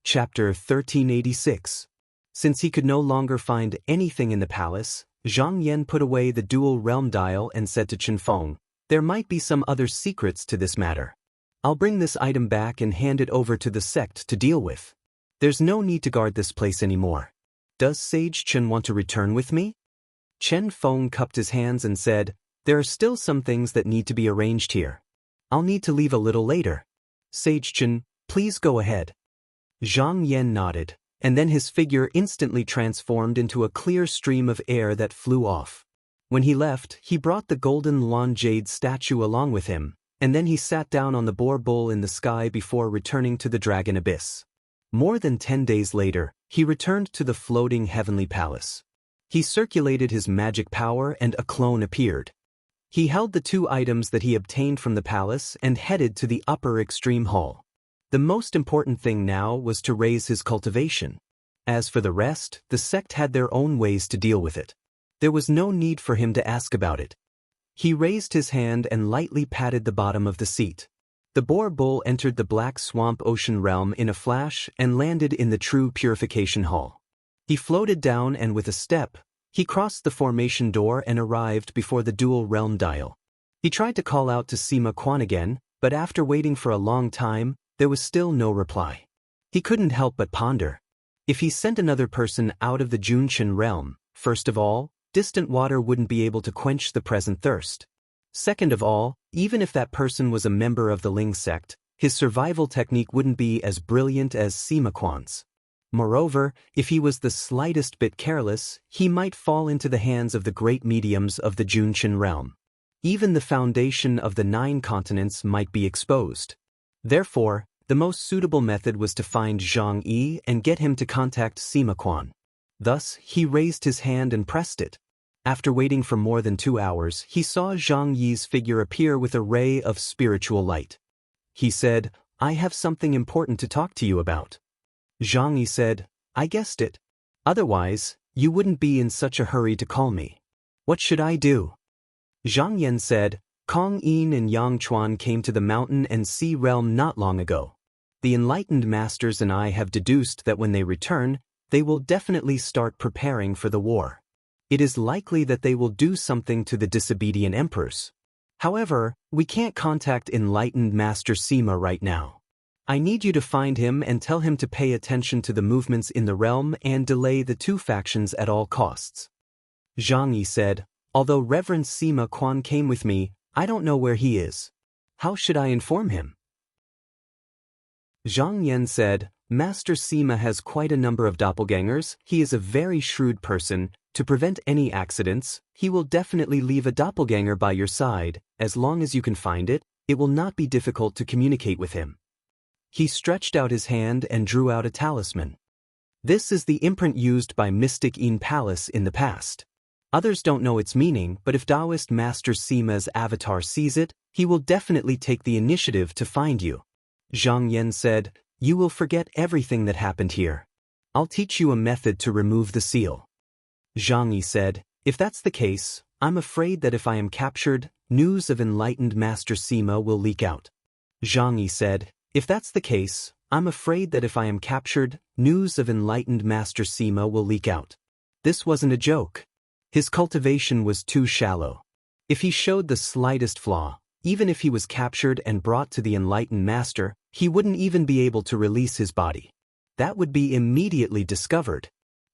Chapter 1386. Since he could no longer find anything in the palace, Zhang Yan put away the dual realm dial and said to Chen Feng, "There might be some other secrets to this matter. I'll bring this item back and hand it over to the sect to deal with. There's no need to guard this place anymore. Does Sage Chen want to return with me?" Chen Feng cupped his hands and said, "There are still some things that need to be arranged here. I'll need to leave a little later. Sage Chen, please go ahead." Zhang Yan nodded, and then his figure instantly transformed into a clear stream of air that flew off. When he left, he brought the golden lawn jade statue along with him, and then he sat down on the boar bull in the sky before returning to the dragon abyss. More than 10 days later, he returned to the floating heavenly palace. He circulated his magic power and a clone appeared. He held the two items that he obtained from the palace and headed to the upper extreme hall. The most important thing now was to raise his cultivation. As for the rest, the sect had their own ways to deal with it. There was no need for him to ask about it. He raised his hand and lightly patted the bottom of the seat. The boar bull entered the black swamp ocean realm in a flash and landed in the true purification hall. He floated down and with a step, he crossed the formation door and arrived before the dual realm dial. He tried to call out to Sima Quan again, but after waiting for a long time, there was still no reply. He couldn't help but ponder. If he sent another person out of the Junqian realm, first of all, distant water wouldn't be able to quench the present thirst. Second of all, even if that person was a member of the Ling sect, his survival technique wouldn't be as brilliant as Sima Quan's. Moreover, if he was the slightest bit careless, he might fall into the hands of the great mediums of the Junqian realm. Even the foundation of the 9 continents might be exposed. Therefore, the most suitable method was to find Zhang Yi and get him to contact Sima Quan. Thus, he raised his hand and pressed it. After waiting for more than 2 hours, he saw Zhang Yi's figure appear with a ray of spiritual light. He said, "I have something important to talk to you about." Zhang Yi said, "I guessed it. Otherwise, you wouldn't be in such a hurry to call me. What should I do?" Zhang Yan said, "Kong Yin and Yang Chuan came to the mountain and sea realm not long ago. The enlightened masters and I have deduced that when they return, they will definitely start preparing for the war. It is likely that they will do something to the disobedient emperors. However, we can't contact enlightened Master Sima right now. I need you to find him and tell him to pay attention to the movements in the realm and delay the 2 factions at all costs." Zhang Yi said, "Although Reverend Sima Quan came with me, I don't know where he is. How should I inform him?" Zhang Yan said, "Master Sima has quite a number of doppelgangers. He is a very shrewd person. To prevent any accidents, he will definitely leave a doppelganger by your side. As long as you can find it, it will not be difficult to communicate with him." He stretched out his hand and drew out a talisman. This is the imprint used by Mystic Yin Palace in the past. Others don't know its meaning, but if Taoist Master Sima's avatar sees it, he will definitely take the initiative to find you. Zhang Yan said, "You will forget everything that happened here. I'll teach you a method to remove the seal." Zhang Yi said, "If that's the case, I'm afraid that if I am captured, news of enlightened Master Sima will leak out." Zhang Yi said, "If that's the case, I'm afraid that if I am captured, news of enlightened Master Sima will leak out." This wasn't a joke. His cultivation was too shallow. If he showed the slightest flaw, even if he was captured and brought to the enlightened master, he wouldn't even be able to release his body. That would be immediately discovered.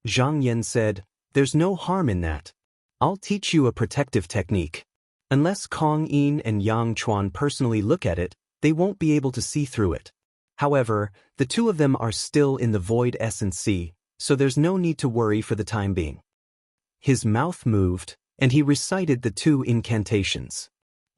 Zhang Yan said, "There's no harm in that. I'll teach you a protective technique. Unless Kong Yin and Yang Chuan personally look at it, they won't be able to see through it. However, the 2 of them are still in the void essence sea, so there's no need to worry for the time being." His mouth moved, and he recited the 2 incantations.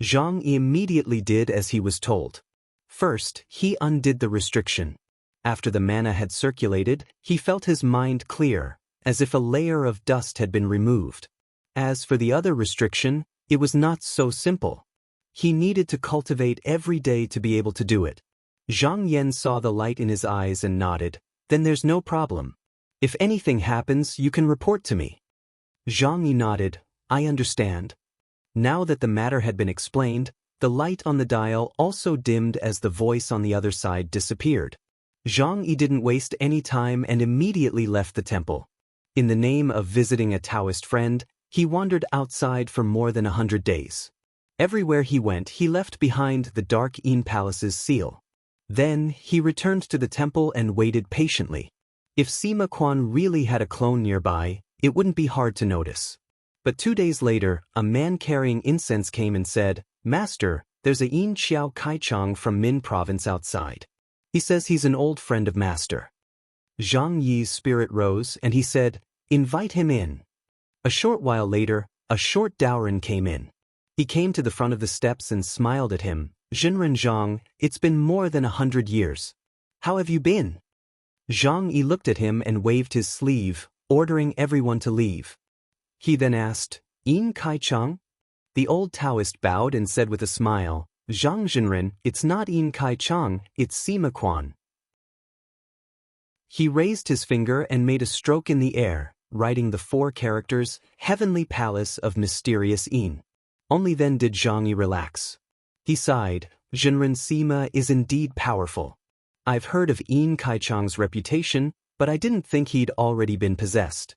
Zhang Yi immediately did as he was told. First, he undid the restriction. After the mana had circulated, he felt his mind clear, as if a layer of dust had been removed. As for the other restriction, it was not so simple. He needed to cultivate every day to be able to do it. Zhang Yan saw the light in his eyes and nodded, "Then there's no problem. If anything happens, you can report to me." Zhang Yi nodded, "I understand." Now that the matter had been explained, the light on the dial also dimmed as the voice on the other side disappeared. Zhang Yi didn't waste any time and immediately left the temple. In the name of visiting a Taoist friend, he wandered outside for more than 100 days. Everywhere he went, he left behind the Dark Yin Palace's seal. Then, he returned to the temple and waited patiently. If Sima Quan really had a clone nearby, it wouldn't be hard to notice. But 2 days later, a man carrying incense came and said, "Master, there's a Yin Xiao Kaichang from Min province outside. He says he's an old friend of Master." Zhang Yi's spirit rose and he said, "Invite him in." A short while later, a short Daoren came in. He came to the front of the steps and smiled at him. "Jinren Zhang, it's been more than 100 years. How have you been?" Zhang Yi looked at him and waved his sleeve, ordering everyone to leave. He then asked, "Yin Kaichang?" The old Taoist bowed and said with a smile, "Zhang Jinren, it's not Yin Kaichang, it's Sima Quan." He raised his finger and made a stroke in the air, writing the 4 characters, Heavenly Palace of Mysterious Yin. Only then did Zhang Yi relax. He sighed, "Jinren Sima is indeed powerful. I've heard of Yin Kaichang's reputation, but I didn't think he'd already been possessed."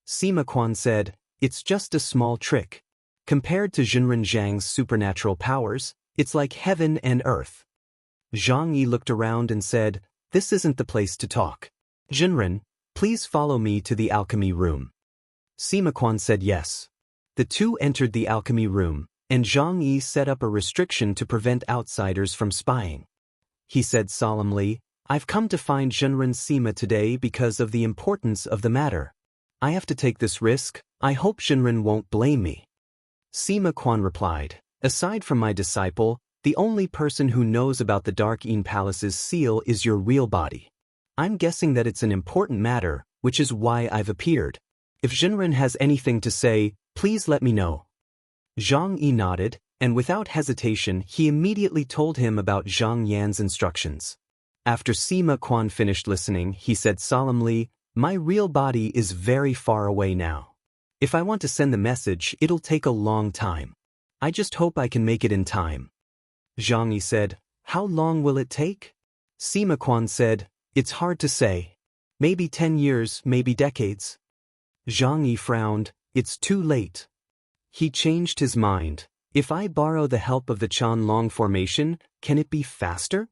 Sima Quan said, "It's just a small trick. Compared to Jinren Zhang's supernatural powers, it's like heaven and earth." Zhang Yi looked around and said, "This isn't the place to talk. Jinren, please follow me to the alchemy room." Sima Quan said yes. The two entered the alchemy room, and Zhang Yi set up a restriction to prevent outsiders from spying. He said solemnly, "I've come to find Jinren Sima today because of the importance of the matter. I have to take this risk. I hope Jinren won't blame me." Sima Quan replied, "Aside from my disciple, the only person who knows about the Dark Yin Palace's seal is your real body. I'm guessing that it's an important matter, which is why I've appeared. If Jinren has anything to say, please let me know." Zhang Yi nodded, and without hesitation he immediately told him about Zhang Yan's instructions. After Sima Quan finished listening, he said solemnly, "My real body is very far away now. If I want to send the message, it'll take a long time. I just hope I can make it in time." Zhang Yi said, "How long will it take?" Sima Quan said, "It's hard to say. Maybe 10 years, maybe decades." Zhang Yi frowned. "It's too late." He changed his mind. "If I borrow the help of the Qianlong formation, can it be faster?"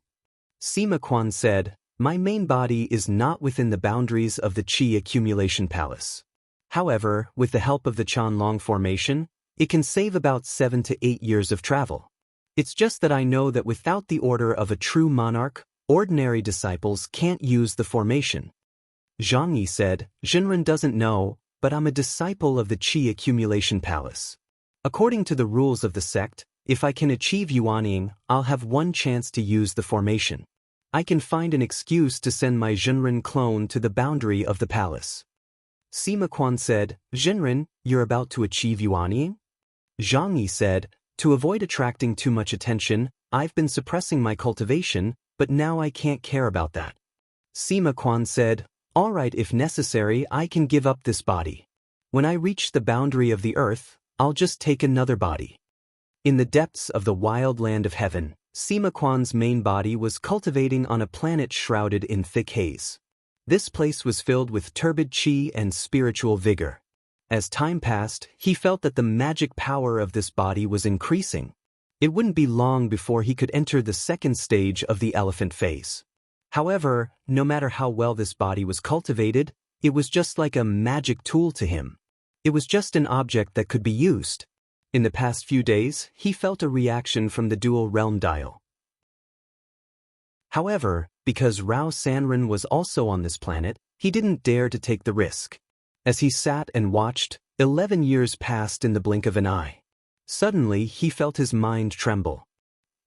Sima Quan said, "My main body is not within the boundaries of the Qi accumulation palace. However, with the help of the Qianlong formation, it can save about 7 to 8 years of travel. It's just that I know that without the order of a true monarch, ordinary disciples can't use the formation." Zhang Yi said, "Jinren doesn't know, but I'm a disciple of the Qi accumulation palace. According to the rules of the sect, if I can achieve Yuanying, I'll have one chance to use the formation. I can find an excuse to send my Jinren clone to the boundary of the palace." Sima Quan said, "Jinren, you're about to achieve Yuanying?" Zhang Yi said, "To avoid attracting too much attention, I've been suppressing my cultivation, but now I can't care about that." Sima Quan said, "All right, if necessary, I can give up this body. When I reach the boundary of the earth, I'll just take another body." In the depths of the wild land of heaven, Sima Quan's main body was cultivating on a planet shrouded in thick haze. This place was filled with turbid qi and spiritual vigor. As time passed, he felt that the magic power of this body was increasing. It wouldn't be long before he could enter the second stage of the elephant phase. However, no matter how well this body was cultivated, it was just like a magic tool to him. It was just an object that could be used. In the past few days, he felt a reaction from the dual realm dial. However, because Rao Sanren was also on this planet, he didn't dare to take the risk. As he sat and watched, 11 years passed in the blink of an eye. Suddenly, he felt his mind tremble.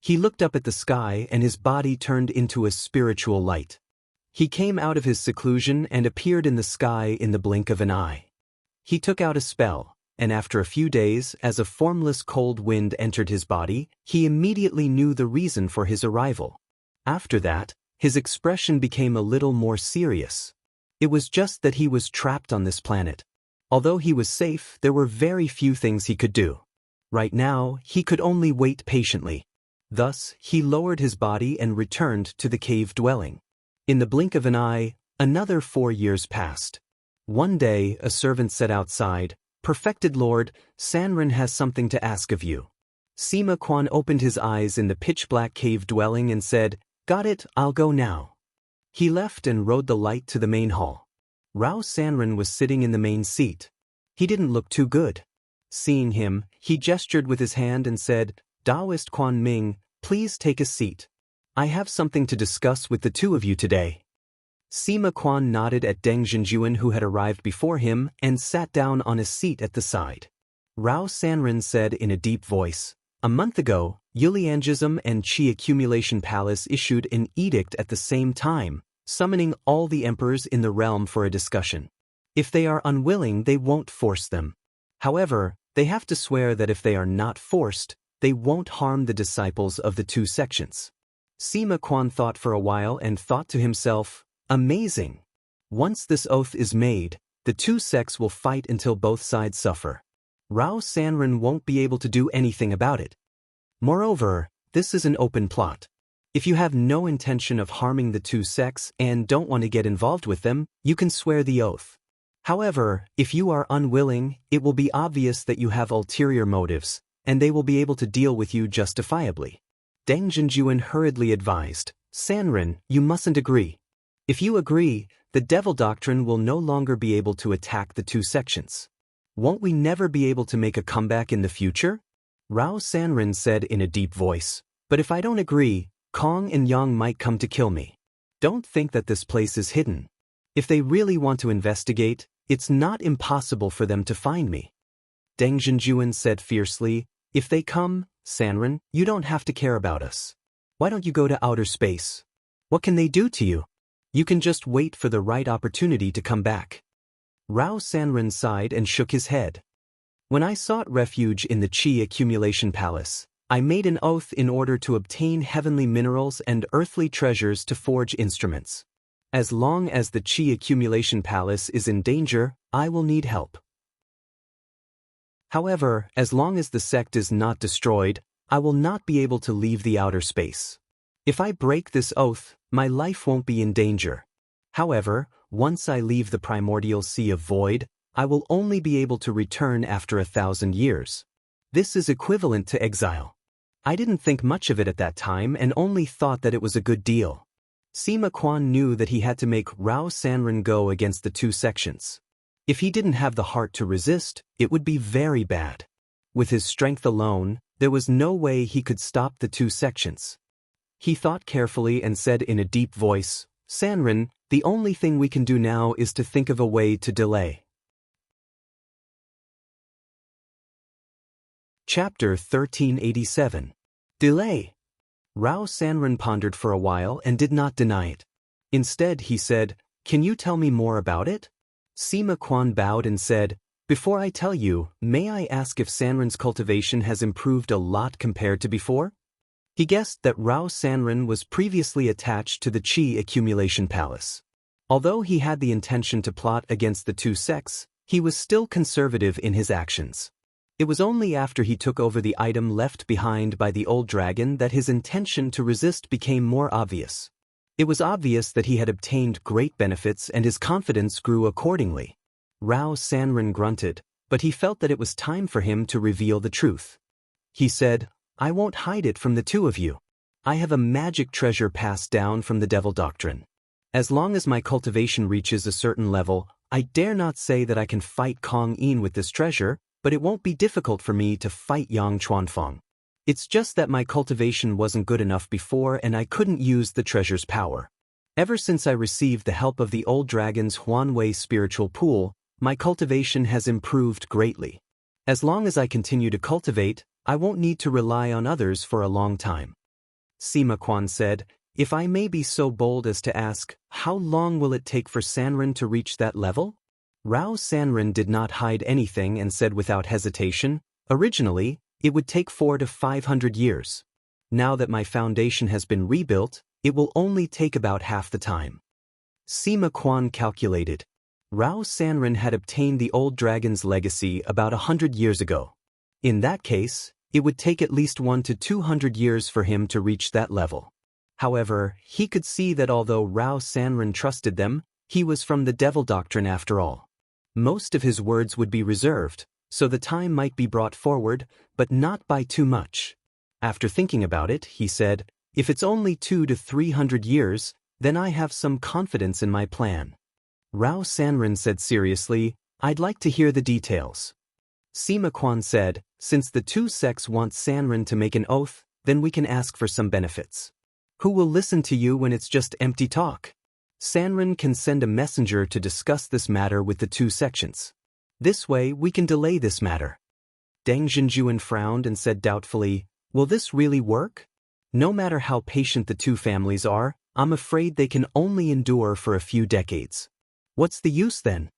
He looked up at the sky and his body turned into a spiritual light. He came out of his seclusion and appeared in the sky in the blink of an eye. He took out a spell, and after a few days, as a formless cold wind entered his body, he immediately knew the reason for his arrival. After that, his expression became a little more serious. It was just that he was trapped on this planet. Although he was safe, there were very few things he could do. Right now, he could only wait patiently. Thus, he lowered his body and returned to the cave dwelling. In the blink of an eye, another 4 years passed. One day, a servant said outside, "Perfected Lord, Sanren has something to ask of you." Sima Quan opened his eyes in the pitch-black cave dwelling and said, "Got it, I'll go now." He left and rode the light to the main hall. Rao Sanren was sitting in the main seat. He didn't look too good. Seeing him, he gestured with his hand and said, "Taoist Quan Ming, please take a seat. I have something to discuss with the two of you today." Sima Quan nodded at Deng Zhenjuan, who had arrived before him, and sat down on a seat at the side. Rao Sanren said in a deep voice, "A month ago, Yuliangism and Qi Accumulation Palace issued an edict at the same time, summoning all the emperors in the realm for a discussion. If they are unwilling, they won't force them. However, they have to swear that if they are not forced, they won't harm the disciples of the two sections." Sima Quan thought for a while and thought to himself, "Amazing. Once this oath is made, the two sects will fight until both sides suffer. Rao Sanren won't be able to do anything about it. Moreover, this is an open plot. If you have no intention of harming the two sects and don't want to get involved with them, you can swear the oath. However, if you are unwilling, it will be obvious that you have ulterior motives, and they will be able to deal with you justifiably." Deng Zhenjuan hurriedly advised, "Sanren, you mustn't agree. If you agree, the devil doctrine will no longer be able to attack the two sections. Won't we never be able to make a comeback in the future?" Rao Sanren said in a deep voice, "But if I don't agree, Kong and Yang might come to kill me. Don't think that this place is hidden. If they really want to investigate, it's not impossible for them to find me." Deng Zhenjuan said fiercely, "If they come, Sanren, you don't have to care about us. Why don't you go to outer space? What can they do to you? You can just wait for the right opportunity to come back." Rao Sanren sighed and shook his head. "When I sought refuge in the Qi Accumulation Palace, I made an oath in order to obtain heavenly minerals and earthly treasures to forge instruments. As long as the Qi Accumulation Palace is in danger, I will need help. However, as long as the sect is not destroyed, I will not be able to leave the outer space. If I break this oath, my life won't be in danger. However, once I leave the primordial sea of void, I will only be able to return after 1,000 years. This is equivalent to exile. I didn't think much of it at that time and only thought that it was a good deal." Sima Quan knew that he had to make Rao Sanren go against the two sections. If he didn't have the heart to resist, it would be very bad. With his strength alone, there was no way he could stop the two sections. He thought carefully and said in a deep voice, "Sanren, the only thing we can do now is to think of a way to delay." Chapter 1387. Delay. Rao Sanren pondered for a while and did not deny it. Instead, he said, "Can you tell me more about it?" Sima Quan bowed and said, "Before I tell you, may I ask if Sanren's cultivation has improved a lot compared to before?" He guessed that Rao Sanren was previously attached to the Qi Accumulation Palace. Although he had the intention to plot against the two sects, he was still conservative in his actions. It was only after he took over the item left behind by the old dragon that his intention to resist became more obvious. It was obvious that he had obtained great benefits and his confidence grew accordingly. Rao Sanren grunted, but he felt that it was time for him to reveal the truth. He said, "I won't hide it from the two of you. I have a magic treasure passed down from the devil doctrine. As long as my cultivation reaches a certain level, I dare not say that I can fight Kong Yin with this treasure, but it won't be difficult for me to fight Yang Chuanfeng. It's just that my cultivation wasn't good enough before and I couldn't use the treasure's power. Ever since I received the help of the old dragon's Huanwei spiritual pool, my cultivation has improved greatly. As long as I continue to cultivate, I won't need to rely on others for a long time." Sima Quan said, "If I may be so bold as to ask, how long will it take for Sanren to reach that level?" Rao Sanren did not hide anything and said without hesitation, "Originally, it would take 400 to 500 years. Now that my foundation has been rebuilt, it will only take about half the time." Sima Quan calculated. Rao Sanren had obtained the old dragon's legacy about 100 years ago. In that case, it would take at least 100 to 200 years for him to reach that level. However, he could see that although Rao Sanran trusted them, he was from the devil doctrine after all. Most of his words would be reserved, so the time might be brought forward, but not by too much. After thinking about it, he said, "If it's only 200 to 300 years, then I have some confidence in my plan." Rao Sanran said seriously, "I'd like to hear the details." Sima Quan said, "Since the two sects want Sanran to make an oath, then we can ask for some benefits. Who will listen to you when it's just empty talk? Sanran can send a messenger to discuss this matter with the two sections. This way we can delay this matter." Deng Zhenjuan frowned and said doubtfully, "Will this really work? No matter how patient the two families are, I'm afraid they can only endure for a few decades. What's the use then?"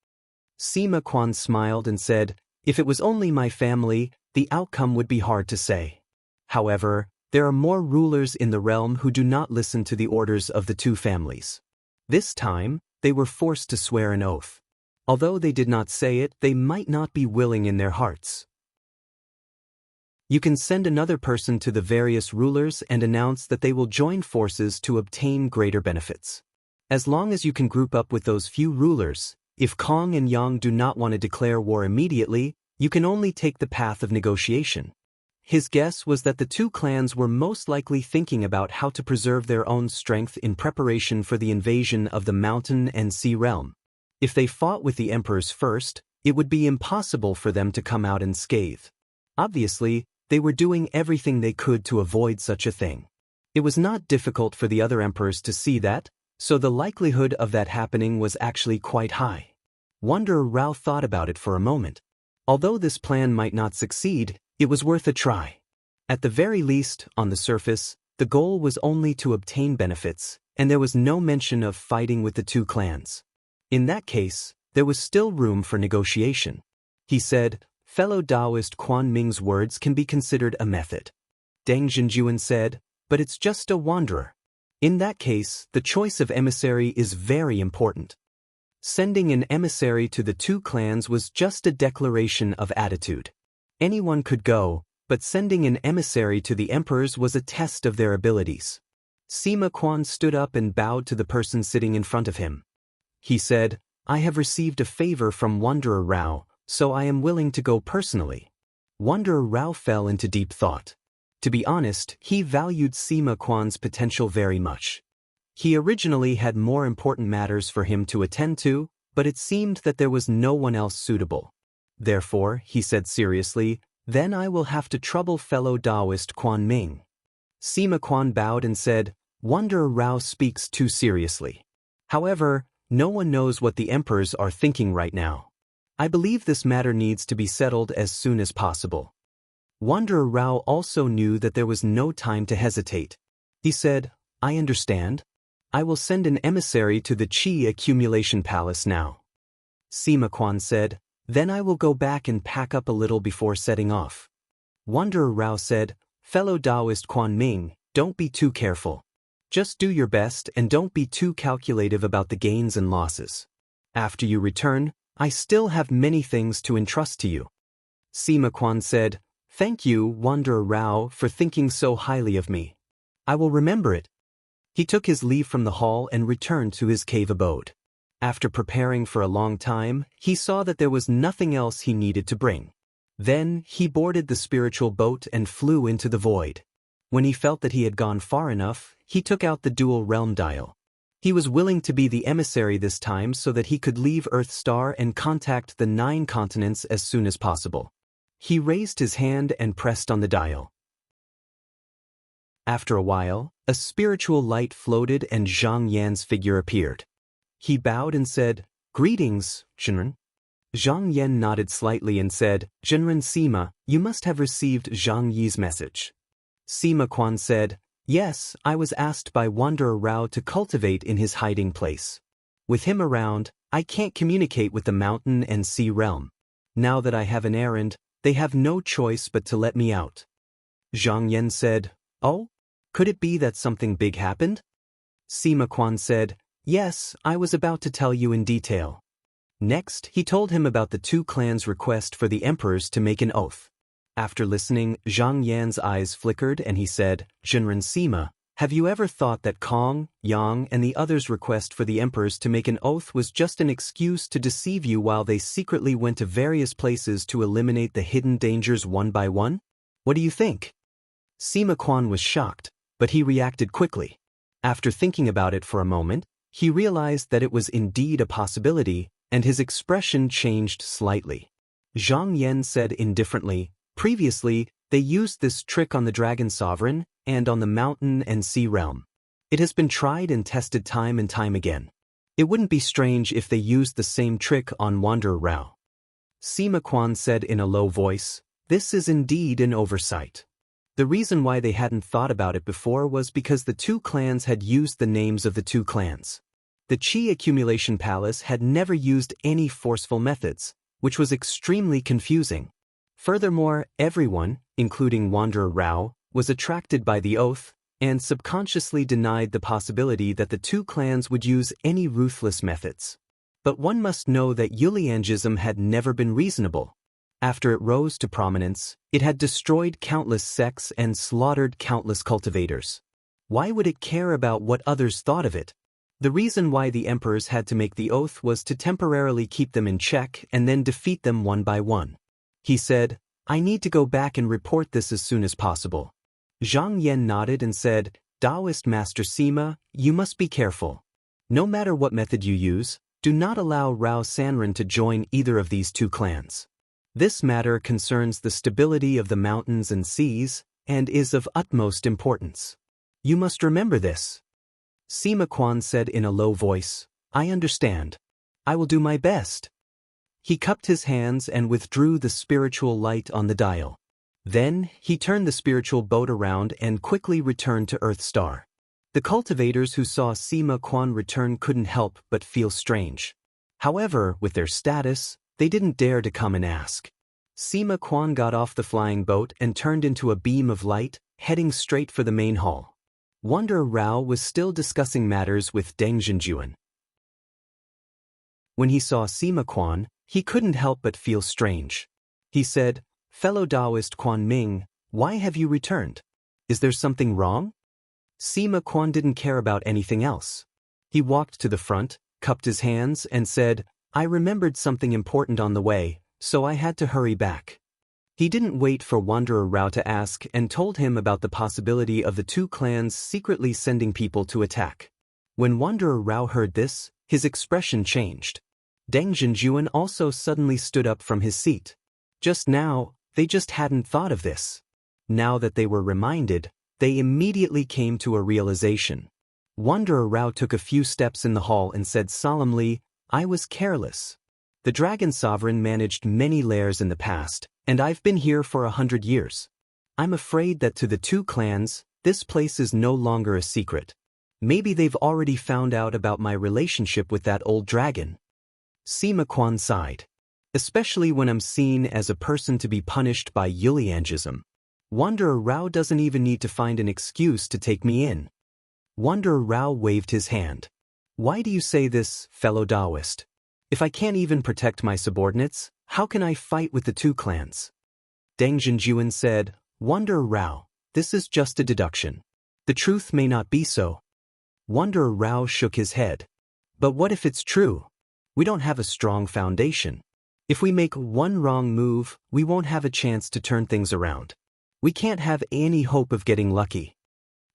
Sima Quan smiled and said, "If it was only my family, the outcome would be hard to say. However, there are more rulers in the realm who do not listen to the orders of the two families. This time, they were forced to swear an oath. Although they did not say it, they might not be willing in their hearts. You can send another person to the various rulers and announce that they will join forces to obtain greater benefits. As long as you can group up with those few rulers, if Kong and Yang do not want to declare war immediately, you can only take the path of negotiation." His guess was that the two clans were most likely thinking about how to preserve their own strength in preparation for the invasion of the mountain and sea realm. If they fought with the emperors first, it would be impossible for them to come out unscathed. Obviously, they were doing everything they could to avoid such a thing. It was not difficult for the other emperors to see that, so the likelihood of that happening was actually quite high. Wanderer Rao thought about it for a moment. Although this plan might not succeed, it was worth a try. At the very least, on the surface, the goal was only to obtain benefits, and there was no mention of fighting with the two clans. In that case, there was still room for negotiation. He said, "Fellow Taoist Quan Ming's words can be considered a method." Deng Zhenjuan said, "But it's just a wanderer. In that case, the choice of emissary is very important." Sending an emissary to the two clans was just a declaration of attitude. Anyone could go, but sending an emissary to the emperors was a test of their abilities. Sima Quan stood up and bowed to the person sitting in front of him. He said, "I have received a favor from Wanderer Rao, so I am willing to go personally." Wanderer Rao fell into deep thought. To be honest, he valued Sima Quan's potential very much. He originally had more important matters for him to attend to, but it seemed that there was no one else suitable. Therefore, he said seriously, "Then I will have to trouble fellow Taoist Quan Ming." Sima Quan bowed and said, "Wanderer Rao speaks too seriously. However, no one knows what the emperors are thinking right now. I believe this matter needs to be settled as soon as possible." Wanderer Rao also knew that there was no time to hesitate. He said, "I understand. I will send an emissary to the Qi accumulation palace now." Sima Quan said, "Then I will go back and pack up a little before setting off." Wanderer Rao said, "Fellow Taoist Quan Ming, don't be too careful. Just do your best and don't be too calculative about the gains and losses. After you return, I still have many things to entrust to you." Sima Quan said, "Thank you, Wanderer Rao, for thinking so highly of me. I will remember it." He took his leave from the hall and returned to his cave abode. After preparing for a long time, he saw that there was nothing else he needed to bring. Then, he boarded the spiritual boat and flew into the void. When he felt that he had gone far enough, he took out the dual realm dial. He was willing to be the emissary this time so that he could leave Earth Star and contact the 9 continents as soon as possible. He raised his hand and pressed on the dial. After a while, a spiritual light floated and Zhang Yan's figure appeared. He bowed and said, "Greetings, Zhenren." Zhang Yan nodded slightly and said, "Zhenren Sima, you must have received Zhang Yi's message." Sima Quan said, "Yes, I was asked by Wanderer Rao to cultivate in his hiding place. With him around, I can't communicate with the mountain and sea realm. Now that I have an errand, they have no choice but to let me out." Zhang Yan said, "Oh? Could it be that something big happened?" Sima Quan said, "Yes, I was about to tell you in detail." Next, he told him about the two clans' request for the emperors to make an oath. After listening, Zhang Yan's eyes flickered and he said, "Zhenren Sima, Have you ever thought that Kong, Yang, and the others' request for the emperors to make an oath was just an excuse to deceive you while they secretly went to various places to eliminate the hidden dangers one by one? What do you think? Sima Quan was shocked, but he reacted quickly. After thinking about it for a moment, he realized that it was indeed a possibility, and his expression changed slightly. Zhang Yan said indifferently, "Previously, they used this trick on the Dragon Sovereign and on the mountain and sea realm. It has been tried and tested time and time again. It wouldn't be strange if they used the same trick on Wanderer Rao." Sima Quan said in a low voice, "This is indeed an oversight." The reason why they hadn't thought about it before was because the two clans had used the names of the two clans. The Qi accumulation palace had never used any forceful methods, which was extremely confusing. Furthermore, everyone, including Wanderer Rao, was attracted by the oath, and subconsciously denied the possibility that the two clans would use any ruthless methods. But one must know that Yuliangism had never been reasonable. After it rose to prominence, it had destroyed countless sects and slaughtered countless cultivators. Why would it care about what others thought of it? The reason why the emperors had to make the oath was to temporarily keep them in check and then defeat them one by one. He said, "I need to go back and report this as soon as possible." Zhang Yan nodded and said, "Taoist Master Sima, you must be careful. No matter what method you use, do not allow Rao Sanran to join either of these two clans. This matter concerns the stability of the mountains and seas, and is of utmost importance. You must remember this." Sima Quan said in a low voice, "I understand. I will do my best." He cupped his hands and withdrew the spiritual light on the dial. Then, he turned the spiritual boat around and quickly returned to Earth Star. The cultivators who saw Sima Quan return couldn't help but feel strange. However, with their status, they didn't dare to come and ask. Sima Quan got off the flying boat and turned into a beam of light, heading straight for the main hall. Wanderer Rao was still discussing matters with Deng Zhenjuan. When he saw Sima Quan, he couldn't help but feel strange. He said, "Fellow Taoist Quan Ming, why have you returned? Is there something wrong?" Sima Quan didn't care about anything else. He walked to the front, cupped his hands, and said, "I remembered something important on the way, so I had to hurry back." He didn't wait for Wanderer Rao to ask and told him about the possibility of the two clans secretly sending people to attack. When Wanderer Rao heard this, his expression changed. Deng Zhenjuan also suddenly stood up from his seat. Just now, they just hadn't thought of this. Now that they were reminded, they immediately came to a realization. Wanderer Rao took a few steps in the hall and said solemnly, "I was careless. The Dragon Sovereign managed many lairs in the past, and I've been here for 100 years. I'm afraid that to the two clans, this place is no longer a secret. Maybe they've already found out about my relationship with that old dragon." Sima Quan sighed. "Especially when I'm seen as a person to be punished by Yuliangism. Wanderer Rao doesn't even need to find an excuse to take me in." Wanderer Rao waved his hand. "Why do you say this, fellow Taoist? If I can't even protect my subordinates, how can I fight with the two clans?" Deng Zhenjuan said, "Wanderer Rao, this is just a deduction. The truth may not be so." Wanderer Rao shook his head. "But what if it's true? We don't have a strong foundation. If we make one wrong move, we won't have a chance to turn things around. We can't have any hope of getting lucky."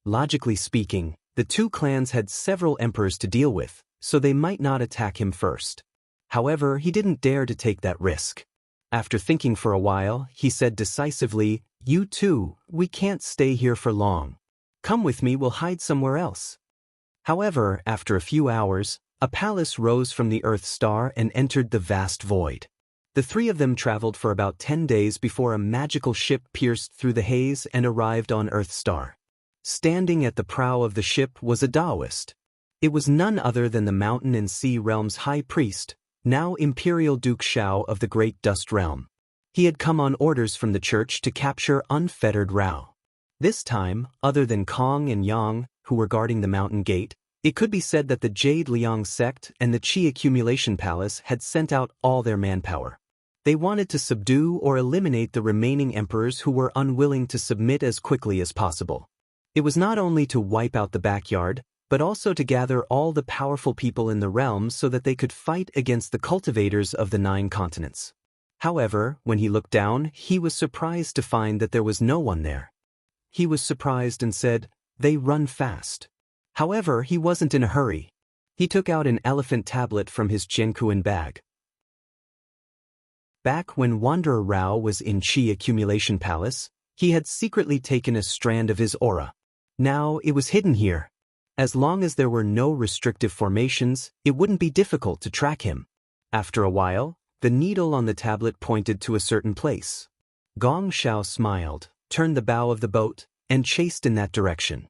Logically speaking, the two clans had several emperors to deal with, so they might not attack him first. However, he didn't dare to take that risk. After thinking for a while, he said decisively, "You two, we can't stay here for long. Come with me, we'll hide somewhere else." However, after a few hours, a palace rose from the Earth Star and entered the vast void. The three of them traveled for about 10 days before a magical ship pierced through the haze and arrived on Earth Star. Standing at the prow of the ship was a Taoist. It was none other than the Mountain and Sea Realm's High Priest, now Imperial Duke Shao of the Great Dust Realm. He had come on orders from the church to capture unfettered Rao. This time, other than Kong and Yang, who were guarding the mountain gate, it could be said that the Jade Liang sect and the Qi accumulation palace had sent out all their manpower. They wanted to subdue or eliminate the remaining emperors who were unwilling to submit as quickly as possible. It was not only to wipe out the backyard, but also to gather all the powerful people in the realm so that they could fight against the cultivators of the 9 continents. However, when he looked down, he was surprised to find that there was no one there. He was surprised and said, "They run fast." However, he wasn't in a hurry. He took out an elephant tablet from his Jiankuan bag. Back when Wanderer Rao was in Qi Accumulation Palace, he had secretly taken a strand of his aura. Now it was hidden here. As long as there were no restrictive formations, it wouldn't be difficult to track him. After a while, the needle on the tablet pointed to a certain place. Gong Xiao smiled, turned the bow of the boat, and chased in that direction.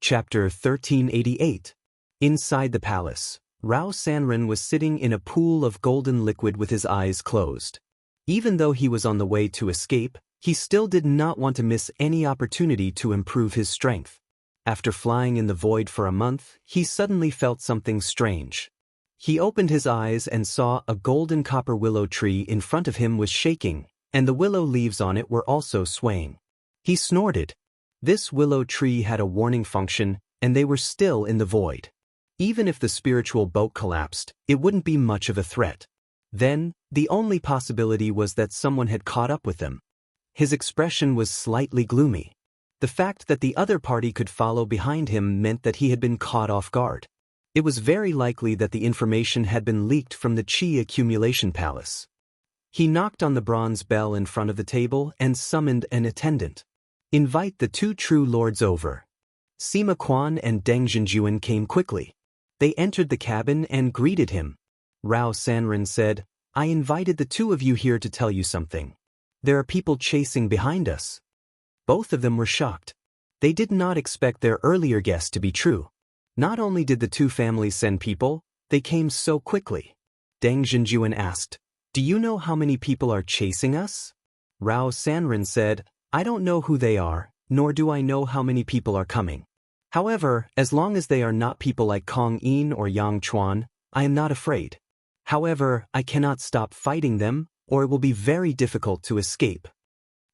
Chapter 1388. Inside the palace, Rao Sanren was sitting in a pool of golden liquid with his eyes closed. Even though he was on the way to escape, he still did not want to miss any opportunity to improve his strength. After flying in the void for a month, he suddenly felt something strange. He opened his eyes and saw a golden copper willow tree in front of him was shaking, and the willow leaves on it were also swaying. He snorted. This willow tree had a warning function, and they were still in the void. Even if the spiritual boat collapsed, it wouldn't be much of a threat. Then, the only possibility was that someone had caught up with them. His expression was slightly gloomy. The fact that the other party could follow behind him meant that he had been caught off guard. It was very likely that the information had been leaked from the Qi Accumulation Palace. He knocked on the bronze bell in front of the table and summoned an attendant. "Invite the 2 true lords over." Sima Quan and Deng Zhenjuan came quickly. They entered the cabin and greeted him. Rao Sanren said, "I invited the 2 of you here to tell you something. There are people chasing behind us." Both of them were shocked. They did not expect their earlier guess to be true. Not only did the 2 families send people, they came so quickly. Deng Zhenjuan asked, "Do you know how many people are chasing us?" Rao Sanren said, "I don't know who they are, nor do I know how many people are coming. However, as long as they are not people like Kong Yin or Yang Chuan, I am not afraid. However, I cannot stop fighting them, or it will be very difficult to escape."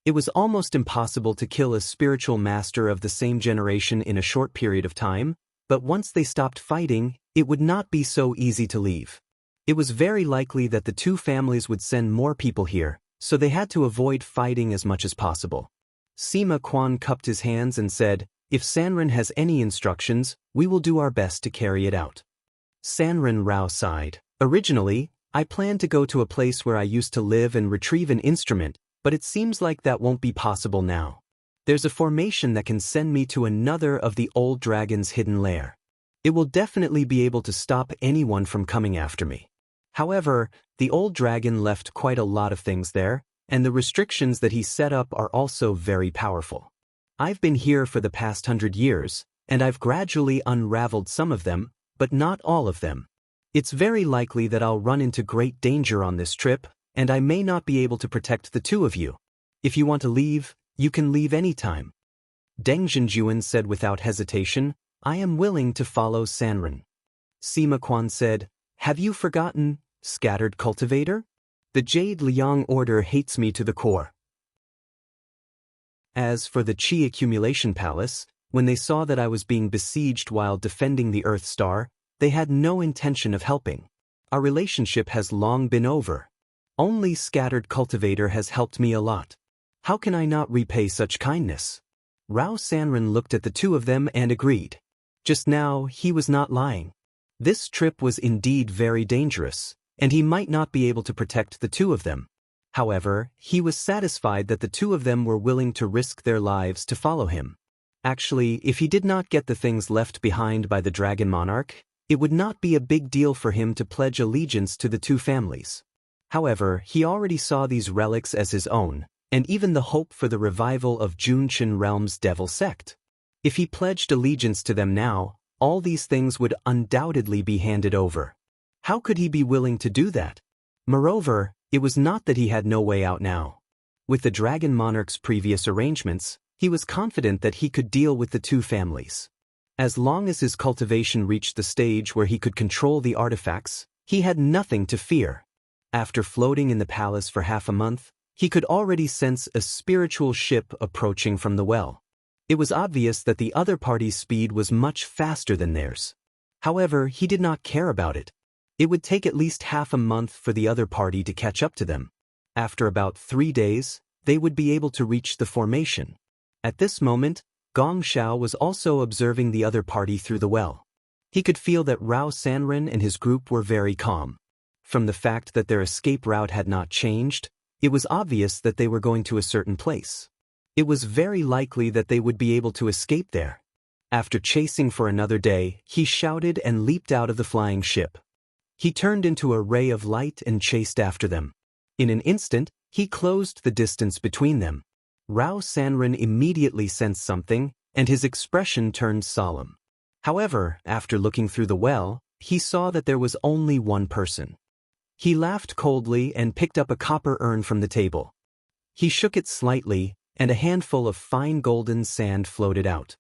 It was almost impossible to kill a spiritual master of the same generation in a short period of time, but once they stopped fighting, it would not be so easy to leave. It was very likely that the 2 families would send more people here, so they had to avoid fighting as much as possible. Sima Quan cupped his hands and said, "If Sanren has any instructions, we will do our best to carry it out." Sanren Rao sighed. "Originally, I planned to go to a place where I used to live and retrieve an instrument, but it seems like that won't be possible now. There's a formation that can send me to another of the old dragon's hidden lair. It will definitely be able to stop anyone from coming after me. However, the old dragon left quite a lot of things there, and the restrictions that he set up are also very powerful. I've been here for the past 100 years, and I've gradually unraveled some of them, but not all of them. It's very likely that I'll run into great danger on this trip, and I may not be able to protect the 2 of you. If you want to leave, you can leave anytime." Deng Zhenjuan said without hesitation, "I am willing to follow Sanren." Sima Quan said, "Have you forgotten, scattered cultivator? The Jade Liang Order hates me to the core." As for the Qi Accumulation Palace, when they saw that I was being besieged while defending the Earth Star, they had no intention of helping. Our relationship has long been over. Only Scattered Cultivator has helped me a lot. How can I not repay such kindness? Rao Sanren looked at the 2 of them and agreed. Just now, he was not lying. This trip was indeed very dangerous, and he might not be able to protect the 2 of them. However, he was satisfied that the 2 of them were willing to risk their lives to follow him. Actually, if he did not get the things left behind by the Dragon Monarch, it would not be a big deal for him to pledge allegiance to the 2 families. However, he already saw these relics as his own, and even the hope for the revival of Junqian Realm's devil sect. If he pledged allegiance to them now, all these things would undoubtedly be handed over. How could he be willing to do that? Moreover, it was not that he had no way out now. With the Dragon Monarch's previous arrangements, he was confident that he could deal with the 2 families. As long as his cultivation reached the stage where he could control the artifacts, he had nothing to fear. After floating in the palace for half a month, He could already sense a spiritual ship approaching from the well. It was obvious that the other party's speed was much faster than theirs. However, he did not care about it. It would take at least half a month for the other party to catch up to them. After about 3 days, they would be able to reach the formation. At this moment, Gong Xiao was also observing the other party through the well. He could feel that Rao Sanren and his group were very calm. From the fact that their escape route had not changed, it was obvious that they were going to a certain place. It was very likely that they would be able to escape there. After chasing for another day, he shouted and leaped out of the flying ship. He turned into a ray of light and chased after them. In an instant, he closed the distance between them. Rao Sanren immediately sensed something, and his expression turned solemn. However, after looking through the well, he saw that there was only one person. He laughed coldly and picked up a copper urn from the table. He shook it slightly, and a handful of fine golden sand floated out.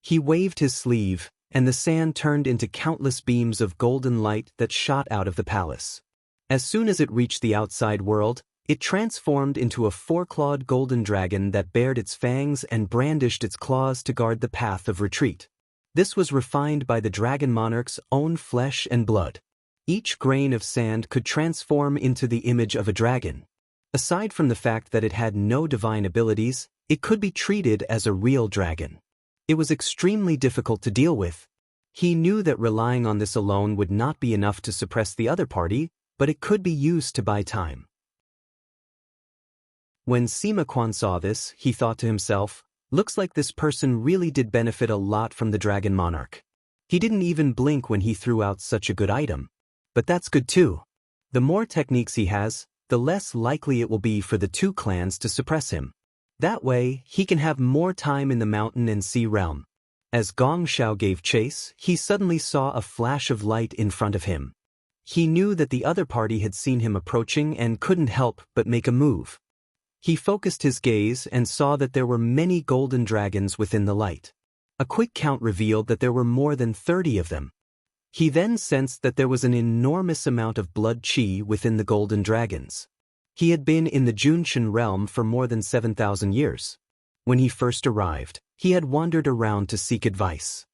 He waved his sleeve, and the sand turned into countless beams of golden light that shot out of the palace. As soon as it reached the outside world, it transformed into a 4-clawed golden dragon that bared its fangs and brandished its claws to guard the path of retreat. This was refined by the dragon monarch's own flesh and blood. Each grain of sand could transform into the image of a dragon. Aside from the fact that it had no divine abilities, it could be treated as a real dragon. It was extremely difficult to deal with. He knew that relying on this alone would not be enough to suppress the other party, but it could be used to buy time. When Sima Quan saw this, he thought to himself, looks like this person really did benefit a lot from the Dragon Monarch. He didn't even blink when he threw out such a good item. But that's good too. The more techniques he has, the less likely it will be for the two clans to suppress him. That way, he can have more time in the mountain and sea realm. As Gong Xiao gave chase, he suddenly saw a flash of light in front of him. He knew that the other party had seen him approaching and couldn't help but make a move. He focused his gaze and saw that there were many golden dragons within the light. A quick count revealed that there were more than 30 of them. He then sensed that there was an enormous amount of blood qi within the golden dragons. He had been in the Junshan realm for more than 7,000 years. When he first arrived, he had wandered around to seek advice.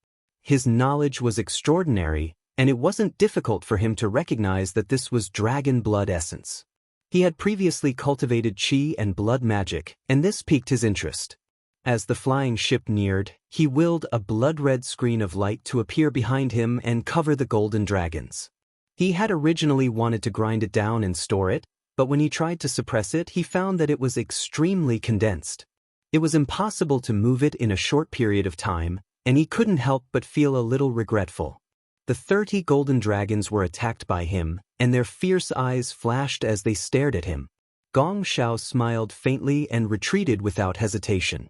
His knowledge was extraordinary, and it wasn't difficult for him to recognize that this was dragon blood essence. He had previously cultivated qi and blood magic, and this piqued his interest. As the flying ship neared, he willed a blood-red screen of light to appear behind him and cover the golden dragons. He had originally wanted to grind it down and store it, but when he tried to suppress it, he found that it was extremely condensed. It was impossible to move it in a short period of time, and he couldn't help but feel a little regretful. The 30 golden dragons were attacked by him, and their fierce eyes flashed as they stared at him. Gong Xiao smiled faintly and retreated without hesitation.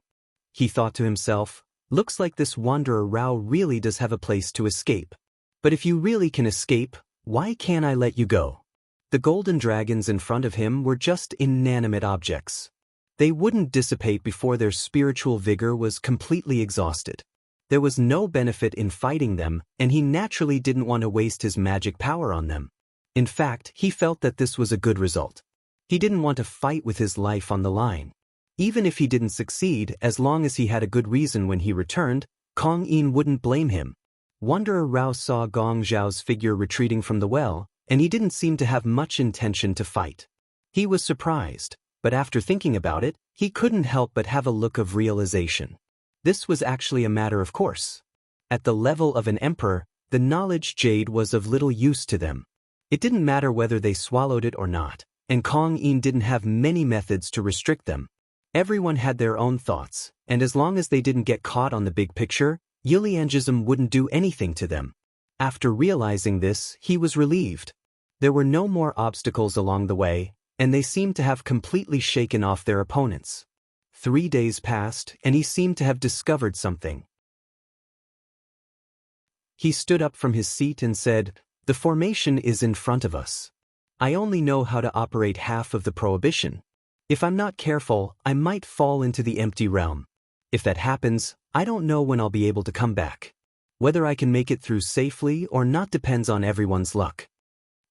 He thought to himself, looks like this wanderer Rao really does have a place to escape. But if you really can escape, why can't I let you go? The golden dragons in front of him were just inanimate objects. They wouldn't dissipate before their spiritual vigor was completely exhausted. There was no benefit in fighting them, and he naturally didn't want to waste his magic power on them. In fact, he felt that this was a good result. He didn't want to fight with his life on the line. Even if he didn't succeed, as long as he had a good reason when he returned, Kong Yin wouldn't blame him. Wanderer Rao saw Gong Xiao's figure retreating from the well, and he didn't seem to have much intention to fight. He was surprised, but after thinking about it, he couldn't help but have a look of realization. This was actually a matter of course. At the level of an emperor, the knowledge jade was of little use to them. It didn't matter whether they swallowed it or not, and Kong Yin didn't have many methods to restrict them. Everyone had their own thoughts, and as long as they didn't get caught on the big picture, Yuliangism wouldn't do anything to them. After realizing this, he was relieved. There were no more obstacles along the way, and they seemed to have completely shaken off their opponents. 3 days passed, and he seemed to have discovered something. He stood up from his seat and said, "The formation is in front of us. I only know how to operate half of the prohibition. If I'm not careful, I might fall into the empty realm. If that happens, I don't know when I'll be able to come back. Whether I can make it through safely or not depends on everyone's luck."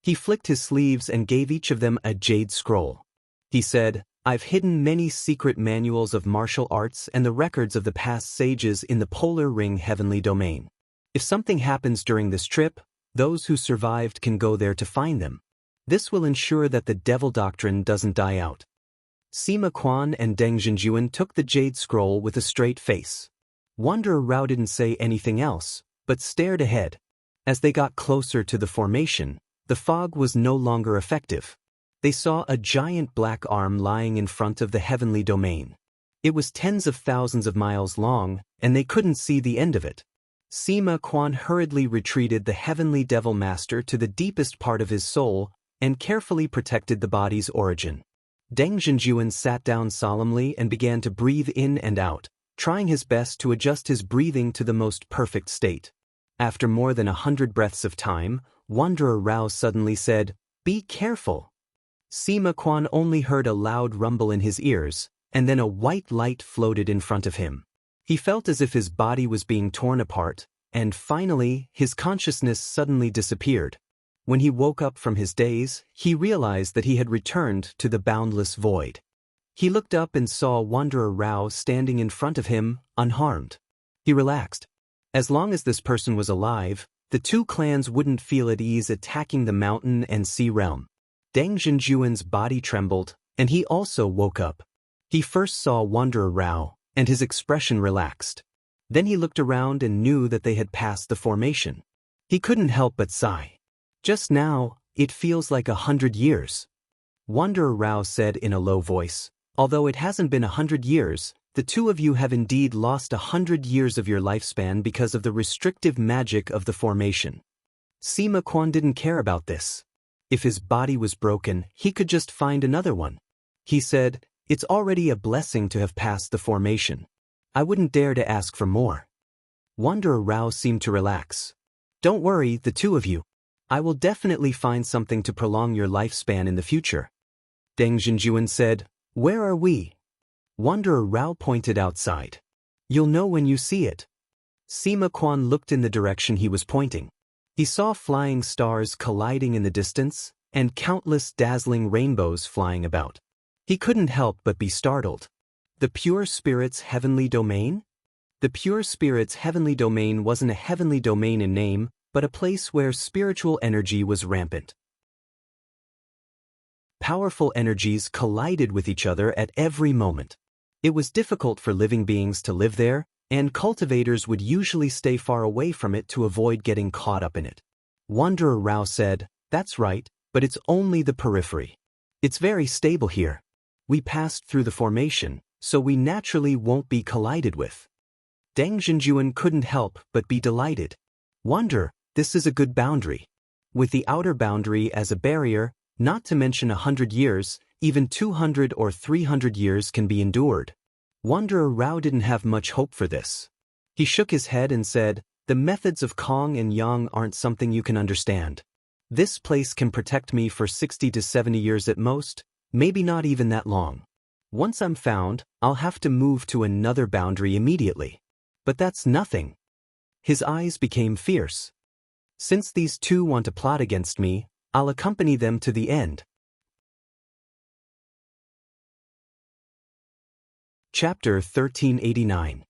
He flicked his sleeves and gave each of them a jade scroll. He said, I've hidden many secret manuals of martial arts and the records of the past sages in the Polar Ring heavenly domain. If something happens during this trip, those who survived can go there to find them. This will ensure that the devil doctrine doesn't die out. Sima Quan and Deng Zhenjuan took the jade scroll with a straight face. Wanderer Rao didn't say anything else, but stared ahead. As they got closer to the formation, the fog was no longer effective. They saw a giant black arm lying in front of the heavenly domain. It was tens of thousands of miles long, and they couldn't see the end of it. Sima Quan hurriedly retreated the heavenly devil master to the deepest part of his soul and carefully protected the body's origin. Deng Zhenjuan sat down solemnly and began to breathe in and out, trying his best to adjust his breathing to the most perfect state. After more than 100 breaths of time, Wanderer Rao suddenly said, "Be careful." Sima Quan only heard a loud rumble in his ears, and then a white light floated in front of him. He felt as if his body was being torn apart, and finally, his consciousness suddenly disappeared. When he woke up from his daze, he realized that he had returned to the boundless void. He looked up and saw Wanderer Rao standing in front of him, unharmed. He relaxed. As long as this person was alive, the two clans wouldn't feel at ease attacking the mountain and sea realm. Deng Zhenjuan's body trembled, and he also woke up. He first saw Wanderer Rao, and his expression relaxed. Then he looked around and knew that they had passed the formation. He couldn't help but sigh. Just now, it feels like 100 years. Wanderer Rao said in a low voice, "Although it hasn't been 100 years, the two of you have indeed lost 100 years of your lifespan because of the restrictive magic of the formation." Sima Quan didn't care about this. If his body was broken, he could just find another one. He said, "It's already a blessing to have passed the formation. I wouldn't dare to ask for more." Wanderer Rao seemed to relax. "Don't worry, the two of you. I will definitely find something to prolong your lifespan in the future." Deng Zhenjuan said, "Where are we?" Wanderer Rao pointed outside. "You'll know when you see it." Sima Quan looked in the direction he was pointing. He saw flying stars colliding in the distance, and countless dazzling rainbows flying about. He couldn't help but be startled. The Pure Spirit's heavenly domain? The Pure Spirit's heavenly domain wasn't a heavenly domain in name, but a place where spiritual energy was rampant. Powerful energies collided with each other at every moment. It was difficult for living beings to live there, and cultivators would usually stay far away from it to avoid getting caught up in it. Wanderer Rao said, "That's right, but it's only the periphery. It's very stable here. We passed through the formation, so we naturally won't be collided with." Deng Zhenjuan couldn't help but be delighted. "Wanderer, this is a good boundary. With the outer boundary as a barrier, not to mention 100 years, even 200 or 300 years can be endured." Wanderer Rao didn't have much hope for this. He shook his head and said, "The methods of Kong and Yang aren't something you can understand. This place can protect me for 60 to 70 years at most, maybe not even that long. Once I'm found, I'll have to move to another boundary immediately. But that's nothing." His eyes became fierce. "Since these two want to plot against me, I'll accompany them to the end." Chapter 1389.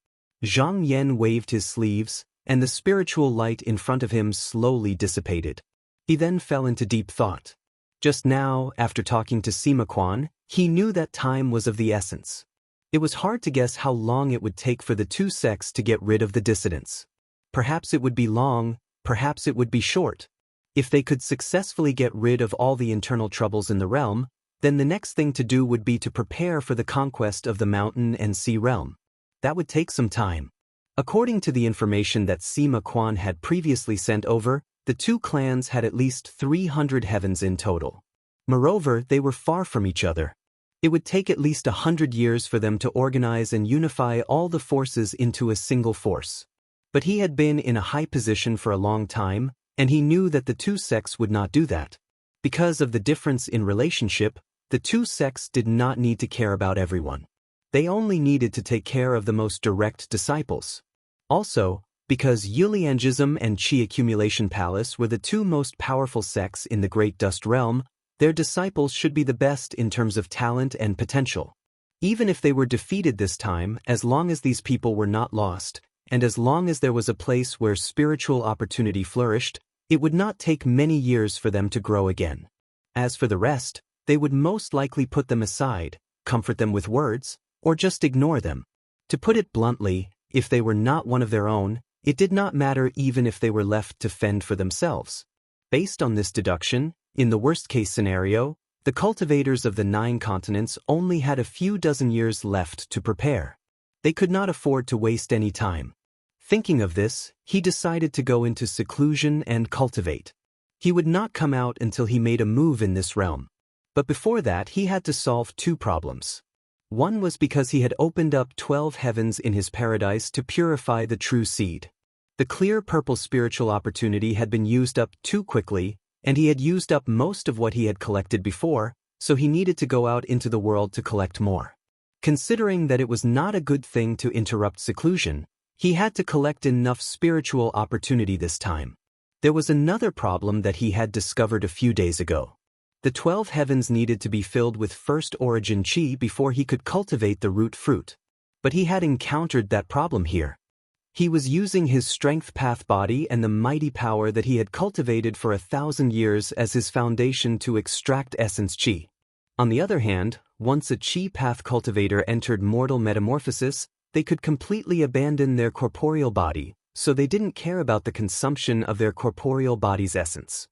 Zhang Yan waved his sleeves, and the spiritual light in front of him slowly dissipated. He then fell into deep thought. Just now, after talking to Sima Quan, he knew that time was of the essence. It was hard to guess how long it would take for the two sects to get rid of the dissidents. Perhaps it would be long, perhaps it would be short. If they could successfully get rid of all the internal troubles in the realm, then the next thing to do would be to prepare for the conquest of the mountain and sea realm. That would take some time. According to the information that Sima Quan had previously sent over, the two clans had at least 300 heavens in total. Moreover, they were far from each other. It would take at least 100 years for them to organize and unify all the forces into a single force. But he had been in a high position for a long time, and he knew that the two sects would not do that. Because of the difference in relationship, the two sects did not need to care about everyone. They only needed to take care of the most direct disciples. Also, because Yuliangism and Qi Accumulation Palace were the two most powerful sects in the Great Dust Realm, Their disciples should be the best in terms of talent and potential. Even if they were defeated this time, as long as these people were not lost, and as long as there was a place where spiritual opportunity flourished, it would not take many years for them to grow again. As for the rest, they would most likely put them aside, comfort them with words, or just ignore them. To put it bluntly, if they were not one of their own, it did not matter even if they were left to fend for themselves. Based on this deduction, in the worst-case scenario, the cultivators of the 9 continents only had a few dozen years left to prepare. They could not afford to waste any time. Thinking of this, he decided to go into seclusion and cultivate. He would not come out until he made a move in this realm. But before that, he had to solve 2 problems. One was because he had opened up 12 heavens in his paradise to purify the true seed. The clear purple spiritual opportunity had been used up too quickly, and he had used up most of what he had collected before, so he needed to go out into the world to collect more. Considering that it was not a good thing to interrupt seclusion, he had to collect enough spiritual opportunity this time. There was another problem that he had discovered a few days ago. The 12 heavens needed to be filled with first origin chi before he could cultivate the root fruit. But he had encountered that problem here. He was using his strength path body and the mighty power that he had cultivated for 1,000 years as his foundation to extract essence chi. On the other hand, once a chi path cultivator entered mortal metamorphosis, they could completely abandon their corporeal body, so they didn't care about the consumption of their corporeal body's essence.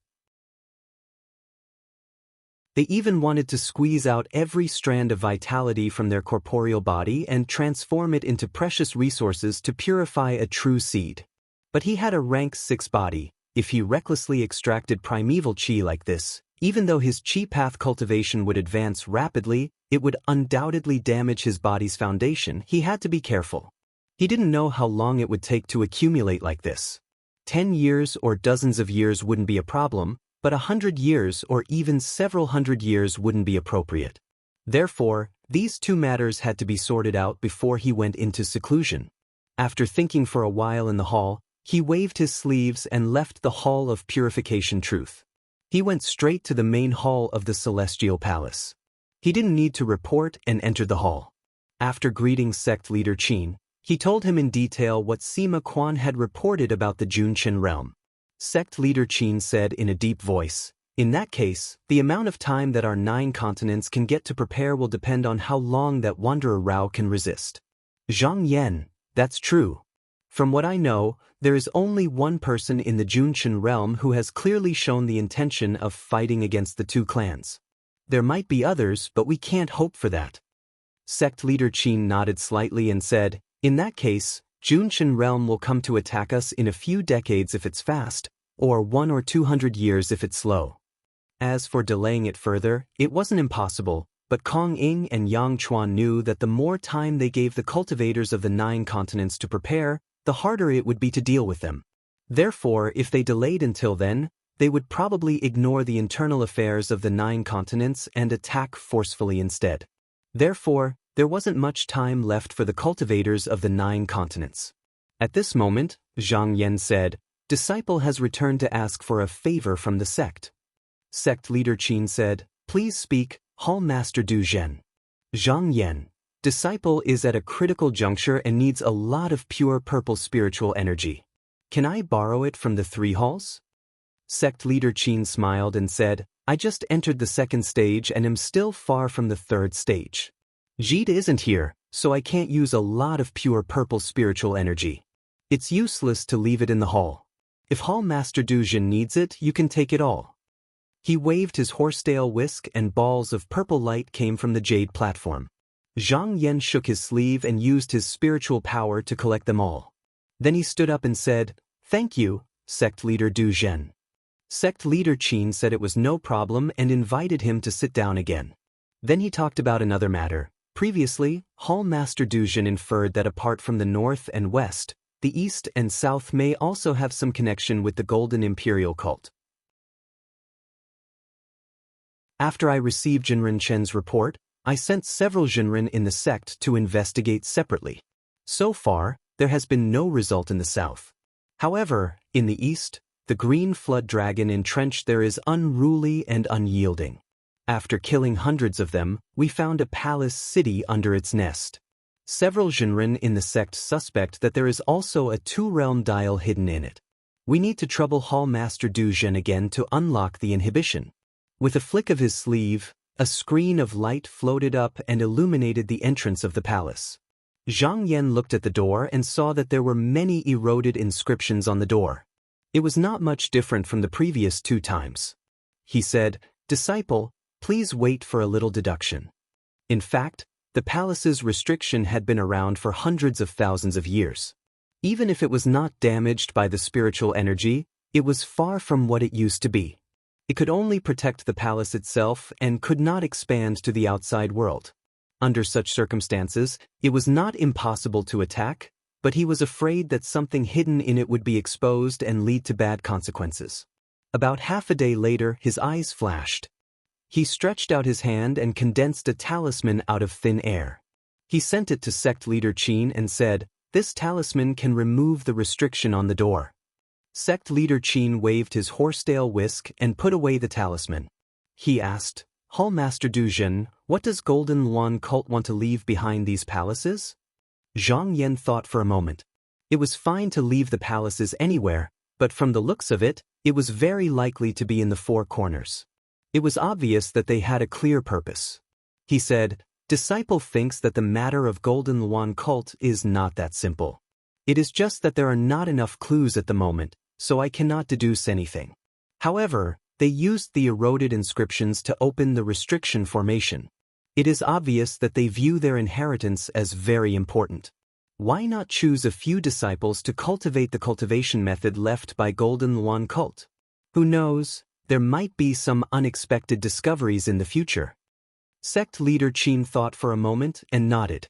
They even wanted to squeeze out every strand of vitality from their corporeal body and transform it into precious resources to purify a true seed. But he had a rank 6 body. If he recklessly extracted primeval chi like this, even though his chi path cultivation would advance rapidly, it would undoubtedly damage his body's foundation. He had to be careful. He didn't know how long it would take to accumulate like this. 10 years or dozens of years wouldn't be a problem, but 100 years or even several hundred years wouldn't be appropriate. Therefore, these 2 matters had to be sorted out before he went into seclusion. After thinking for a while in the hall, he waved his sleeves and left the Hall of Purification Truth. He went straight to the main hall of the Celestial Palace. He didn't need to report and entered the hall. After greeting sect leader Qin, he told him in detail what Sima Quan had reported about the Junqian realm. Sect leader Qin said in a deep voice, "In that case, the amount of time that our 9 continents can get to prepare will depend on how long that Wanderer Rao can resist." Zhang Yan, that's true. From what I know, there is only one person in the Junqian realm who has clearly shown the intention of fighting against the 2 clans. There might be others, but we can't hope for that. Sect leader Qin nodded slightly and said, "In that case, Junqian realm will come to attack us in a few decades if it's fast, or 100 or 200 years if it's slow." As for delaying it further, it wasn't impossible, but Kong Ing and Yang Chuan knew that the more time they gave the cultivators of the 9 continents to prepare, the harder it would be to deal with them. Therefore, if they delayed until then, they would probably ignore the internal affairs of the 9 continents and attack forcefully instead. Therefore, there wasn't much time left for the cultivators of the 9 continents. At this moment, Zhang Yan said, "Disciple has returned to ask for a favor from the sect." Sect leader Qin said, "Please speak, Hall Master Du Zhen." Zhang Yan, disciple is at a critical juncture and needs a lot of pure purple spiritual energy. Can I borrow it from the 3 halls? Sect leader Qin smiled and said, "I just entered the 2nd stage and am still far from the 3rd stage. Jade isn't here, so I can't use a lot of pure purple spiritual energy. It's useless to leave it in the hall. If Hall Master Du Zhen needs it, you can take it all." He waved his horsetail whisk and balls of purple light came from the jade platform. Zhang Yan shook his sleeve and used his spiritual power to collect them all. Then he stood up and said, "Thank you, sect leader Du Zhen." Sect leader Qin said it was no problem and invited him to sit down again. Then he talked about another matter. Previously, Hall Master Du Zhen inferred that apart from the north and west, the east and south may also have some connection with the Golden Imperial cult. After I received Jinren Chen's report, I sent several Jinren in the sect to investigate separately. So far, there has been no result in the south. However, in the east, the green flood dragon entrenched there is unruly and unyielding. After killing hundreds of them, we found a palace city under its nest. Several Jinren in the sect suspect that there is also a two-realm dial hidden in it. We need to trouble Hall Master Du Zhen again to unlock the inhibition. With a flick of his sleeve, a screen of light floated up and illuminated the entrance of the palace. Zhang Yan looked at the door and saw that there were many eroded inscriptions on the door. It was not much different from the previous 2 times. He said, "Disciple, please wait for a little deduction." In fact, the palace's restriction had been around for hundreds of thousands of years. Even if it was not damaged by the spiritual energy, it was far from what it used to be. It could only protect the palace itself and could not expand to the outside world. Under such circumstances, it was not impossible to attack, but he was afraid that something hidden in it would be exposed and lead to bad consequences. About half a day later, his eyes flashed. He stretched out his hand and condensed a talisman out of thin air. He sent it to sect leader Qin and said, "This talisman can remove the restriction on the door." Sect leader Qin waved his horsetail whisk and put away the talisman. He asked, "Hall Master Du Zhen, what does Golden Luan cult want to leave behind these palaces?" Zhang Yan thought for a moment. It was fine to leave the palaces anywhere, but from the looks of it, it was very likely to be in the 4 corners. It was obvious that they had a clear purpose. He said, "Disciple thinks that the matter of Golden Luan cult is not that simple. It is just that there are not enough clues at the moment, so I cannot deduce anything. However, they used the eroded inscriptions to open the restriction formation. It is obvious that they view their inheritance as very important. Why not choose a few disciples to cultivate the cultivation method left by Golden Luan cult? Who knows, there might be some unexpected discoveries in the future." Sect leader Qin thought for a moment and nodded.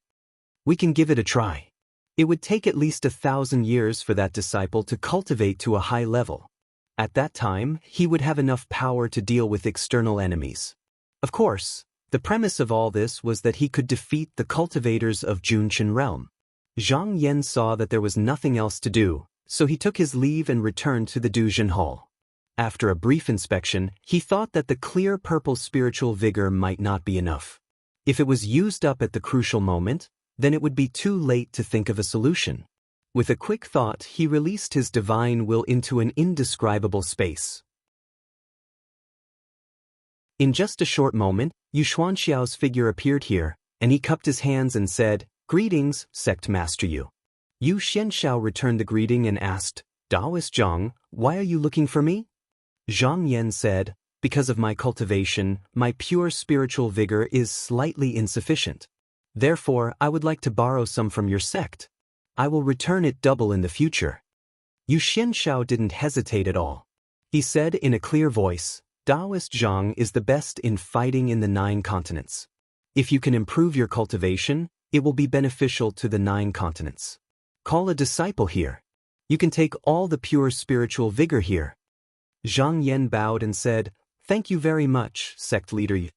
"We can give it a try. It would take at least 1,000 years for that disciple to cultivate to a high level. At that time, he would have enough power to deal with external enemies. Of course, the premise of all this was that he could defeat the cultivators of Junqian realm." Zhang Yan saw that there was nothing else to do, so he took his leave and returned to the Duzhen Hall. After a brief inspection, he thought that the clear purple spiritual vigor might not be enough. If it was used up at the crucial moment, then it would be too late to think of a solution. With a quick thought, he released his divine will into an indescribable space. In just a short moment, Yu Xuanxiao's figure appeared here, and he cupped his hands and said, "Greetings, Sect Master Yu." Yu Xianxiao returned the greeting and asked, "Taoist Zhang, why are you looking for me?" Zhang Yan said, "Because of my cultivation, my pure spiritual vigor is slightly insufficient. Therefore, I would like to borrow some from your sect. I will return it double in the future." Yu Xianxiao didn't hesitate at all. He said in a clear voice, "Taoist Zhang is the best in fighting in the 9 continents. If you can improve your cultivation, it will be beneficial to the 9 continents. Call a disciple here. You can take all the pure spiritual vigor here." Zhang Yan bowed and said, "Thank you very much, sect leader."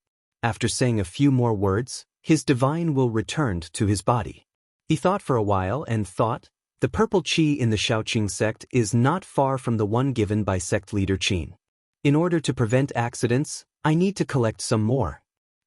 After saying a few more words, his divine will returned to his body. He thought for a while and thought, the purple qi in the Shaoqing sect is not far from the one given by sect leader Qin. In order to prevent accidents, I need to collect some more.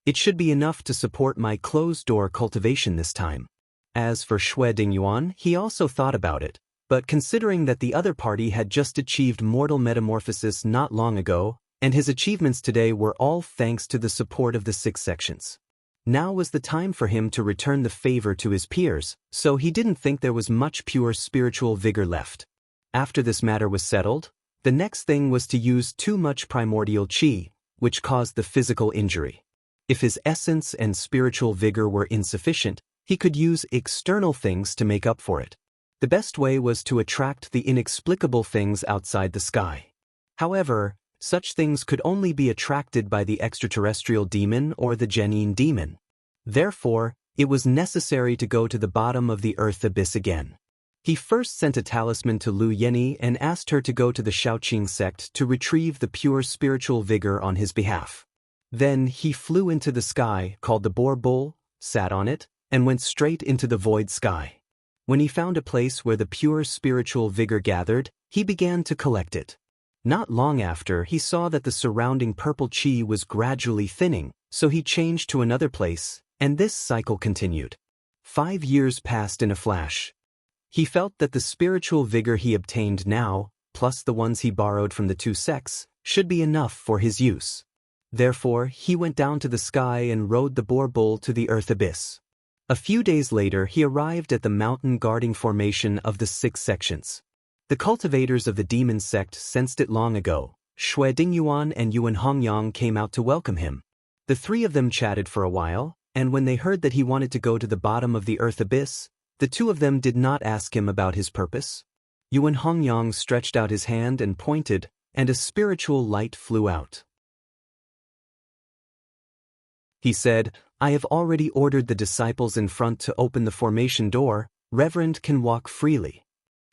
It should be enough to support my closed-door cultivation this time. As for Xue Dingyuan, he also thought about it, but considering that the other party had just achieved mortal metamorphosis not long ago, and his achievements today were all thanks to the support of the 6 sections. Now was the time for him to return the favor to his peers, so he didn't think there was much pure spiritual vigor left. After this matter was settled, the next thing was to use too much primordial qi, which caused the physical injury. If his essence and spiritual vigor were insufficient, he could use external things to make up for it. The best way was to attract the inexplicable things outside the sky. However, such things could only be attracted by the extraterrestrial demon or the Genin demon. Therefore, it was necessary to go to the bottom of the earth abyss again. He first sent a talisman to Lu Yenny and asked her to go to the Shaoqing sect to retrieve the pure spiritual vigor on his behalf. Then he flew into the sky, called the Boar Bull, sat on it, and went straight into the void sky. When he found a place where the pure spiritual vigor gathered, he began to collect it. Not long after, he saw that the surrounding purple chi was gradually thinning, so he changed to another place, and this cycle continued. 5 years passed in a flash. He felt that the spiritual vigor he obtained now, plus the ones he borrowed from the two sects, should be enough for his use. Therefore, he went down to the sky and rode the boar bull to the earth abyss. A few days later, he arrived at the mountain guarding formation of the 6 sections. The cultivators of the demon sect sensed it long ago. Xue Dingyuan and Yuan Hongyang came out to welcome him. The 3 of them chatted for a while, and when they heard that he wanted to go to the bottom of the earth abyss, the 2 of them did not ask him about his purpose. Yuan Hongyang stretched out his hand and pointed, and a spiritual light flew out. He said, "I have already ordered the disciples in front to open the formation door. Reverend can walk freely."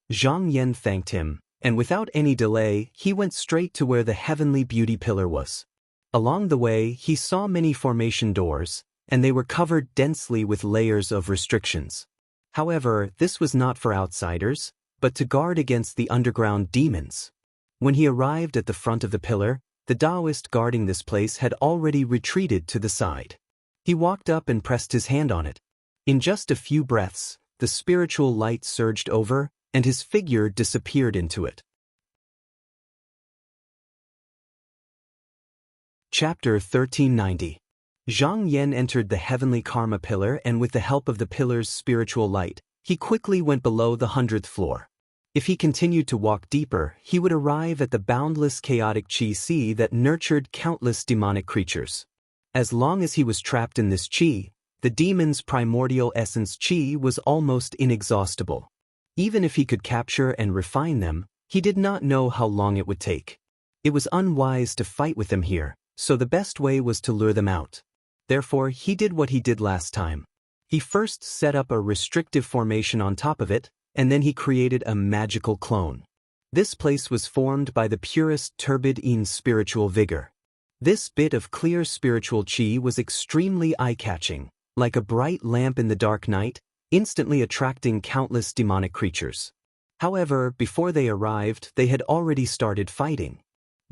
Zhang Yan thanked him, and without any delay, he went straight to where the heavenly beauty pillar was. Along the way, he saw many formation doors, and they were covered densely with layers of restrictions. However, this was not for outsiders, but to guard against the underground demons. When he arrived at the front of the pillar, the Taoist guarding this place had already retreated to the side. He walked up and pressed his hand on it. In just a few breaths, the spiritual light surged over, and his figure disappeared into it. Chapter 1390. Zhang Yan entered the heavenly karma pillar, and with the help of the pillar's spiritual light, he quickly went below the 100th floor. If he continued to walk deeper, he would arrive at the boundless chaotic chi sea that nurtured countless demonic creatures. As long as he was trapped in this chi, the demon's primordial essence chi was almost inexhaustible. Even if he could capture and refine them, he did not know how long it would take. It was unwise to fight with them here, so the best way was to lure them out. Therefore, he did what he did last time. He first set up a restrictive formation on top of it, and then he created a magical clone. This place was formed by the purest turbid-in spiritual vigor. This bit of clear spiritual chi was extremely eye-catching, like a bright lamp in the dark night, instantly attracting countless demonic creatures. However, before they arrived, they had already started fighting.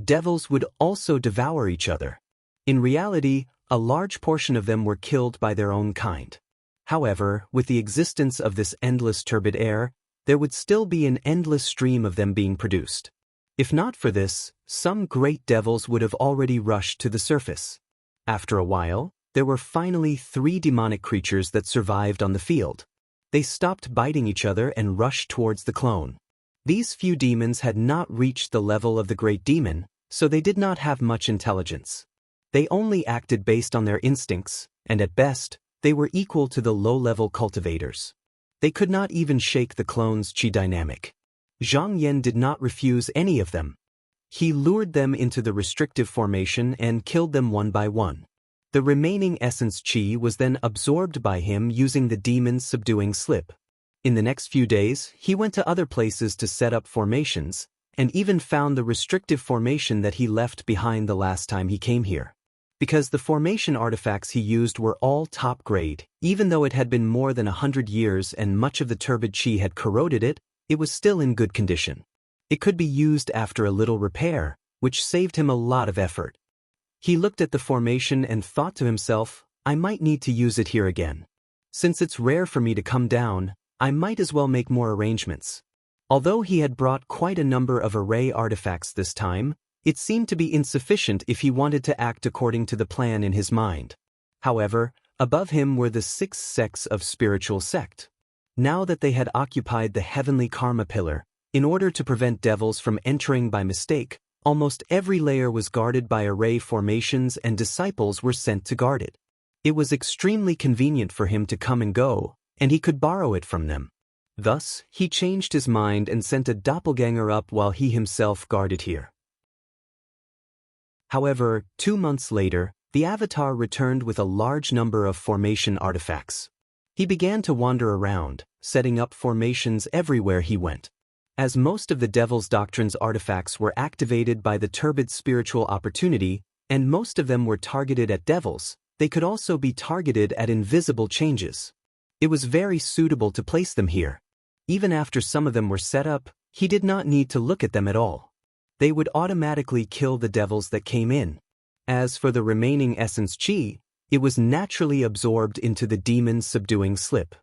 Devils would also devour each other. In reality, a large portion of them were killed by their own kind. However, with the existence of this endless turbid air, there would still be an endless stream of them being produced. If not for this, some great devils would have already rushed to the surface. After a while, there were finally 3 demonic creatures that survived on the field. They stopped biting each other and rushed towards the clone. These few demons had not reached the level of the great demon, so they did not have much intelligence. They only acted based on their instincts, and at best, they were equal to the low-level cultivators. They could not even shake the clone's chi dynamic. Zhang Yan did not refuse any of them. He lured them into the restrictive formation and killed them one by one. The remaining essence chi was then absorbed by him using the demon's subduing slip. In the next few days, he went to other places to set up formations, and even found the restrictive formation that he left behind the last time he came here. Because the formation artifacts he used were all top grade, even though it had been more than 100 years and much of the turbid chi had corroded it, it was still in good condition. It could be used after a little repair, which saved him a lot of effort. He looked at the formation and thought to himself, I might need to use it here again. Since it's rare for me to come down, I might as well make more arrangements. Although he had brought quite a number of array artifacts this time, it seemed to be insufficient if he wanted to act according to the plan in his mind. However, above him were the 6 sects of spiritual sect. Now that they had occupied the heavenly karma pillar, in order to prevent devils from entering by mistake, almost every layer was guarded by array formations and disciples were sent to guard it. It was extremely convenient for him to come and go, and he could borrow it from them. Thus, he changed his mind and sent a doppelganger up while he himself guarded here. However, 2 months later, the Avatar returned with a large number of formation artifacts. He began to wander around, setting up formations everywhere he went. As most of the Devil's Doctrine's artifacts were activated by the turbid spiritual opportunity, and most of them were targeted at devils, they could also be targeted at invisible changes. It was very suitable to place them here. Even after some of them were set up, he did not need to look at them at all. they would automatically kill the devils that came in. As for the remaining essence chi, it was naturally absorbed into the demon's subduing slip.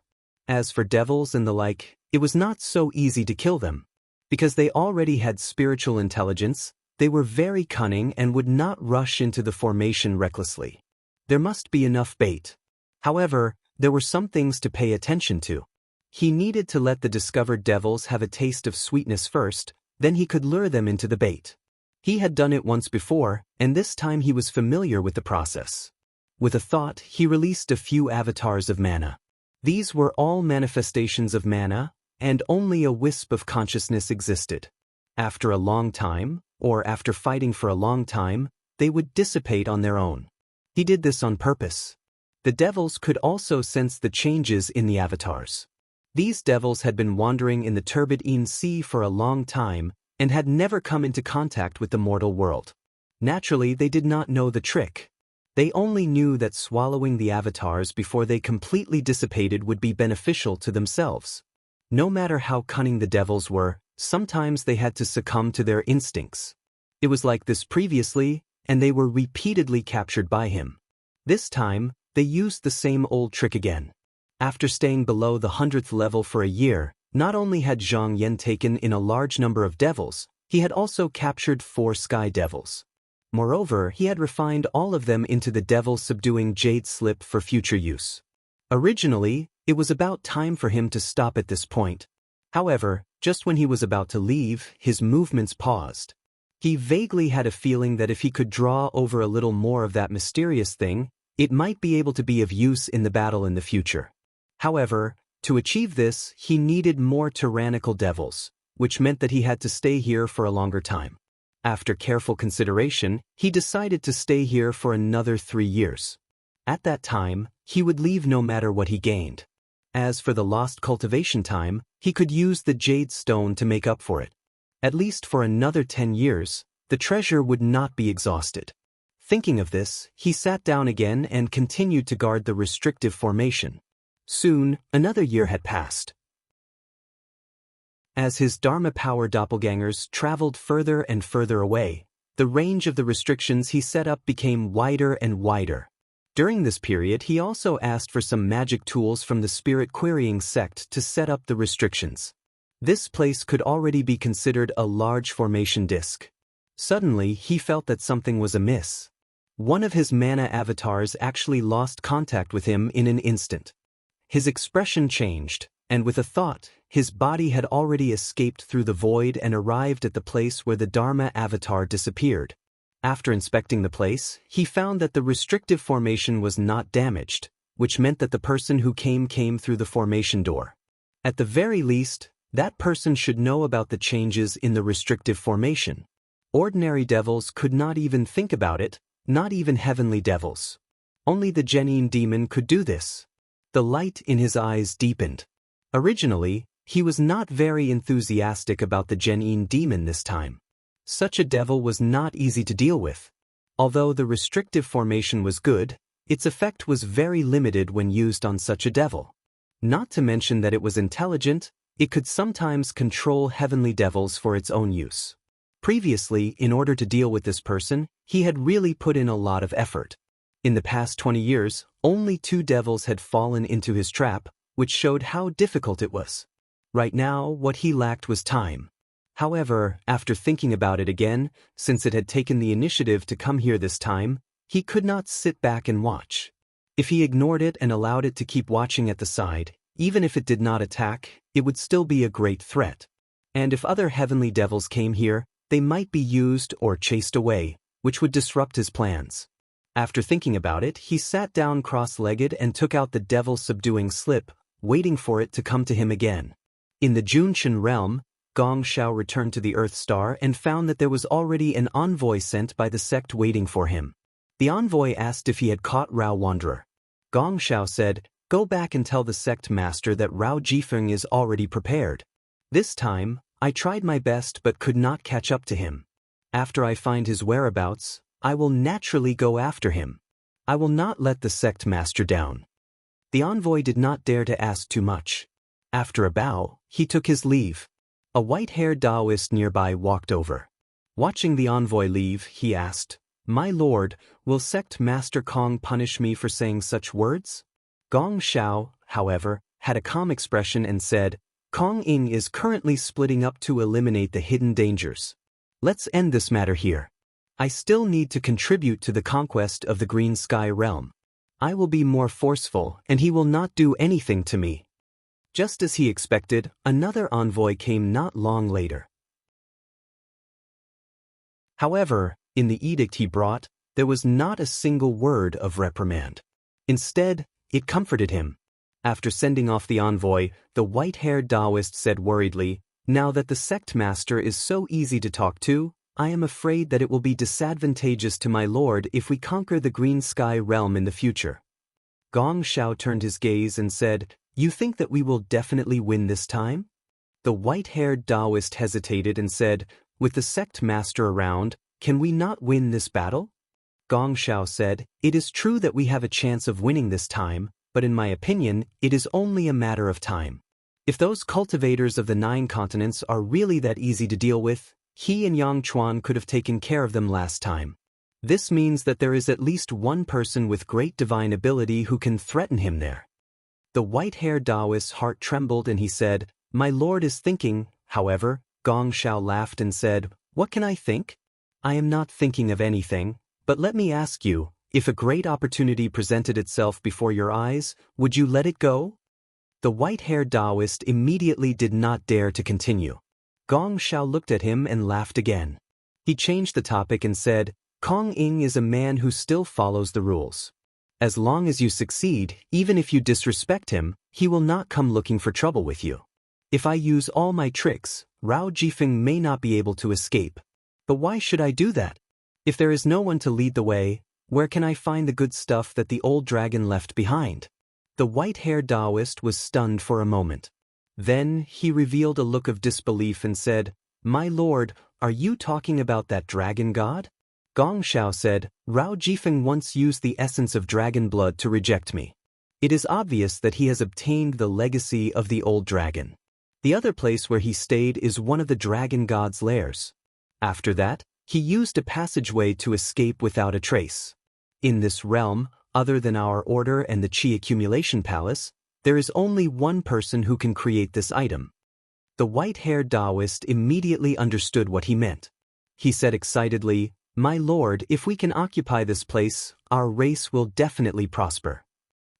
As for devils and the like, it was not so easy to kill them. Because they already had spiritual intelligence, they were very cunning and would not rush into the formation recklessly. There must be enough bait. However, there were some things to pay attention to. He needed to let the discovered devils have a taste of sweetness first, then he could lure them into the bait. He had done it once before, and this time he was familiar with the process. With a thought, he released a few avatars of mana. These were all manifestations of mana, and only a wisp of consciousness existed. After a long time, or after fighting for a long time, they would dissipate on their own. He did this on purpose. The devils could also sense the changes in the avatars. These devils had been wandering in the turbid sea for a long time, and had never come into contact with the mortal world. Naturally, they did not know the trick. They only knew that swallowing the avatars before they completely dissipated would be beneficial to themselves. No matter how cunning the devils were, sometimes they had to succumb to their instincts. It was like this previously, and they were repeatedly captured by him. This time, they used the same old trick again. After staying below the 100th level for a year, not only had Zhang Yan taken in a large number of devils, he had also captured 4 sky devils. Moreover, he had refined all of them into the devil-subduing jade slip for future use. Originally, it was about time for him to stop at this point. However, just when he was about to leave, his movements paused. He vaguely had a feeling that if he could draw over a little more of that mysterious thing, it might be able to be of use in the battle in the future. However, to achieve this, he needed more tyrannical devils, which meant that he had to stay here for a longer time. After careful consideration, he decided to stay here for another 3 years. At that time, he would leave no matter what he gained. As for the lost cultivation time, he could use the jade stone to make up for it. At least for another 10 years, the treasure would not be exhausted. Thinking of this, he sat down again and continued to guard the restrictive formation. Soon, another year had passed. As his Dharma power doppelgangers traveled further and further away, the range of the restrictions he set up became wider and wider. During this period, he also asked for some magic tools from the spirit querying sect to set up the restrictions. This place could already be considered a large formation disk. Suddenly, he felt that something was amiss. One of his mana avatars actually lost contact with him in an instant. His expression changed, and with a thought, his body had already escaped through the void and arrived at the place where the Dharma avatar disappeared. After inspecting the place, he found that the restrictive formation was not damaged, which meant that the person who came through the formation door. At the very least, that person should know about the changes in the restrictive formation. Ordinary devils could not even think about it, not even heavenly devils. Only the genuine demon could do this. The light in his eyes deepened. Originally, he was not very enthusiastic about the genuine demon this time. Such a devil was not easy to deal with. Although the restrictive formation was good, its effect was very limited when used on such a devil. Not to mention that it was intelligent, it could sometimes control heavenly devils for its own use. Previously, in order to deal with this person, he had really put in a lot of effort. In the past 20 years, only 2 devils had fallen into his trap, which showed how difficult it was. Right now, what he lacked was time. However, after thinking about it again, since it had taken the initiative to come here this time, he could not sit back and watch. If he ignored it and allowed it to keep watching at the side, even if it did not attack, it would still be a great threat. And if other heavenly devils came here, they might be used or chased away, which would disrupt his plans. After thinking about it, he sat down cross-legged and took out the devil-subduing slip, waiting for it to come to him again. In the Junqian realm, Gong Shao returned to the Earth Star and found that there was already an envoy sent by the sect waiting for him. The envoy asked if he had caught Rao Wanderer. Gong Shao said, "Go back and tell the sect master that Rao Jifeng is already prepared. This time, I tried my best but could not catch up to him. After I find his whereabouts, I will naturally go after him. I will not let the sect master down." The envoy did not dare to ask too much. After a bow, he took his leave. A white-haired Taoist nearby walked over. Watching the envoy leave, he asked, "My lord, will sect Master Kong punish me for saying such words?" Gong Xiao, however, had a calm expression and said, "Kong Ing is currently splitting up to eliminate the hidden dangers. Let's end this matter here. I still need to contribute to the conquest of the Green Sky realm. I will be more forceful, and he will not do anything to me." Just as he expected, another envoy came not long later. However, in the edict he brought, there was not a single word of reprimand. Instead, it comforted him. After sending off the envoy, the white-haired Taoist said worriedly, "Now that the sect master is so easy to talk to, I am afraid that it will be disadvantageous to my lord if we conquer the Green Sky realm in the future." Gong Xiao turned his gaze and said, "You think that we will definitely win this time?" The white-haired Taoist hesitated and said, "With the sect master around, can we not win this battle?" Gong Xiao said, "It is true that we have a chance of winning this time, but in my opinion, it is only a matter of time. If those cultivators of the 9 continents are really that easy to deal with, he and Yang Chuan could have taken care of them last time. This means that there is at least one person with great divine ability who can threaten him there." The white-haired Taoist's heart trembled and he said, "My lord is thinking." However, Gong Xiao laughed and said, "What can I think? I am not thinking of anything, but let me ask you, if a great opportunity presented itself before your eyes, would you let it go?" The white-haired Taoist immediately did not dare to continue. Gong Xiao looked at him and laughed again. He changed the topic and said, "Kong Ing is a man who still follows the rules. As long as you succeed, even if you disrespect him, he will not come looking for trouble with you. If I use all my tricks, Rao Jifeng may not be able to escape. But why should I do that? If there is no one to lead the way, where can I find the good stuff that the old dragon left behind?" The white-haired Taoist was stunned for a moment. Then he revealed a look of disbelief and said, "My lord, are you talking about that dragon god?" Gong Xiao said, "Rao Jifeng once used the essence of dragon blood to reject me. It is obvious that he has obtained the legacy of the old dragon. The other place where he stayed is one of the dragon god's lairs. After that, he used a passageway to escape without a trace. In this realm, other than our order and the Qi accumulation palace, there is only one person who can create this item." The white-haired Taoist immediately understood what he meant. He said excitedly, "My lord, if we can occupy this place, our race will definitely prosper."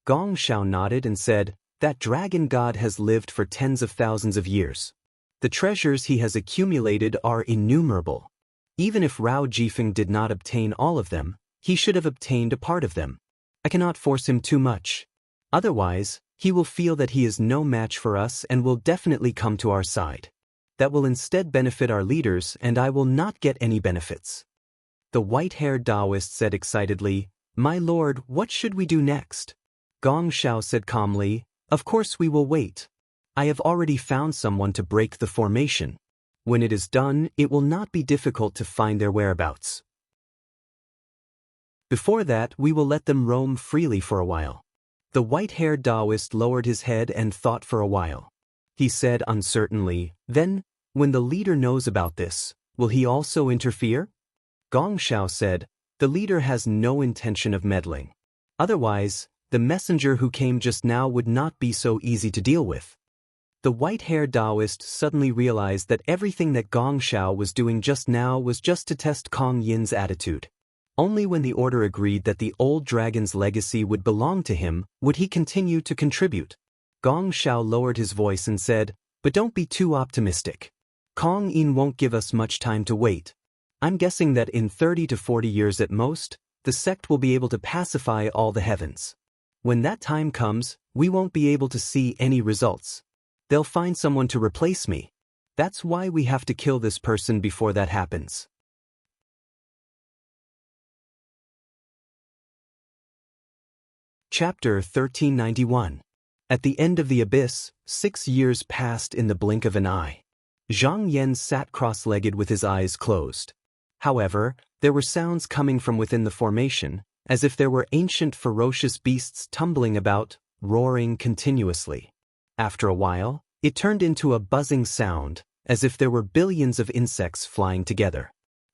Gong Xiao nodded and said, "That dragon god has lived for tens of thousands of years. The treasures he has accumulated are innumerable. Even if Rao Jifeng did not obtain all of them, he should have obtained a part of them. I cannot force him too much. Otherwise, he will feel that he is no match for us and will definitely come to our side. That will instead benefit our leaders, and I will not get any benefits." The white-haired Taoist said excitedly, "My lord, what should we do next?" Gong Xiao said calmly, "Of course we will wait. I have already found someone to break the formation. When it is done, it will not be difficult to find their whereabouts. Before that, we will let them roam freely for a while." The white-haired Taoist lowered his head and thought for a while. He said uncertainly, "Then, when the leader knows about this, will he also interfere?" Gong Xiao said, "The leader has no intention of meddling. Otherwise, the messenger who came just now would not be so easy to deal with." The white-haired Taoist suddenly realized that everything that Gong Xiao was doing just now was just to test Kong Yin's attitude. Only when the order agreed that the old dragon's legacy would belong to him would he continue to contribute. Gong Xiao lowered his voice and said, "But don't be too optimistic. Kong Yin won't give us much time to wait. I'm guessing that in 30 to 40 years at most, the sect will be able to pacify all the heavens. When that time comes, we won't be able to see any results. They'll find someone to replace me. That's why we have to kill this person before that happens." Chapter 1391. At the end of the abyss, 6 years passed in the blink of an eye. Zhang Yan sat cross-legged with his eyes closed. However, there were sounds coming from within the formation, as if there were ancient ferocious beasts tumbling about, roaring continuously. After a while, it turned into a buzzing sound, as if there were billions of insects flying together.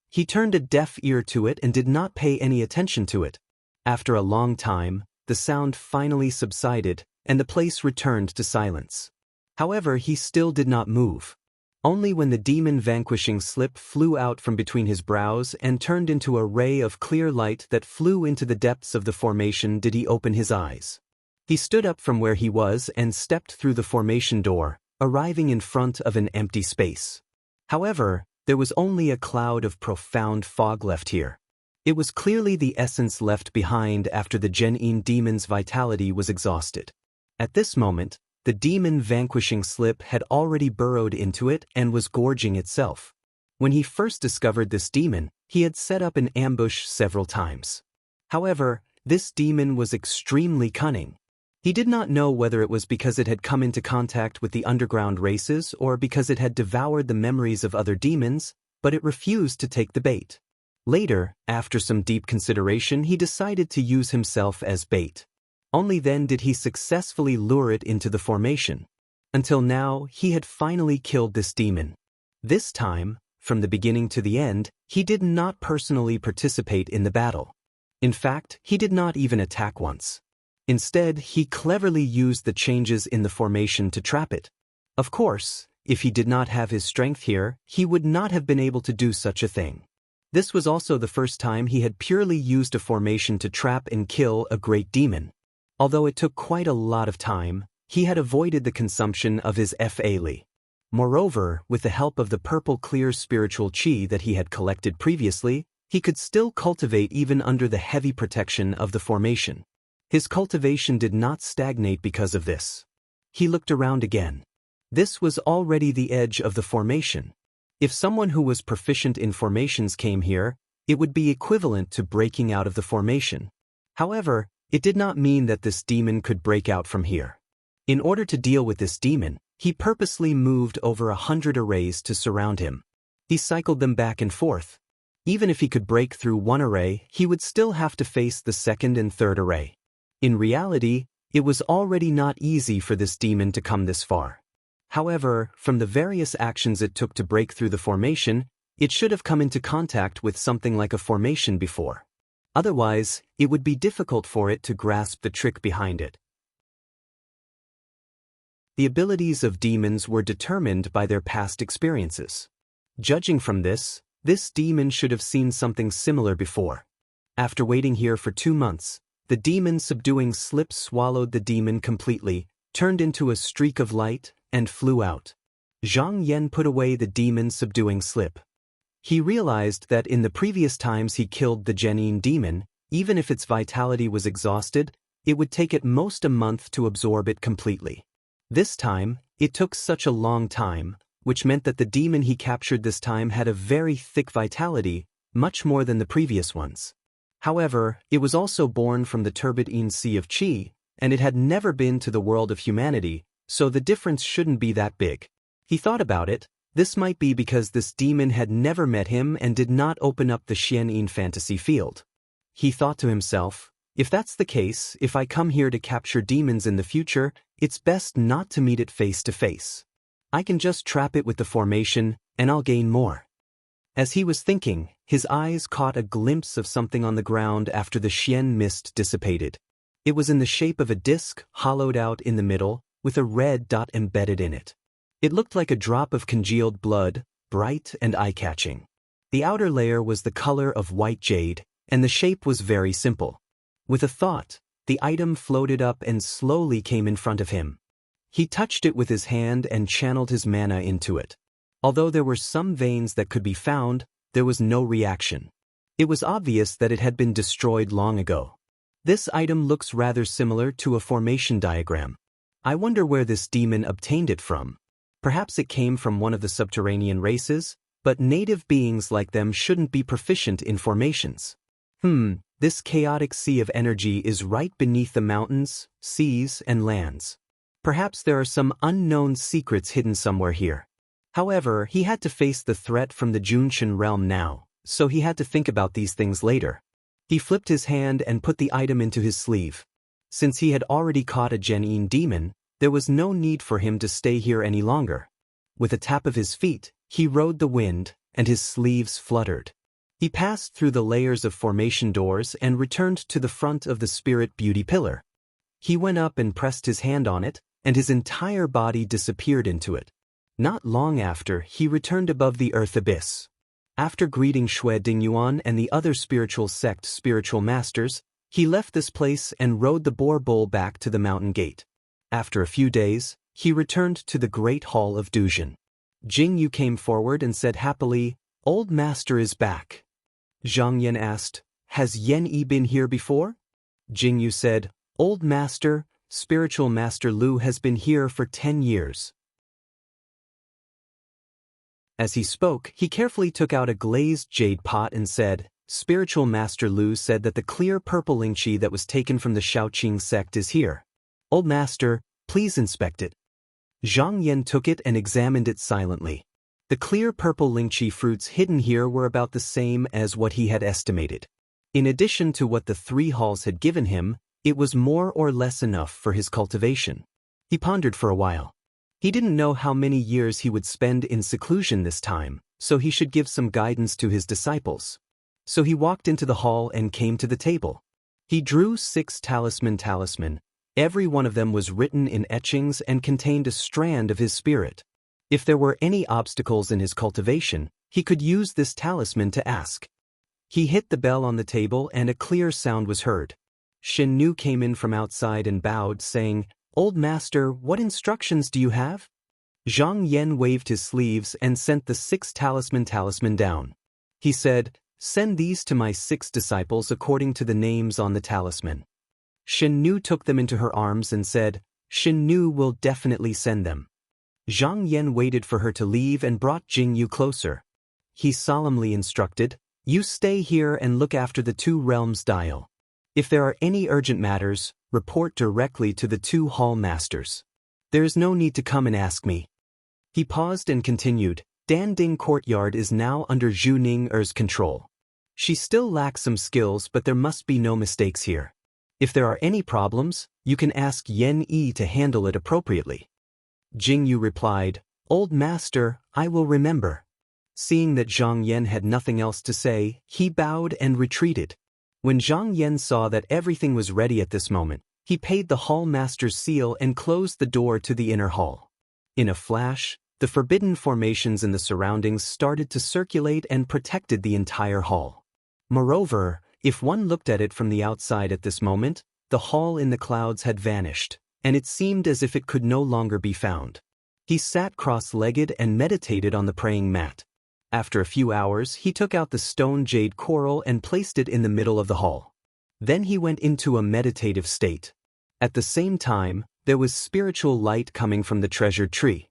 He turned a deaf ear to it and did not pay any attention to it. After a long time, the sound finally subsided, and the place returned to silence. However, he still did not move. Only when the demon vanquishing slip flew out from between his brows and turned into a ray of clear light that flew into the depths of the formation did he open his eyes. He stood up from where he was and stepped through the formation door, arriving in front of an empty space. However, there was only a cloud of profound fog left here. It was clearly the essence left behind after the Genin demon's vitality was exhausted. At this moment, the demon vanquishing slip had already burrowed into it and was gorging itself. When he first discovered this demon, he had set up an ambush several times. However, this demon was extremely cunning. He did not know whether it was because it had come into contact with the underground races or because it had devoured the memories of other demons, but it refused to take the bait. Later, after some deep consideration, he decided to use himself as bait. Only then did he successfully lure it into the formation. Until now, he had finally killed this demon. This time, from the beginning to the end, he did not personally participate in the battle. In fact, he did not even attack once. Instead, he cleverly used the changes in the formation to trap it. Of course, if he did not have his strength here, he would not have been able to do such a thing. This was also the first time he had purely used a formation to trap and kill a great demon. Although it took quite a lot of time, he had avoided the consumption of his Fa. Moreover, with the help of the purple clear spiritual chi that he had collected previously, he could still cultivate even under the heavy protection of the formation. His cultivation did not stagnate because of this. He looked around again. This was already the edge of the formation. If someone who was proficient in formations came here, it would be equivalent to breaking out of the formation. However, it did not mean that this demon could break out from here. In order to deal with this demon, he purposely moved over 100 arrays to surround him. He cycled them back and forth. Even if he could break through one array, he would still have to face the second and third array. In reality, it was already not easy for this demon to come this far. However, from the various actions it took to break through the formation, it should have come into contact with something like a formation before. Otherwise, it would be difficult for it to grasp the trick behind it. The abilities of demons were determined by their past experiences. Judging from this demon should have seen something similar before. After waiting here for 2 months, the demon subduing slip swallowed the demon completely, turned into a streak of light, and flew out. Zhang Yan put away the demon subduing slip. He realized that in the previous times he killed the Genin demon, even if its vitality was exhausted, it would take at most a month to absorb it completely. This time, it took such a long time, which meant that the demon he captured this time had a very thick vitality, much more than the previous ones. However, it was also born from the turbid sea of Qi, and it had never been to the world of humanity, so the difference shouldn't be that big. He thought about it. This might be because this demon had never met him and did not open up the Xianyin fantasy field. He thought to himself, if that's the case, if I come here to capture demons in the future, it's best not to meet it face to face. I can just trap it with the formation, and I'll gain more. As he was thinking, his eyes caught a glimpse of something on the ground after the Xian mist dissipated. It was in the shape of a disc, hollowed out in the middle, with a red dot embedded in it. It looked like a drop of congealed blood, bright and eye-catching. The outer layer was the color of white jade, and the shape was very simple. With a thought, the item floated up and slowly came in front of him. He touched it with his hand and channeled his mana into it. Although there were some veins that could be found, there was no reaction. It was obvious that it had been destroyed long ago. This item looks rather similar to a formation diagram. I wonder where this demon obtained it from. Perhaps it came from one of the subterranean races, but native beings like them shouldn't be proficient in formations. This chaotic sea of energy is right beneath the mountains, seas, and lands. Perhaps there are some unknown secrets hidden somewhere here. However, he had to face the threat from the Junshin realm now, so he had to think about these things later. He flipped his hand and put the item into his sleeve. Since he had already caught a Genin demon, there was no need for him to stay here any longer. With a tap of his feet, he rode the wind, and his sleeves fluttered. He passed through the layers of formation doors and returned to the front of the spirit beauty pillar. He went up and pressed his hand on it, and his entire body disappeared into it. Not long after, he returned above the earth abyss. After greeting Shui Dingyuan and the other spiritual sect spiritual masters, he left this place and rode the boar bull back to the mountain gate. After a few days, he returned to the great hall of Duzhen. Jingyu came forward and said happily, "Old master is back." Zhang Yan asked, "Has Yan Yi been here before?" Jingyu said, "Old master, spiritual master Lu has been here for 10 years. As he spoke, he carefully took out a glazed jade pot and said, "Spiritual master Lu said that the clear purple lingqi that was taken from the Shaoqing sect is here. Old master, please inspect it." Zhang Yan took it and examined it silently. The clear purple lingqi fruits hidden here were about the same as what he had estimated. In addition to what the 3 halls had given him, it was more or less enough for his cultivation. He pondered for a while. He didn't know how many years he would spend in seclusion this time, so he should give some guidance to his disciples. So he walked into the hall and came to the table. He drew 6 talisman. Every one of them was written in etchings and contained a strand of his spirit. If there were any obstacles in his cultivation, he could use this talisman to ask. He hit the bell on the table and a clear sound was heard. Shen Nu came in from outside and bowed, saying, "Old master, what instructions do you have?" Zhang Yan waved his sleeves and sent the 6 talisman down. He said, "Send these to my 6 disciples according to the names on the talisman." Shen Nu took them into her arms and said, "Shen Nu will definitely send them." Zhang Yan waited for her to leave and brought Jingyu closer. He solemnly instructed, "You stay here and look after the 2 realms dial. If there are any urgent matters, report directly to the 2 hall masters. There is no need to come and ask me." He paused and continued, "Danding Courtyard is now under Zhu Ning-er's control. She still lacks some skills, but there must be no mistakes here. If there are any problems, you can ask Yan Yi to handle it appropriately." Jingyu replied, "Old master, I will remember." Seeing that Zhang Yan had nothing else to say, he bowed and retreated. When Zhang Yan saw that everything was ready at this moment, he paid the hall master's seal and closed the door to the inner hall. In a flash, the forbidden formations in the surroundings started to circulate and protected the entire hall. Moreover, if one looked at it from the outside at this moment, the hall in the clouds had vanished, and it seemed as if it could no longer be found. He sat cross-legged and meditated on the praying mat. After a few hours, he took out the stone jade coral and placed it in the middle of the hall. Then he went into a meditative state. At the same time, there was spiritual light coming from the treasured tree.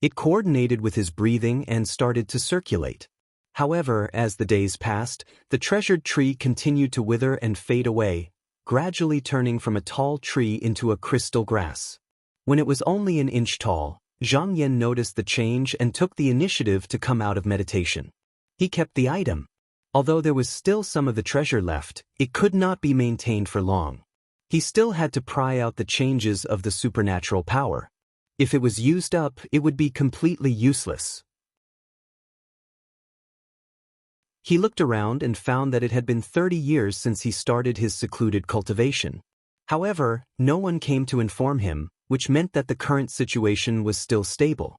It coordinated with his breathing and started to circulate. However, as the days passed, the treasured tree continued to wither and fade away, gradually turning from a tall tree into a crystal grass. When it was only an inch tall, Zhang Yan noticed the change and took the initiative to come out of meditation. He kept the item. Although there was still some of the treasure left, it could not be maintained for long. He still had to pry out the changes of the supernatural power. If it was used up, it would be completely useless. He looked around and found that it had been 30 years since he started his secluded cultivation. However, no one came to inform him, which meant that the current situation was still stable.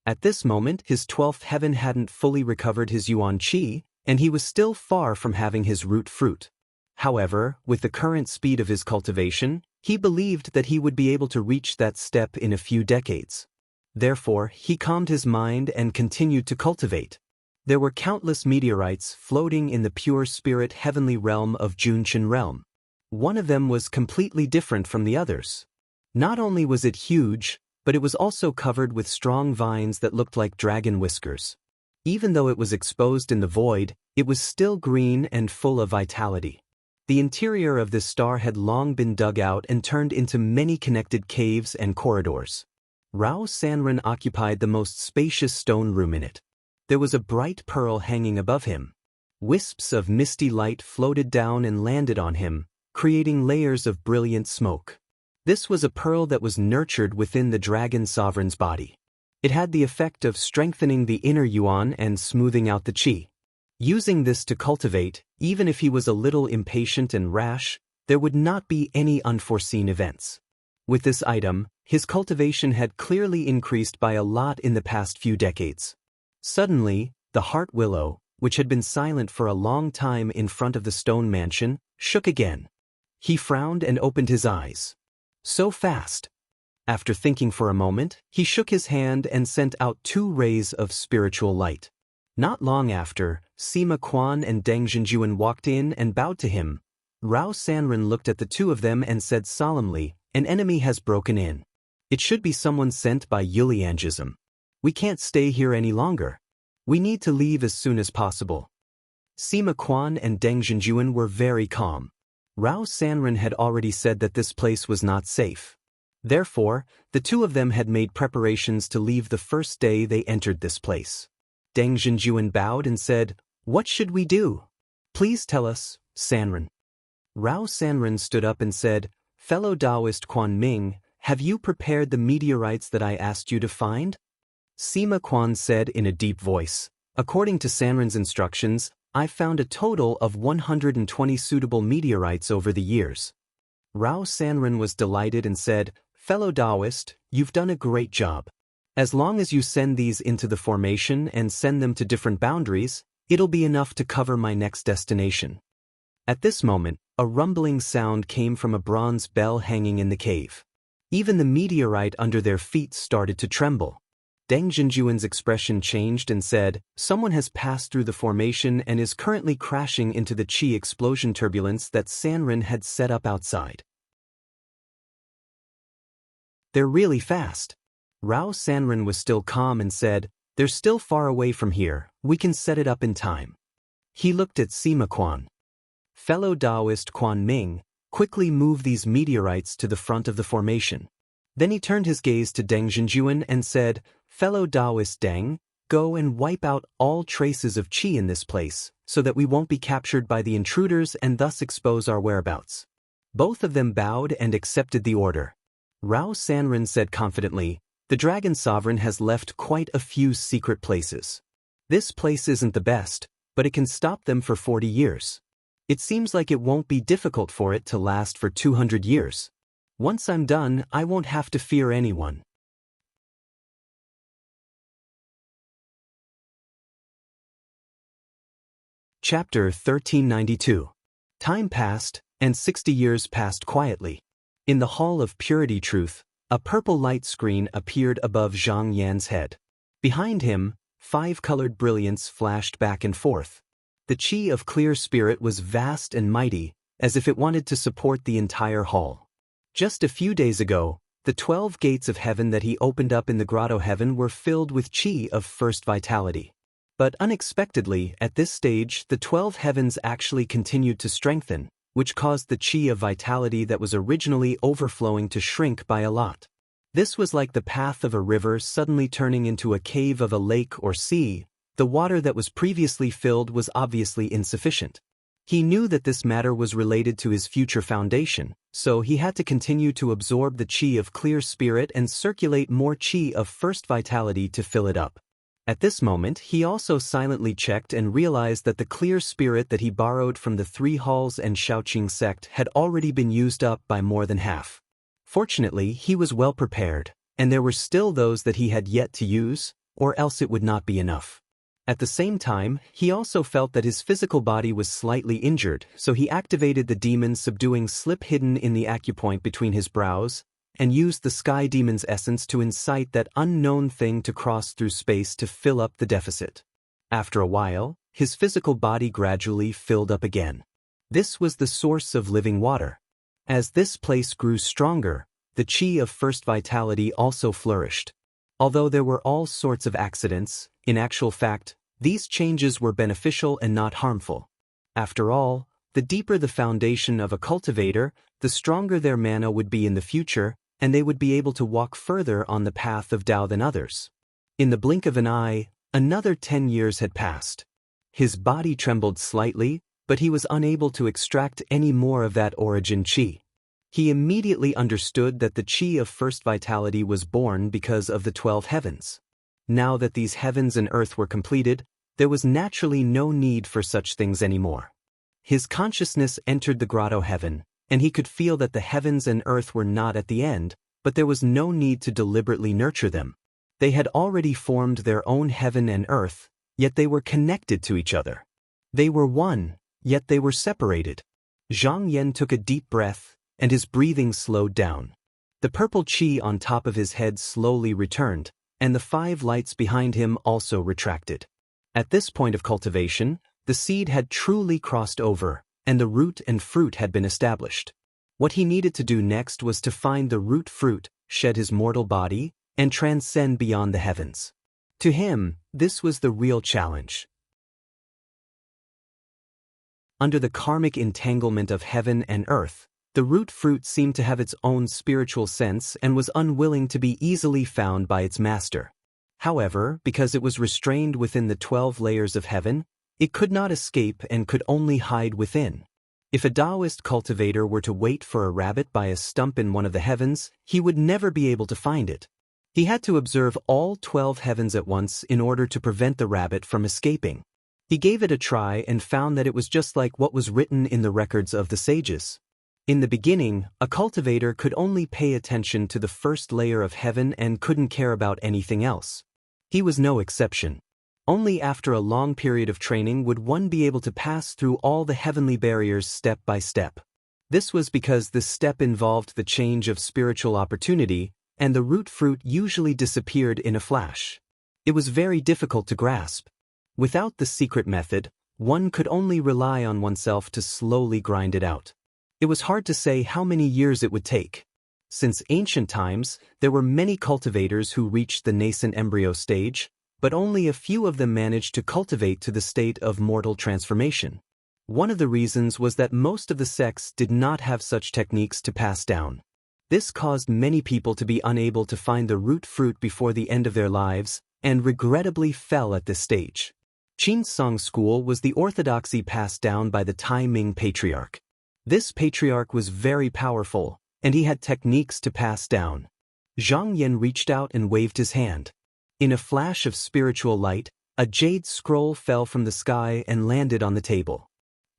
At this moment, his 12th heaven hadn't fully recovered his yuan qi, and he was still far from having his root fruit. However, with the current speed of his cultivation, he believed that he would be able to reach that step in a few decades. Therefore, he calmed his mind and continued to cultivate. There were countless meteorites floating in the pure spirit heavenly realm of Junqian realm. One of them was completely different from the others. Not only was it huge, but it was also covered with strong vines that looked like dragon whiskers. Even though it was exposed in the void, it was still green and full of vitality. The interior of this star had long been dug out and turned into many connected caves and corridors. Rao Sanren occupied the most spacious stone room in it. There was a bright pearl hanging above him. Wisps of misty light floated down and landed on him, creating layers of brilliant smoke. This was a pearl that was nurtured within the dragon sovereign's body. It had the effect of strengthening the inner yuan and smoothing out the qi. Using this to cultivate, even if he was a little impatient and rash, there would not be any unforeseen events. With this item, his cultivation had clearly increased by a lot in the past few decades. Suddenly, the heart willow, which had been silent for a long time in front of the stone mansion, shook again. He frowned and opened his eyes. So fast. After thinking for a moment, he shook his hand and sent out 2 rays of spiritual light. Not long after, Sima Quan and Deng Zhenjuan walked in and bowed to him. Rao Sanren looked at the 2 of them and said solemnly, "An enemy has broken in. It should be someone sent by Yuliangism. We can't stay here any longer. We need to leave as soon as possible." Sima Quan and Deng Zhenjuan were very calm. Rao Sanren had already said that this place was not safe. Therefore, the 2 of them had made preparations to leave the first day they entered this place. Deng Zhenjuan bowed and said, "What should we do? Please tell us, Sanren." Rao Sanren stood up and said, "Fellow Taoist Quan Ming, have you prepared the meteorites that I asked you to find?" Sima Quan said in a deep voice, "According to Sanren's instructions, I found a total of 120 suitable meteorites over the years." Rao Sanren was delighted and said, "Fellow Taoist, you've done a great job. As long as you send these into the formation and send them to different boundaries, it'll be enough to cover my next destination." At this moment, a rumbling sound came from a bronze bell hanging in the cave. Even the meteorite under their feet started to tremble. Deng Zhenjuan's expression changed and said, "Someone has passed through the formation and is currently crashing into the chi explosion turbulence that Sanren had set up outside. They're really fast." Rao Sanren was still calm and said, "They're still far away from here, we can set it up in time." He looked at Sima Quan. "Fellow Taoist Quan Ming, quickly move these meteorites to the front of the formation." Then he turned his gaze to Deng Zhenjuan and said, "Fellow Taoist Deng, go and wipe out all traces of qi in this place, so that we won't be captured by the intruders and thus expose our whereabouts." Both of them bowed and accepted the order. Rao Sanren said confidently, "The Dragon Sovereign has left quite a few secret places. This place isn't the best, but it can stop them for 40 years. It seems like it won't be difficult for it to last for 200 years. Once I'm done, I won't have to fear anyone." Chapter 1392. Time passed, and 60 years passed quietly. In the Hall of Purity Truth, a purple light screen appeared above Zhang Yan's head. Behind him, 5-colored brilliance flashed back and forth. The qi of clear spirit was vast and mighty, as if it wanted to support the entire hall. Just a few days ago, the 12 gates of heaven that he opened up in the grotto heaven were filled with qi of first vitality. But unexpectedly, at this stage, the 12 heavens actually continued to strengthen, which caused the qi of vitality that was originally overflowing to shrink by a lot. This was like the path of a river suddenly turning into a cave of a lake or sea. The water that was previously filled was obviously insufficient. He knew that this matter was related to his future foundation, so he had to continue to absorb the qi of clear spirit and circulate more qi of first vitality to fill it up. At this moment, he also silently checked and realized that the clear spirit that he borrowed from the 3 halls and Shaoqing sect had already been used up by more than half. Fortunately, he was well prepared, and there were still those that he had yet to use, or else it would not be enough. At the same time, he also felt that his physical body was slightly injured, so he activated the demon subduing slip hidden in the acupoint between his brows, and used the sky demon's essence to incite that unknown thing to cross through space to fill up the deficit. After a while, his physical body gradually filled up again. This was the source of living water. As this place grew stronger, the qi of first vitality also flourished. Although there were all sorts of accidents, in actual fact, these changes were beneficial and not harmful. After all, the deeper the foundation of a cultivator, the stronger their mana would be in the future, and they would be able to walk further on the path of Tao than others. In the blink of an eye, another 10 years had passed. His body trembled slightly, but he was unable to extract any more of that origin qi. He immediately understood that the qi of first vitality was born because of the 12 heavens. Now that these heavens and earth were completed, There was naturally no need for such things anymore. His consciousness entered the grotto heaven, and he could feel that the heavens and earth were not at the end, but there was no need to deliberately nurture them. They had already formed their own heaven and earth, yet they were connected to each other. They were one, yet they were separated. Zhang Yan took a deep breath, and his breathing slowed down. The purple qi on top of his head slowly returned, and the 5 lights behind him also retracted. At this point of cultivation, the seed had truly crossed over, and the root and fruit had been established. What he needed to do next was to find the root fruit, shed his mortal body, and transcend beyond the heavens. To him, this was the real challenge. Under the karmic entanglement of heaven and earth, the root fruit seemed to have its own spiritual sense and was unwilling to be easily found by its master. However, because it was restrained within the 12 layers of heaven, it could not escape and could only hide within. If a Taoist cultivator were to wait for a rabbit by a stump in one of the heavens, he would never be able to find it. He had to observe all 12 heavens at once in order to prevent the rabbit from escaping. He gave it a try and found that it was just like what was written in the records of the sages. In the beginning, a cultivator could only pay attention to the first layer of heaven and couldn't care about anything else. He was no exception. Only after a long period of training would one be able to pass through all the heavenly barriers step by step. This was because this step involved the change of spiritual opportunity, and the root fruit usually disappeared in a flash. It was very difficult to grasp. Without the secret method, one could only rely on oneself to slowly grind it out. It was hard to say how many years it would take. Since ancient times, there were many cultivators who reached the nascent embryo stage, but only a few of them managed to cultivate to the state of mortal transformation. One of the reasons was that most of the sects did not have such techniques to pass down. This caused many people to be unable to find the root fruit before the end of their lives, and regrettably fell at this stage. Qin Song school was the orthodoxy passed down by the Tai Ming patriarch. This patriarch was very powerful, and he had techniques to pass down. Zhang Yan reached out and waved his hand. In a flash of spiritual light, a jade scroll fell from the sky and landed on the table.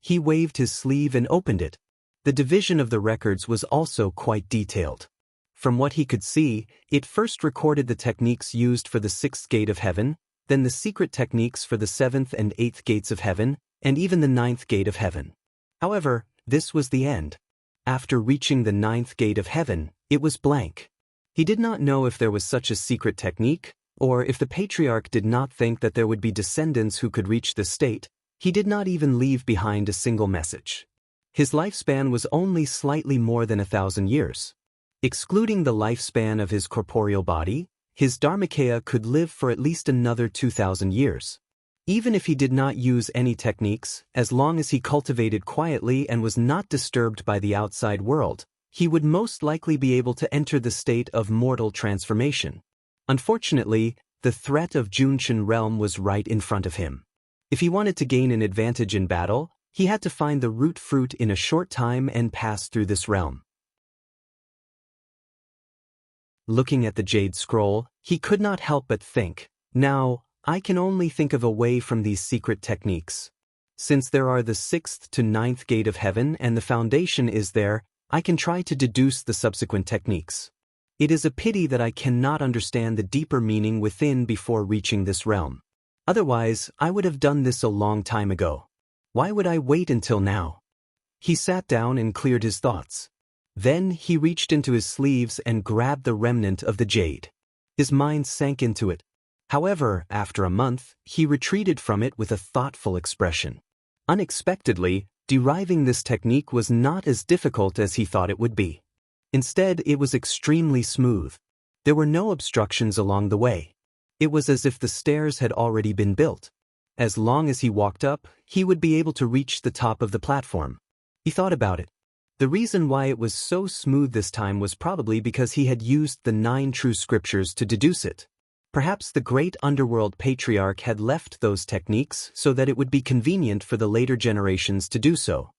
He waved his sleeve and opened it. The division of the records was also quite detailed. From what he could see, it first recorded the techniques used for the 6th gate of heaven, then the secret techniques for the 7th and 8th gates of heaven, and even the 9th gate of heaven. However, this was the end. After reaching the 9th gate of heaven, it was blank. He did not know if there was such a secret technique, or if the patriarch did not think that there would be descendants who could reach this state. He did not even leave behind a single message. His lifespan was only slightly more than 1,000 years. Excluding the lifespan of his corporeal body, his Dharmakaya could live for at least another 2,000 years. Even if he did not use any techniques, as long as he cultivated quietly and was not disturbed by the outside world, he would most likely be able to enter the state of mortal transformation. Unfortunately, the threat of Junshan realm was right in front of him. If he wanted to gain an advantage in battle, he had to find the root fruit in a short time and pass through this realm. Looking at the jade scroll, he could not help but think, now, I can only think of a way from these secret techniques. Since there are the 6th to 9th gate of heaven and the foundation is there, I can try to deduce the subsequent techniques. It is a pity that I cannot understand the deeper meaning within before reaching this realm. Otherwise, I would have done this a long time ago. Why would I wait until now? He sat down and cleared his thoughts. Then he reached into his sleeves and grabbed the remnant of the jade. His mind sank into it. However, after a month, he retreated from it with a thoughtful expression. Unexpectedly, deriving this technique was not as difficult as he thought it would be. Instead, it was extremely smooth. There were no obstructions along the way. It was as if the stairs had already been built. As long as he walked up, he would be able to reach the top of the platform. He thought about it. The reason why it was so smooth this time was probably because he had used the 9 true scriptures to deduce it. Perhaps the great underworld patriarch had left those techniques so that it would be convenient for the later generations to do so.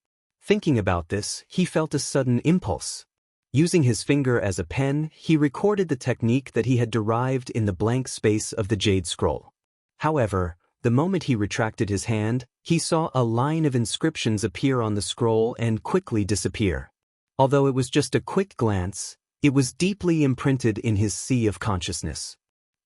Thinking about this, he felt a sudden impulse. Using his finger as a pen, he recorded the technique that he had derived in the blank space of the jade scroll. However, The moment he retracted his hand, he saw a line of inscriptions appear on the scroll and quickly disappear. Although it was just a quick glance, it was deeply imprinted in his sea of consciousness.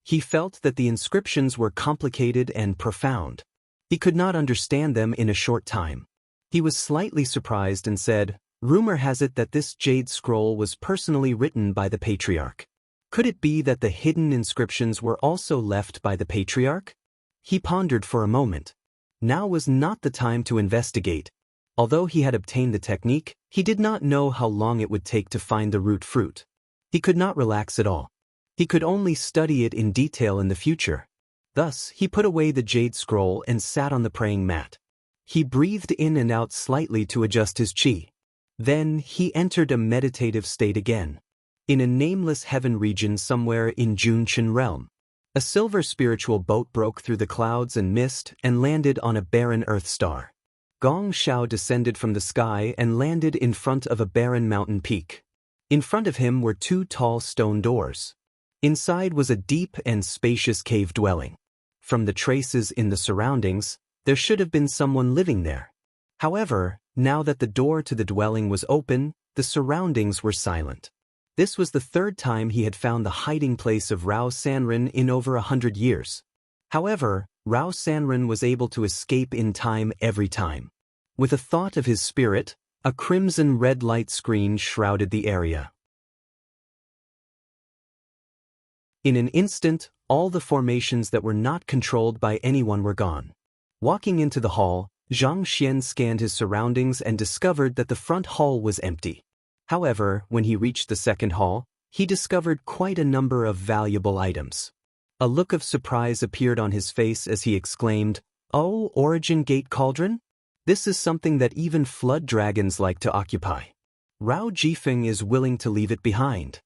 He felt that the inscriptions were complicated and profound. He could not understand them in a short time. He was slightly surprised and said, "Rumor has it that this jade scroll was personally written by the patriarch. Could it be that the hidden inscriptions were also left by the patriarch?" He pondered for a moment. Now was not the time to investigate. Although he had obtained the technique, he did not know how long it would take to find the root fruit. He could not relax at all. He could only study it in detail in the future. Thus, he put away the jade scroll and sat on the praying mat. He breathed in and out slightly to adjust his chi. Then, he entered a meditative state again. In a nameless heaven region somewhere in Junchen realm, a silver spiritual boat broke through the clouds and mist and landed on a barren earth star. Gong Xiao descended from the sky and landed in front of a barren mountain peak. In front of him were two tall stone doors. Inside was a deep and spacious cave dwelling. From the traces in the surroundings, there should have been someone living there. However, now that the door to the dwelling was open, the surroundings were silent. This was the third time he had found the hiding place of Rao Sanren in over 100 years. However, Rao Sanren was able to escape in time every time. With a thought of his spirit, a crimson red light screen shrouded the area. In an instant, all the formations that were not controlled by anyone were gone. Walking into the hall, Zhang Xian scanned his surroundings and discovered that the front hall was empty. However, when he reached the second hall, he discovered quite a number of valuable items. A look of surprise appeared on his face as he exclaimed, "Oh, Origin Gate Cauldron? This is something that even flood dragons like to occupy. Rao Jifeng is willing to leave it behind."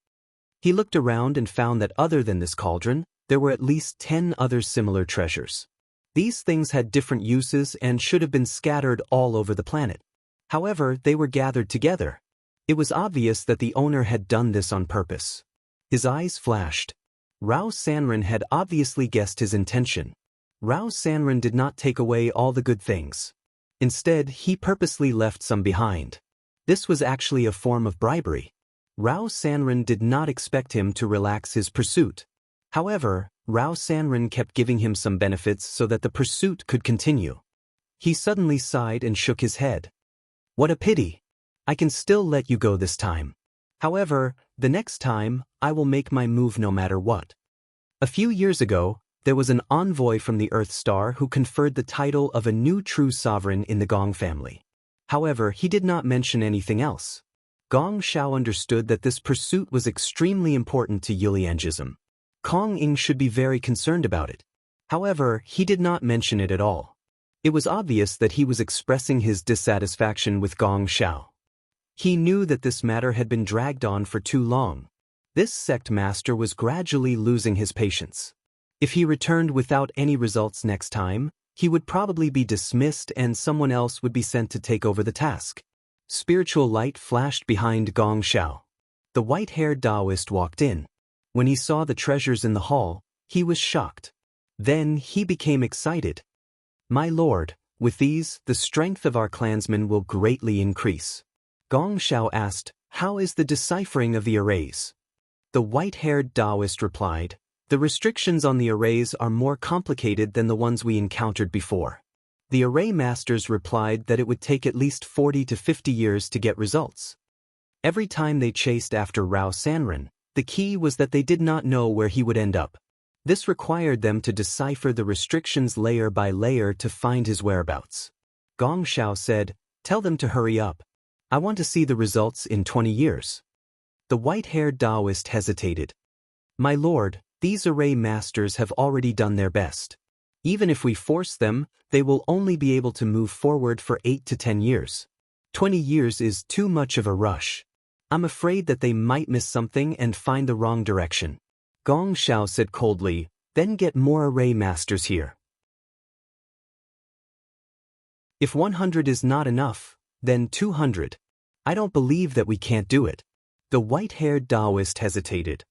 He looked around and found that other than this cauldron, there were at least 10 other similar treasures. These things had different uses and should have been scattered all over the planet. However, they were gathered together. It was obvious that the owner had done this on purpose. His eyes flashed. Rao Sanren had obviously guessed his intention. Rao Sanren did not take away all the good things. Instead, he purposely left some behind. This was actually a form of bribery. Rao Sanren did not expect him to relax his pursuit. However, Rao Sanren kept giving him some benefits so that the pursuit could continue. He suddenly sighed and shook his head. "What a pity. I can still let you go this time. However, the next time, I will make my move no matter what." A few years ago, there was an envoy from the Earth Star who conferred the title of a new true sovereign in the Gong family. However, he did not mention anything else. Gong Xiao understood that this pursuit was extremely important to Yuliangism. Kong Ying should be very concerned about it. However, he did not mention it at all. It was obvious that he was expressing his dissatisfaction with Gong Xiao. He knew that this matter had been dragged on for too long. This sect master was gradually losing his patience. If he returned without any results next time, he would probably be dismissed and someone else would be sent to take over the task. Spiritual light flashed behind Gong Xiao. The white-haired Taoist walked in. When he saw the treasures in the hall, he was shocked. Then he became excited. "My lord, with these, the strength of our clansmen will greatly increase." Gong Xiao asked, "How is the deciphering of the arrays?" The white-haired Taoist replied, "The restrictions on the arrays are more complicated than the ones we encountered before." The array masters replied that it would take at least 40 to 50 years to get results. Every time they chased after Rao Sanren, the key was that they did not know where he would end up. This required them to decipher the restrictions layer by layer to find his whereabouts. Gong Xiao said, "Tell them to hurry up. I want to see the results in 20 years. The white-haired Taoist hesitated. "My lord, these array masters have already done their best. Even if we force them, they will only be able to move forward for 8 to 10 years. 20 years is too much of a rush. I'm afraid that they might miss something and find the wrong direction." Gong Xiao said coldly, "Then get more array masters here. If 100 is not enough, then 200. I don't believe that we can't do it." The white-haired Taoist hesitated.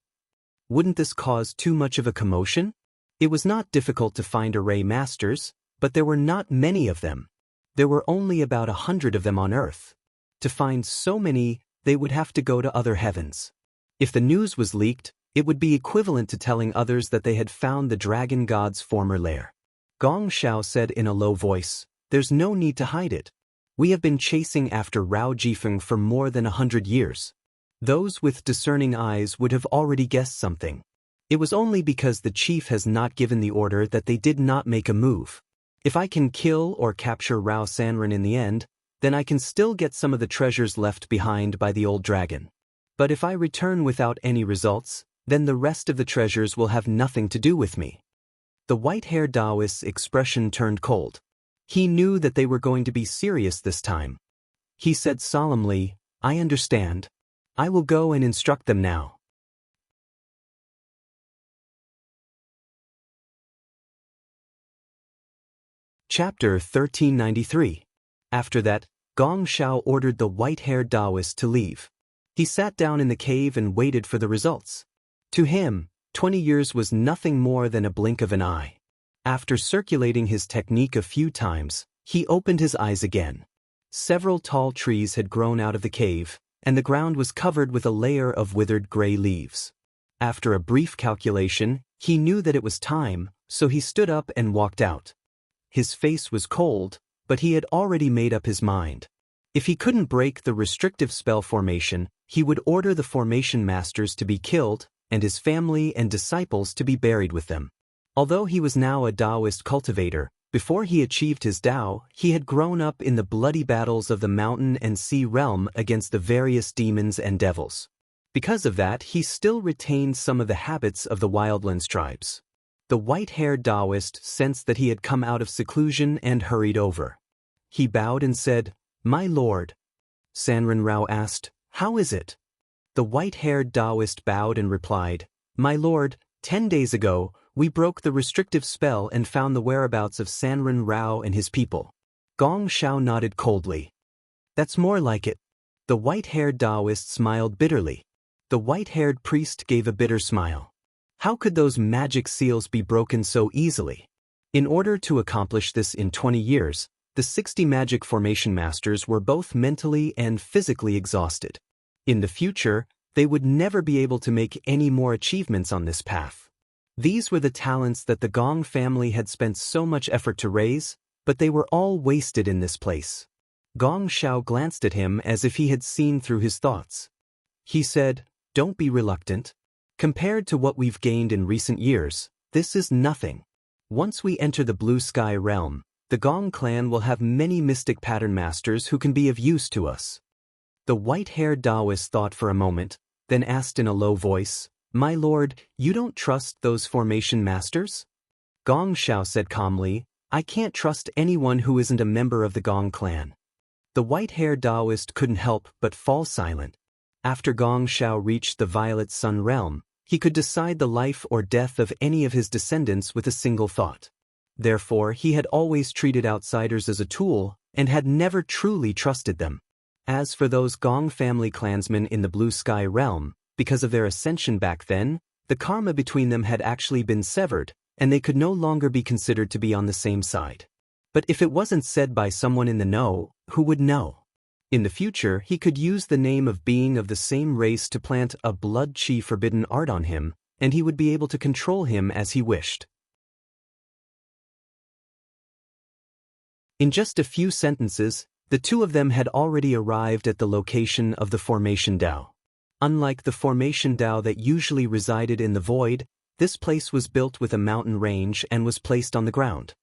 "Wouldn't this cause too much of a commotion? It was not difficult to find array masters, but there were not many of them. There were only about 100 of them on Earth. To find so many, they would have to go to other heavens. If the news was leaked, it would be equivalent to telling others that they had found the dragon god's former lair. Gong Xiao said in a low voice, "There's no need to hide it. We have been chasing after Rao Jifeng for more than 100 years. Those with discerning eyes would have already guessed something. It was only because the chief has not given the order that they did not make a move. If I can kill or capture Rao Sanren in the end, then I can still get some of the treasures left behind by the old dragon. But if I return without any results, then the rest of the treasures will have nothing to do with me." The white-haired Taoist's expression turned cold. He knew that they were going to be serious this time. He said solemnly, "I understand. I will go and instruct them now." Chapter 1393. After that, Gong Xiao ordered the white-haired Taoist to leave. He sat down in the cave and waited for the results. To him, 20 years was nothing more than a blink of an eye. After circulating his technique a few times, he opened his eyes again. Several tall trees had grown out of the cave, and the ground was covered with a layer of withered gray leaves. After a brief calculation, he knew that it was time, so he stood up and walked out. His face was cold, but he had already made up his mind. If he couldn't break the restrictive spell formation, he would order the formation masters to be killed, and his family and disciples to be buried with them. Although he was now a Taoist cultivator, before he achieved his Tao, he had grown up in the bloody battles of the mountain and sea realm against the various demons and devils. Because of that, he still retained some of the habits of the wildlands tribes. The white-haired Taoist sensed that he had come out of seclusion and hurried over. He bowed and said, "My lord." Sanren Rao asked, "How is it?" The white-haired Taoist bowed and replied, "My lord, 10 days ago, we broke the restrictive spell and found the whereabouts of Sanren Rao and his people." Gong Xiao nodded coldly. "That's more like it." The white-haired Taoist smiled bitterly. The white-haired priest gave a bitter smile. How could those magic seals be broken so easily? In order to accomplish this in 20 years, the 60 magic formation masters were both mentally and physically exhausted. In the future, they would never be able to make any more achievements on this path. These were the talents that the Gong family had spent so much effort to raise, but they were all wasted in this place. Gong Xiao glanced at him as if he had seen through his thoughts. He said, "Don't be reluctant. Compared to what we've gained in recent years, this is nothing. Once we enter the blue sky realm, the Gong clan will have many mystic pattern masters who can be of use to us." The white-haired Taoist thought for a moment, then asked in a low voice, "My lord, you don't trust those formation masters?" Gong Xiao said calmly, "I can't trust anyone who isn't a member of the Gong clan." The white-haired Taoist couldn't help but fall silent. After Gong Xiao reached the Violet Sun realm, he could decide the life or death of any of his descendants with a single thought. Therefore, he had always treated outsiders as a tool and had never truly trusted them. As for those Gong family clansmen in the blue sky realm, because of their ascension back then, the karma between them had actually been severed, and they could no longer be considered to be on the same side. But if it wasn't said by someone in the know, who would know? In the future, he could use the name of being of the same race to plant a blood chi forbidden art on him, and he would be able to control him as he wished. In just a few sentences, the two of them had already arrived at the location of the Formation Tao. Unlike the Formation Tao that usually resided in the void, this place was built with a mountain range and was placed on the ground.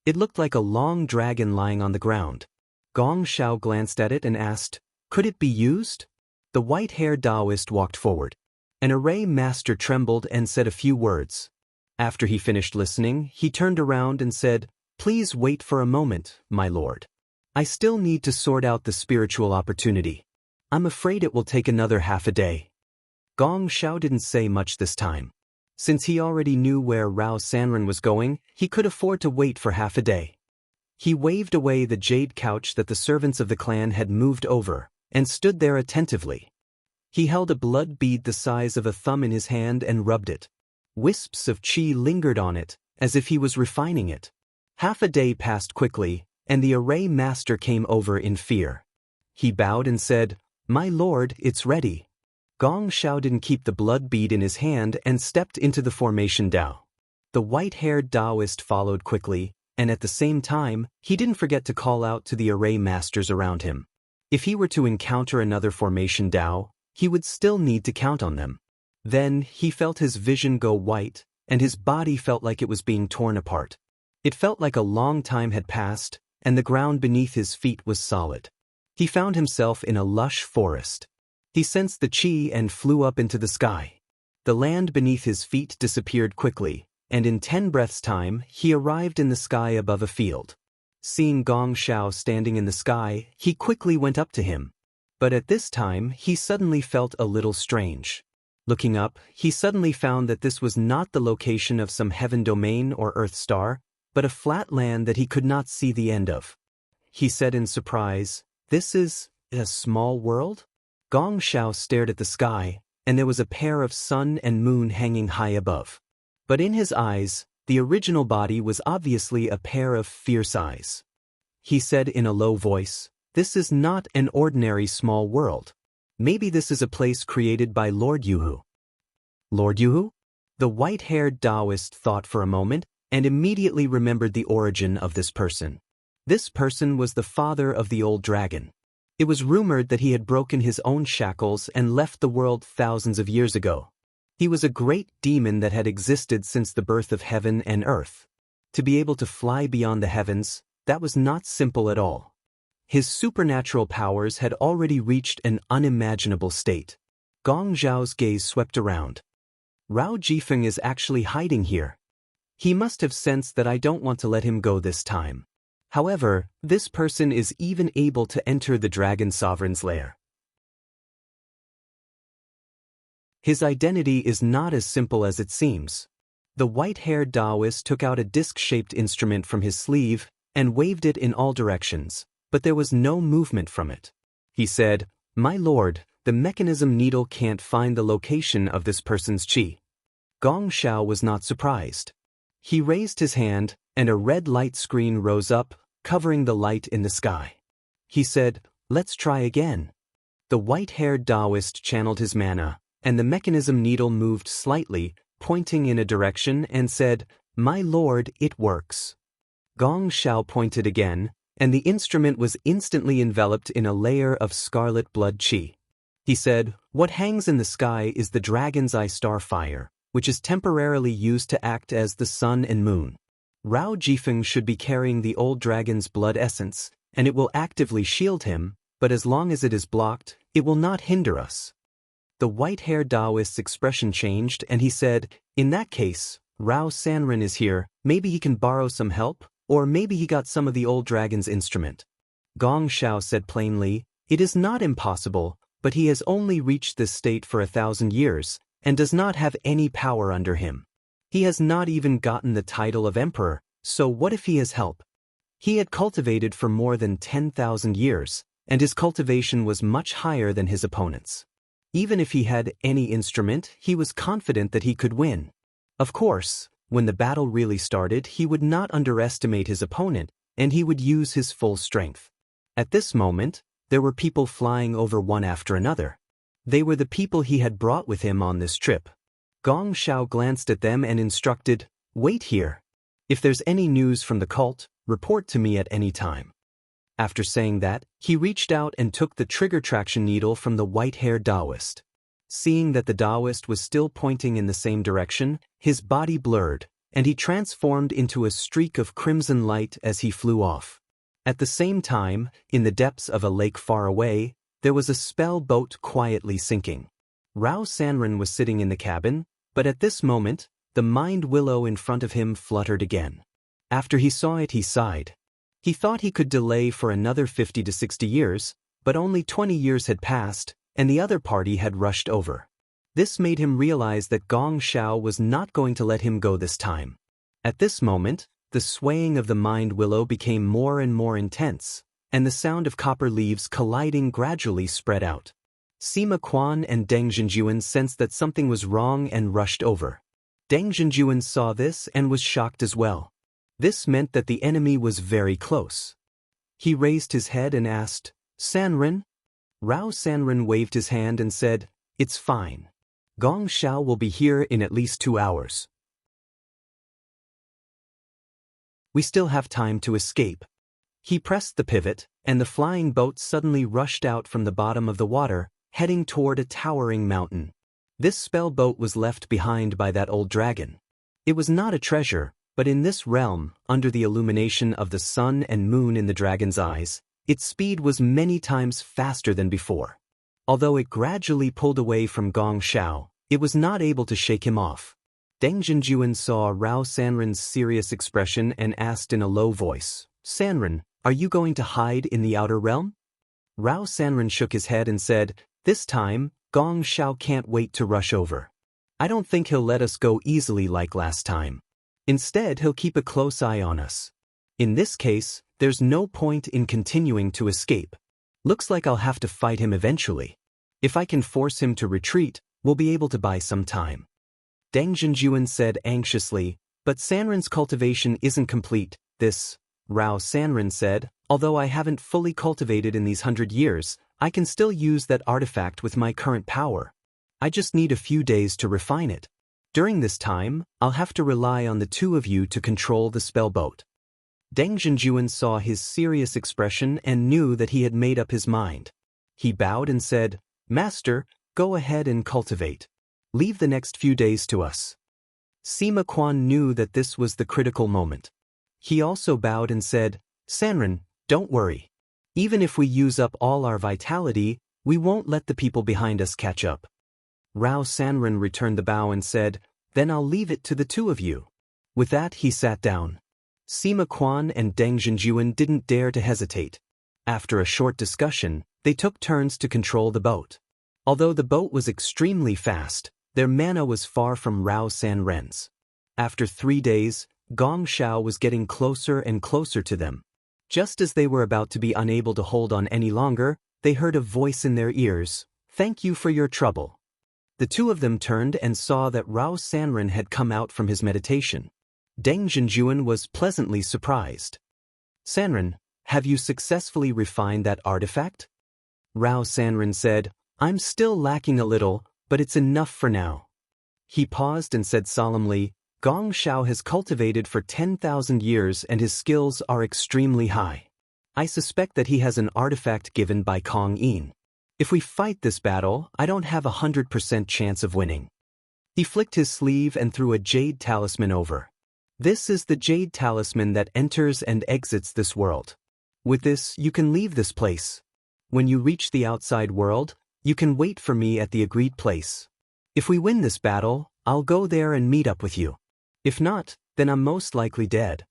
It looked like a long dragon lying on the ground. Gong Xiao glanced at it and asked, "Could it be used?" The white-haired Taoist walked forward. An array master trembled and said a few words. After he finished listening, he turned around and said, "Please wait for a moment, my lord. I still need to sort out the spiritual opportunity. I'm afraid it will take another half a day." Gong Xiao didn't say much this time. Since he already knew where Rao Sanren was going, he could afford to wait for half a day. He waved away the jade couch that the servants of the clan had moved over, and stood there attentively. He held a blood bead the size of a thumb in his hand and rubbed it. Wisps of chi lingered on it, as if he was refining it. Half a day passed quickly, and the array master came over in fear. He bowed and said, "My lord, it's ready." Gong Xiao didn't keep the blood bead in his hand and stepped into the formation Dao. The white-haired Taoist followed quickly, and at the same time, he didn't forget to call out to the array masters around him. If he were to encounter another formation Dao, he would still need to count on them. Then, he felt his vision go white, and his body felt like it was being torn apart. It felt like a long time had passed, and the ground beneath his feet was solid. He found himself in a lush forest. He sensed the qi and flew up into the sky. The land beneath his feet disappeared quickly, and in 10 breaths' time, he arrived in the sky above a field. Seeing Gong Xiao standing in the sky, he quickly went up to him. But at this time, he suddenly felt a little strange. Looking up, he suddenly found that this was not the location of some heaven domain or earth star, but a flat land that he could not see the end of. He said in surprise, "This is a small world?" Gong Xiao stared at the sky, and there was a pair of sun and moon hanging high above. But in his eyes, the original body was obviously a pair of fierce eyes. He said in a low voice, "This is not an ordinary small world. Maybe this is a place created by Lord Yuhu." Lord Yuhu? The white-haired Taoist thought for a moment and immediately remembered the origin of this person. This person was the father of the old dragon. It was rumored that he had broken his own shackles and left the world thousands of years ago. He was a great demon that had existed since the birth of heaven and earth. To be able to fly beyond the heavens, that was not simple at all. His supernatural powers had already reached an unimaginable state. Gong Xiao's gaze swept around. Rao Jifeng is actually hiding here. He must have sensed that I don't want to let him go this time. However, this person is even able to enter the Dragon Sovereign's lair. His identity is not as simple as it seems. The white-haired Taoist took out a disc-shaped instrument from his sleeve and waved it in all directions, but there was no movement from it. He said, "My lord, the mechanism needle can't find the location of this person's qi." Gong Xiao was not surprised. He raised his hand, and a red light screen rose up, covering the light in the sky. He said, "Let's try again." The white-haired Taoist channeled his mana, and the mechanism needle moved slightly, pointing in a direction, and said, "My lord, it works." Gong Xiao pointed again, and the instrument was instantly enveloped in a layer of scarlet blood qi. He said, "What hangs in the sky is the dragon's eye star fire, which is temporarily used to act as the sun and moon. Rao Jifeng should be carrying the old dragon's blood essence, and it will actively shield him, but as long as it is blocked, it will not hinder us." The white-haired Taoist's expression changed, and he said, "In that case, Rao Sanren is here, maybe he can borrow some help, or maybe he got some of the old dragon's instrument." Gong Xiao said plainly, "It is not impossible, but he has only reached this state for 1,000 years, and does not have any power under him. He has not even gotten the title of emperor, so what if he has help?" He had cultivated for more than 10,000 years, and his cultivation was much higher than his opponent's. Even if he had any instrument, he was confident that he could win. Of course, when the battle really started, he would not underestimate his opponent, and he would use his full strength. At this moment, there were people flying over one after another. They were the people he had brought with him on this trip. Gong Xiao glanced at them and instructed, "Wait here. If there's any news from the cult, report to me at any time." After saying that, he reached out and took the trigger traction needle from the white-haired Taoist. Seeing that the Taoist was still pointing in the same direction, his body blurred, and he transformed into a streak of crimson light as he flew off. At the same time, in the depths of a lake far away, there was a spell boat quietly sinking. Rao Sanren was sitting in the cabin, but at this moment, the mind willow in front of him fluttered again. After he saw it, he sighed. He thought he could delay for another 50 to 60 years, but only 20 years had passed, and the other party had rushed over. This made him realize that Gong Xiao was not going to let him go this time. At this moment, the swaying of the mind willow became more and more intense, and the sound of copper leaves colliding gradually spread out. Sima Quan and Deng Zhenjuan sensed that something was wrong and rushed over. Deng Zhenjuan saw this and was shocked as well. This meant that the enemy was very close. He raised his head and asked, "Sanren?" Rao Sanren waved his hand and said, "It's fine. Gong Xiao will be here in at least 2 hours. We still have time to escape." He pressed the pivot, and the flying boat suddenly rushed out from the bottom of the water, heading toward a towering mountain. This spell boat was left behind by that old dragon. It was not a treasure, but in this realm, under the illumination of the sun and moon in the dragon's eyes, its speed was many times faster than before. Although it gradually pulled away from Gong Xiao, it was not able to shake him off. Deng Zhenjuan saw Rao Sanren's serious expression and asked in a low voice, "Sanren, are you going to hide in the outer realm?" Rao Sanren shook his head and said, "This time, Gong Xiao can't wait to rush over. I don't think he'll let us go easily like last time. Instead, he'll keep a close eye on us. In this case, there's no point in continuing to escape. Looks like I'll have to fight him eventually. If I can force him to retreat, we'll be able to buy some time." Deng Zhenjuan said anxiously, "But Sanren's cultivation isn't complete, this." Rao Sanren said, "Although I haven't fully cultivated in these 100 years, I can still use that artifact with my current power. I just need a few days to refine it. During this time, I'll have to rely on the two of you to control the spell boat." Deng Zhenjuan saw his serious expression and knew that he had made up his mind. He bowed and said, "Master, go ahead and cultivate. Leave the next few days to us." Sima Quan knew that this was the critical moment. He also bowed and said, "Sanren, don't worry. Even if we use up all our vitality, we won't let the people behind us catch up." Rao Sanren returned the bow and said, "Then I'll leave it to the two of you." With that, he sat down. Sima Quan and Deng Zhenjuan didn't dare to hesitate. After a short discussion, they took turns to control the boat. Although the boat was extremely fast, their mana was far from Rao Sanren's. After 3 days, Gong Xiao was getting closer and closer to them. Just as they were about to be unable to hold on any longer, they heard a voice in their ears, "Thank you for your trouble." The two of them turned and saw that Rao Sanren had come out from his meditation. Deng Zhenjuan was pleasantly surprised. "Sanren, have you successfully refined that artifact?" Rao Sanren said, "I'm still lacking a little, but it's enough for now." He paused and said solemnly, "Gong Xiao has cultivated for 10,000 years and his skills are extremely high. I suspect that he has an artifact given by Kong Yin. If we fight this battle, I don't have 100% chance of winning." He flicked his sleeve and threw a jade talisman over. "This is the jade talisman that enters and exits this world. With this, you can leave this place. When you reach the outside world, you can wait for me at the agreed place. If we win this battle, I'll go there and meet up with you. If not, then I'm most likely dead.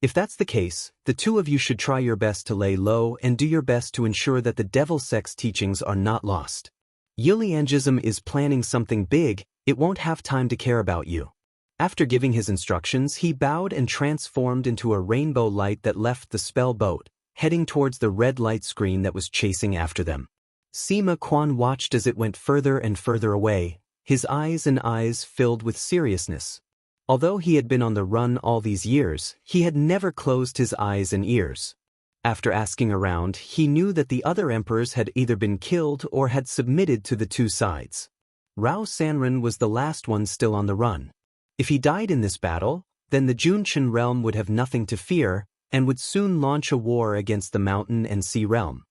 If that's the case, the two of you should try your best to lay low and do your best to ensure that the devil sex teachings are not lost. Yuliangism is planning something big, it won't have time to care about you." After giving his instructions, he bowed and transformed into a rainbow light that left the spell boat, heading towards the red light screen that was chasing after them. Sima Quan watched as it went further and further away, his eyes filled with seriousness. Although he had been on the run all these years, he had never closed his eyes and ears. After asking around, he knew that the other emperors had either been killed or had submitted to the two sides. Rao Sanren was the last one still on the run. If he died in this battle, then the Junchen realm would have nothing to fear and would soon launch a war against the mountain and sea realm.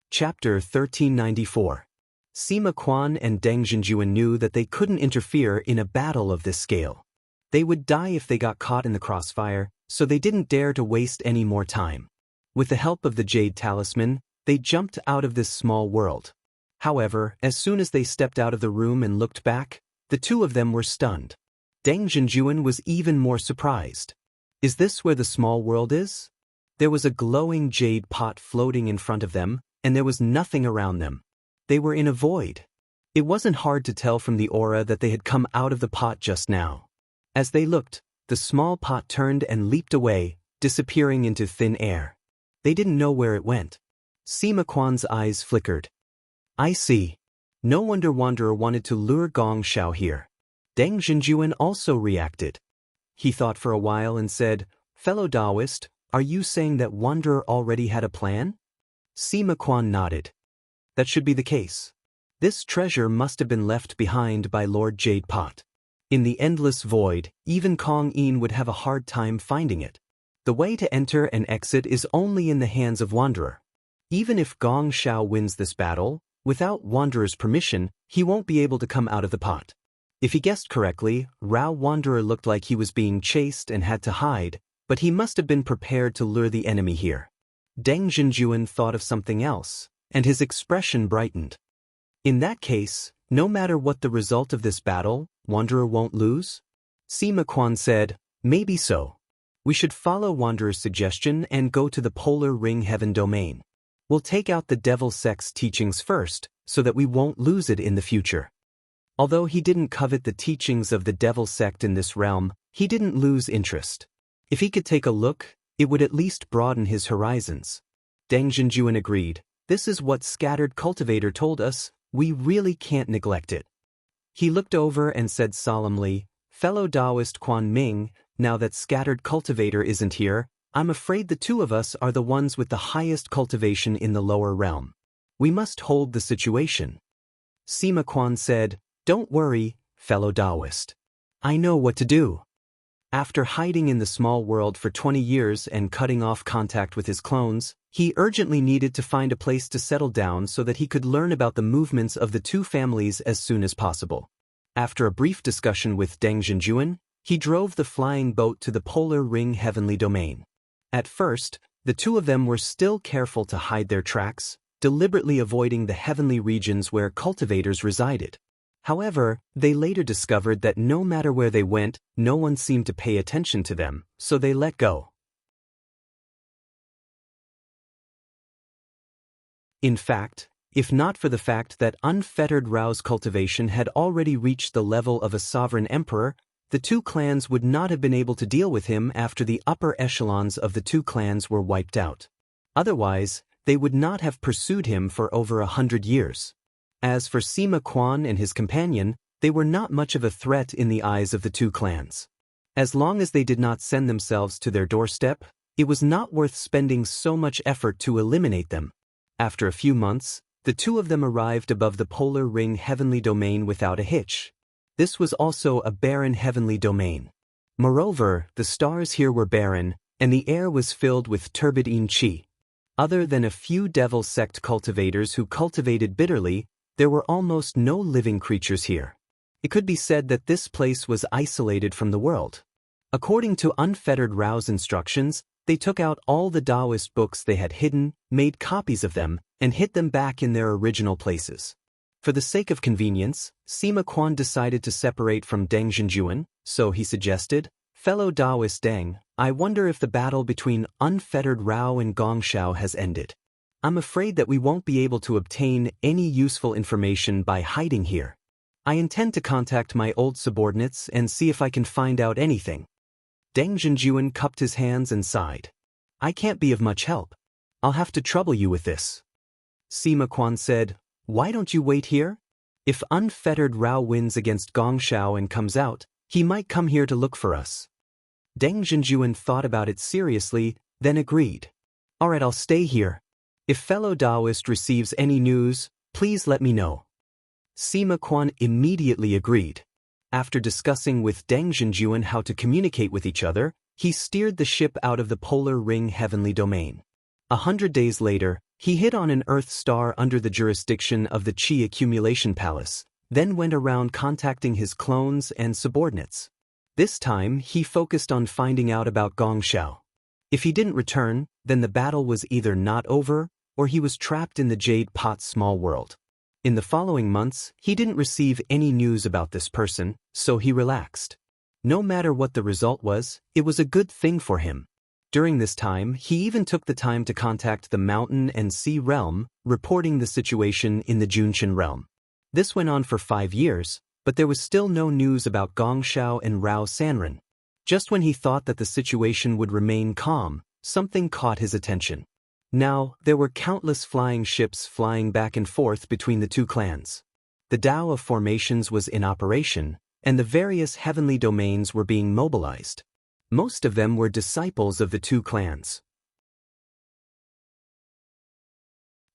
Chapter 1394. Sima Quan and Deng Zhenjuan knew that they couldn't interfere in a battle of this scale. They would die if they got caught in the crossfire, so they didn't dare to waste any more time. With the help of the jade talisman, they jumped out of this small world. However, as soon as they stepped out of the room and looked back, the two of them were stunned. Deng Zhenjuan was even more surprised. "Is this where the small world is?" There was a glowing jade pot floating in front of them, and there was nothing around them. They were in a void. It wasn't hard to tell from the aura that they had come out of the pot just now. As they looked, the small pot turned and leaped away, disappearing into thin air. They didn't know where it went. Sima Quan's eyes flickered. I see. No wonder Wanderer wanted to lure Gong Xiao here. Deng Zhenjuan also reacted. He thought for a while and said, Fellow Taoist, are you saying that Wanderer already had a plan? Sima Quan nodded. That should be the case. This treasure must have been left behind by Lord Jade Pot. In the endless void, even Kong Yin would have a hard time finding it. The way to enter and exit is only in the hands of Wanderer. Even if Gong Xiao wins this battle, without Wanderer's permission, he won't be able to come out of the pot. If he guessed correctly, Rao Wanderer looked like he was being chased and had to hide, but he must have been prepared to lure the enemy here. Deng Zhenjuan thought of something else, and his expression brightened. In that case, no matter what the result of this battle, Wanderer won't lose? Sima Quan said, maybe so. We should follow Wanderer's suggestion and go to the Polar Ring Heaven domain. We'll take out the Devil Sect's teachings first, so that we won't lose it in the future. Although he didn't covet the teachings of the Devil Sect in this realm, he didn't lose interest. If he could take a look, it would at least broaden his horizons. Deng Zhenjuan agreed. This is what Scattered Cultivator told us, we really can't neglect it. He looked over and said solemnly, Fellow Taoist Quan Ming, now that Scattered Cultivator isn't here, I'm afraid the two of us are the ones with the highest cultivation in the lower realm. We must hold the situation. Sima Quan said, Don't worry, fellow Taoist. I know what to do. After hiding in the small world for 20 years and cutting off contact with his clones, he urgently needed to find a place to settle down so that he could learn about the movements of the two families as soon as possible. After a brief discussion with Deng Zhenjuan, he drove the flying boat to the Polar Ring Heavenly Domain. At first, the two of them were still careful to hide their tracks, deliberately avoiding the heavenly regions where cultivators resided. However, they later discovered that no matter where they went, no one seemed to pay attention to them, so they let go. In fact, if not for the fact that unfettered Rao's cultivation had already reached the level of a sovereign emperor, the two clans would not have been able to deal with him after the upper echelons of the two clans were wiped out. Otherwise, they would not have pursued him for over 100 years. As for Sima Quan and his companion, they were not much of a threat in the eyes of the two clans. As long as they did not send themselves to their doorstep, it was not worth spending so much effort to eliminate them. After a few months, the two of them arrived above the Polar Ring Heavenly Domain without a hitch. This was also a barren heavenly domain. Moreover, the stars here were barren, and the air was filled with turbid yin qi. Other than a few Devil Sect cultivators who cultivated bitterly, there were almost no living creatures here. It could be said that this place was isolated from the world. According to unfettered Rao's instructions, they took out all the Taoist books they had hidden, made copies of them, and hid them back in their original places. For the sake of convenience, Sima Quan decided to separate from Deng Zhenjuan, so he suggested, Fellow Taoist Deng, I wonder if the battle between unfettered Rao and Gong Xiao has ended. I'm afraid that we won't be able to obtain any useful information by hiding here. I intend to contact my old subordinates and see if I can find out anything. Deng Zhenjuan cupped his hands and sighed. I can't be of much help. I'll have to trouble you with this. Sima Quan said, Why don't you wait here? If unfettered Rao wins against Gong Xiao and comes out, he might come here to look for us. Deng Zhenjuan thought about it seriously, then agreed. All right, I'll stay here. If fellow Taoist receives any news, please let me know. Sima Quan immediately agreed. After discussing with Deng Zhenjuan how to communicate with each other, he steered the ship out of the Polar Ring Heavenly Domain. 100 days later, he hit on an Earth star under the jurisdiction of the Qi Accumulation Palace, then went around contacting his clones and subordinates. This time, he focused on finding out about Gong Xiao. If he didn't return, then the battle was either not over, or he was trapped in the Jade Pot small world. In the following months, he didn't receive any news about this person, so he relaxed. No matter what the result was, it was a good thing for him. During this time, he even took the time to contact the Mountain and Sea Realm, reporting the situation in the Junqian realm. This went on for 5 years, but there was still no news about Gong Xiao and Rao Sanren. Just when he thought that the situation would remain calm, something caught his attention. Now, there were countless flying ships flying back and forth between the two clans. The Tao of formations was in operation, and the various heavenly domains were being mobilized. Most of them were disciples of the two clans.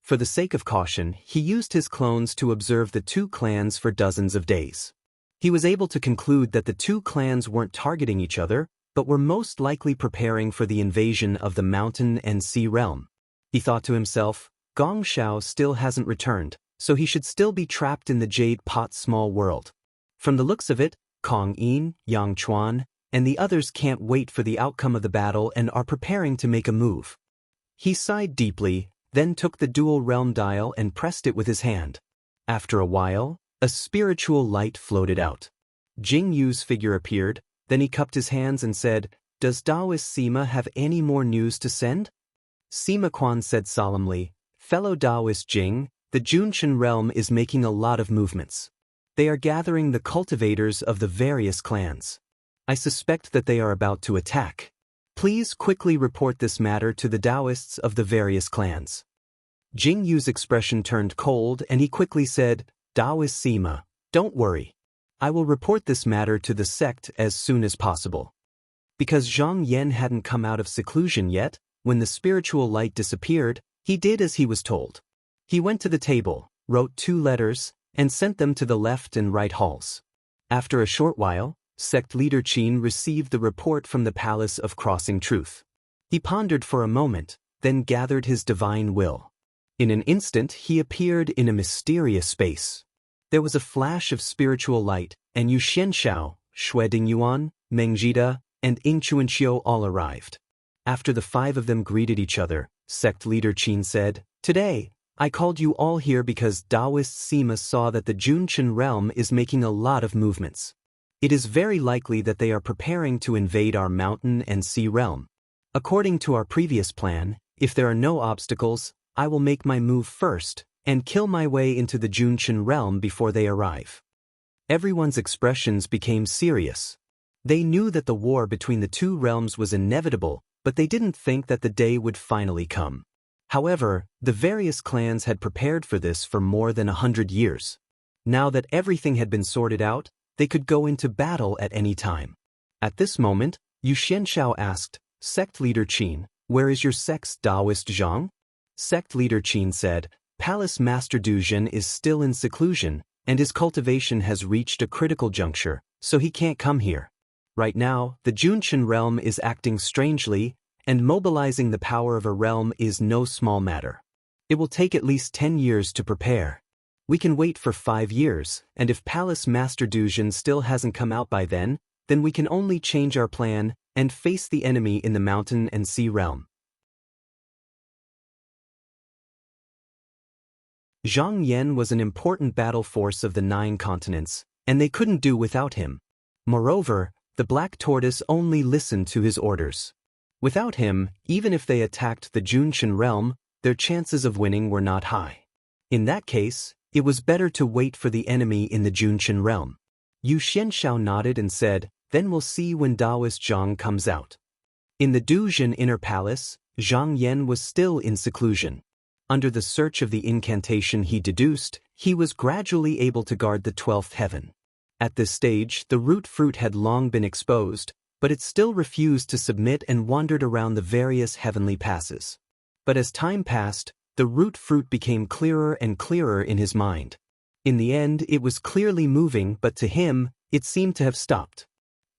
For the sake of caution, he used his clones to observe the two clans for dozens of days. He was able to conclude that the two clans weren't targeting each other, but were most likely preparing for the invasion of the mountain and sea realm. He thought to himself, Gong Xiao still hasn't returned, so he should still be trapped in the Jade Pot small world. From the looks of it, Kong Yin, Yang Chuan, and the others can't wait for the outcome of the battle and are preparing to make a move. He sighed deeply, then took the dual realm dial and pressed it with his hand. After a while, a spiritual light floated out. Jing Yu's figure appeared, then he cupped his hands and said, "Does Taoist Sima have any more news to send?" Sima Quan said solemnly, "Fellow Taoist Jing, the Junshan realm is making a lot of movements. They are gathering the cultivators of the various clans. I suspect that they are about to attack. Please quickly report this matter to the Taoists of the various clans." Jing Yu's expression turned cold and he quickly said, "Taoist Sima, don't worry. I will report this matter to the sect as soon as possible." Because Zhang Yan hadn't come out of seclusion yet, when the spiritual light disappeared, he did as he was told. He went to the table, wrote 2 letters, and sent them to the left and right halls. After a short while, sect leader Qin received the report from the Palace of Crossing Truth. He pondered for a moment, then gathered his divine will. In an instant he appeared in a mysterious space. There was a flash of spiritual light, and Yu Xianxiao, Xue Dingyuan, Meng Jida, and Ying Chuanxiu all arrived. After the 5 of them greeted each other, sect leader Qin said, "Today, I called you all here because Taoist Sima saw that the Junshan realm is making a lot of movements. It is very likely that they are preparing to invade our mountain and sea realm. According to our previous plan, if there are no obstacles, I will make my move first and kill my way into the Junshan realm before they arrive." Everyone's expressions became serious. They knew that the war between the two realms was inevitable, but they didn't think that the day would finally come. However, the various clans had prepared for this for more than 100 years. Now that everything had been sorted out, they could go into battle at any time. At this moment, Yu Xianxiao asked, "Sect leader Qin, where is your sect's Taoist Zhang?" Sect leader Qin said, "Palace Master Duzhen is still in seclusion, and his cultivation has reached a critical juncture, so he can't come here. Right now, the Junshan realm is acting strangely, and mobilizing the power of a realm is no small matter. It will take at least 10 years to prepare. We can wait for 5 years, and if Palace Master Duzhen still hasn't come out by then we can only change our plan and face the enemy in the mountain and sea realm." Zhang Yan was an important battle force of the 9 continents, and they couldn't do without him. Moreover, the Black Tortoise only listened to his orders. Without him, even if they attacked the Junshan realm, their chances of winning were not high. In that case, it was better to wait for the enemy in the Junshan realm. Yu Xianxiao nodded and said, "Then we'll see when Taoist Zhang comes out." In the Duzhen Inner Palace, Zhang Yan was still in seclusion. Under the search of the incantation he deduced, he was gradually able to guard the 12th heaven. At this stage, the root fruit had long been exposed, but it still refused to submit and wandered around the various heavenly passes. But as time passed, the root fruit became clearer and clearer in his mind. In the end, it was clearly moving, but to him, it seemed to have stopped.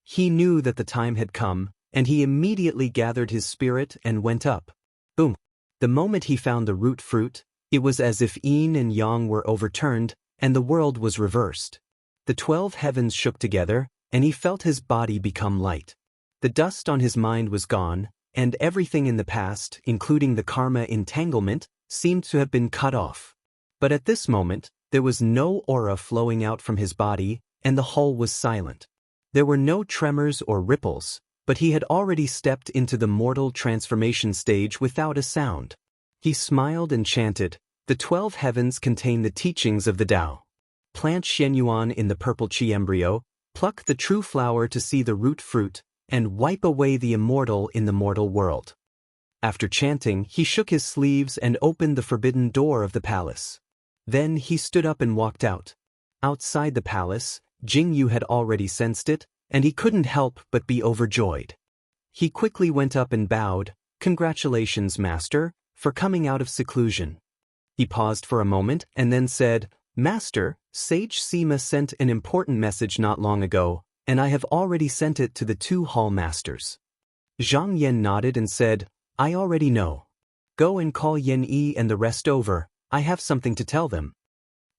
He knew that the time had come, and he immediately gathered his spirit and went up. Boom! The moment he found the root fruit, it was as if yin and yang were overturned, and the world was reversed. The 12 heavens shook together, and he felt his body become light. The dust on his mind was gone, and everything in the past, including the karma entanglement, seemed to have been cut off. But at this moment, there was no aura flowing out from his body, and the whole was silent. There were no tremors or ripples, but he had already stepped into the mortal transformation stage without a sound. He smiled and chanted, "The 12 heavens contain the teachings of the Tao. Plant Shenyuan in the purple chi embryo, pluck the true flower to see the root fruit, and wipe away the immortal in the mortal world." After chanting, he shook his sleeves and opened the forbidden door of the palace. Then he stood up and walked out. Outside the palace, Jingyu had already sensed it, and he couldn't help but be overjoyed. He quickly went up and bowed. "Congratulations, Master, for coming out of seclusion." He paused for a moment and then said, "Master, Sage Sima sent an important message not long ago, and I have already sent it to the 2 hall masters." Zhang Yan nodded and said, "I already know. Go and call Yan Yi and the rest over, I have something to tell them."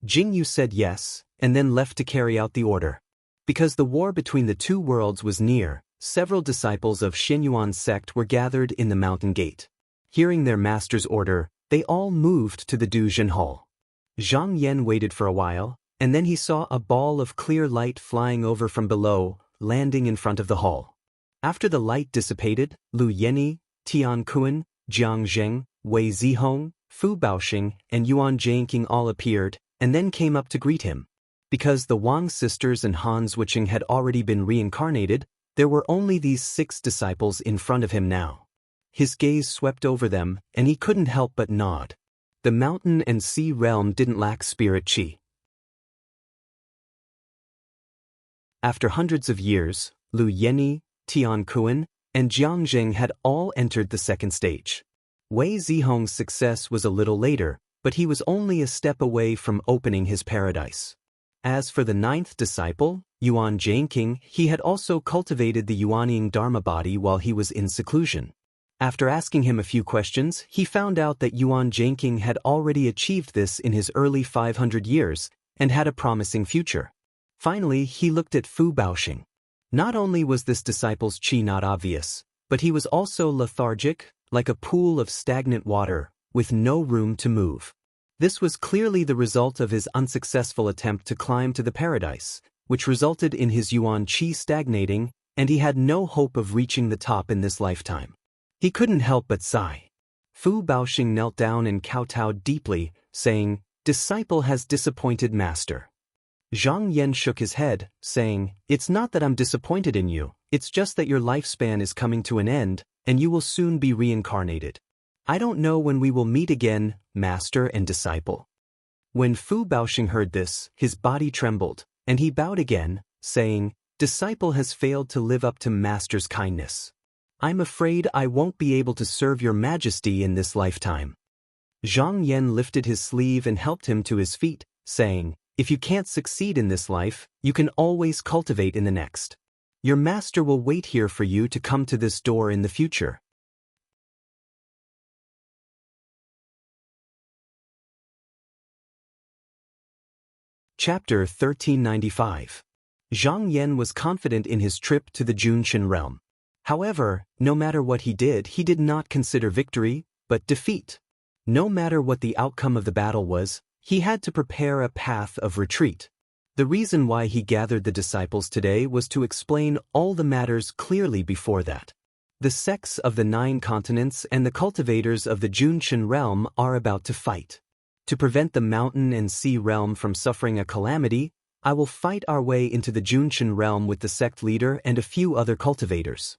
Jingyu said yes, and then left to carry out the order. Because the war between the 2 worlds was near, several disciples of Shenyuan's sect were gathered in the mountain gate. Hearing their master's order, they all moved to the Duzhen Hall. Zhang Yan waited for a while, and then he saw a ball of clear light flying over from below, landing in front of the hall. After the light dissipated, Lu Yenyi, Tian Kuan, Jiang Zheng, Wei Zihong, Fu Baoxing, and Yuan Jianqing all appeared, and then came up to greet him. Because the Wang sisters and Han Zwicheng had already been reincarnated, there were only these 6 disciples in front of him now. His gaze swept over them, and he couldn't help but nod. The mountain and sea realm didn't lack spirit qi. After hundreds of years, Lu Yenyi, Tian Kuan, and Jiang Zheng had all entered the 2nd stage. Wei Zihong's success was a little later, but he was only a step away from opening his paradise. As for the 9th disciple, Yuan Jianqing, he had also cultivated the Yuanying Dharma body while he was in seclusion. After asking him a few questions, he found out that Yuan Jianqing had already achieved this in his early 500 years and had a promising future. Finally, he looked at Fu Baoxing. Not only was this disciple's qi not obvious, but he was also lethargic, like a pool of stagnant water, with no room to move. This was clearly the result of his unsuccessful attempt to climb to the paradise, which resulted in his Yuan qi stagnating, and he had no hope of reaching the top in this lifetime. He couldn't help but sigh. Fu Baoxing knelt down and kowtowed deeply, saying, "Disciple has disappointed master." Zhang Yan shook his head, saying, "It's not that I'm disappointed in you, it's just that your lifespan is coming to an end, and you will soon be reincarnated. I don't know when we will meet again, master and disciple." When Fu Baoxing heard this, his body trembled, and he bowed again, saying, "Disciple has failed to live up to master's kindness. I'm afraid I won't be able to serve your majesty in this lifetime." Zhang Yan lifted his sleeve and helped him to his feet, saying, "If you can't succeed in this life, you can always cultivate in the next. Your master will wait here for you to come to this door in the future." Chapter 1395. Zhang Yan was confident in his trip to the Junshin realm. However, no matter what he did not consider victory, but defeat. No matter what the outcome of the battle was, he had to prepare a path of retreat. The reason why he gathered the disciples today was to explain all the matters clearly before that. The sects of the 9 continents and the cultivators of the Junshin realm are about to fight. To prevent the mountain and sea realm from suffering a calamity, I will fight our way into the Junshin realm with the sect leader and a few other cultivators.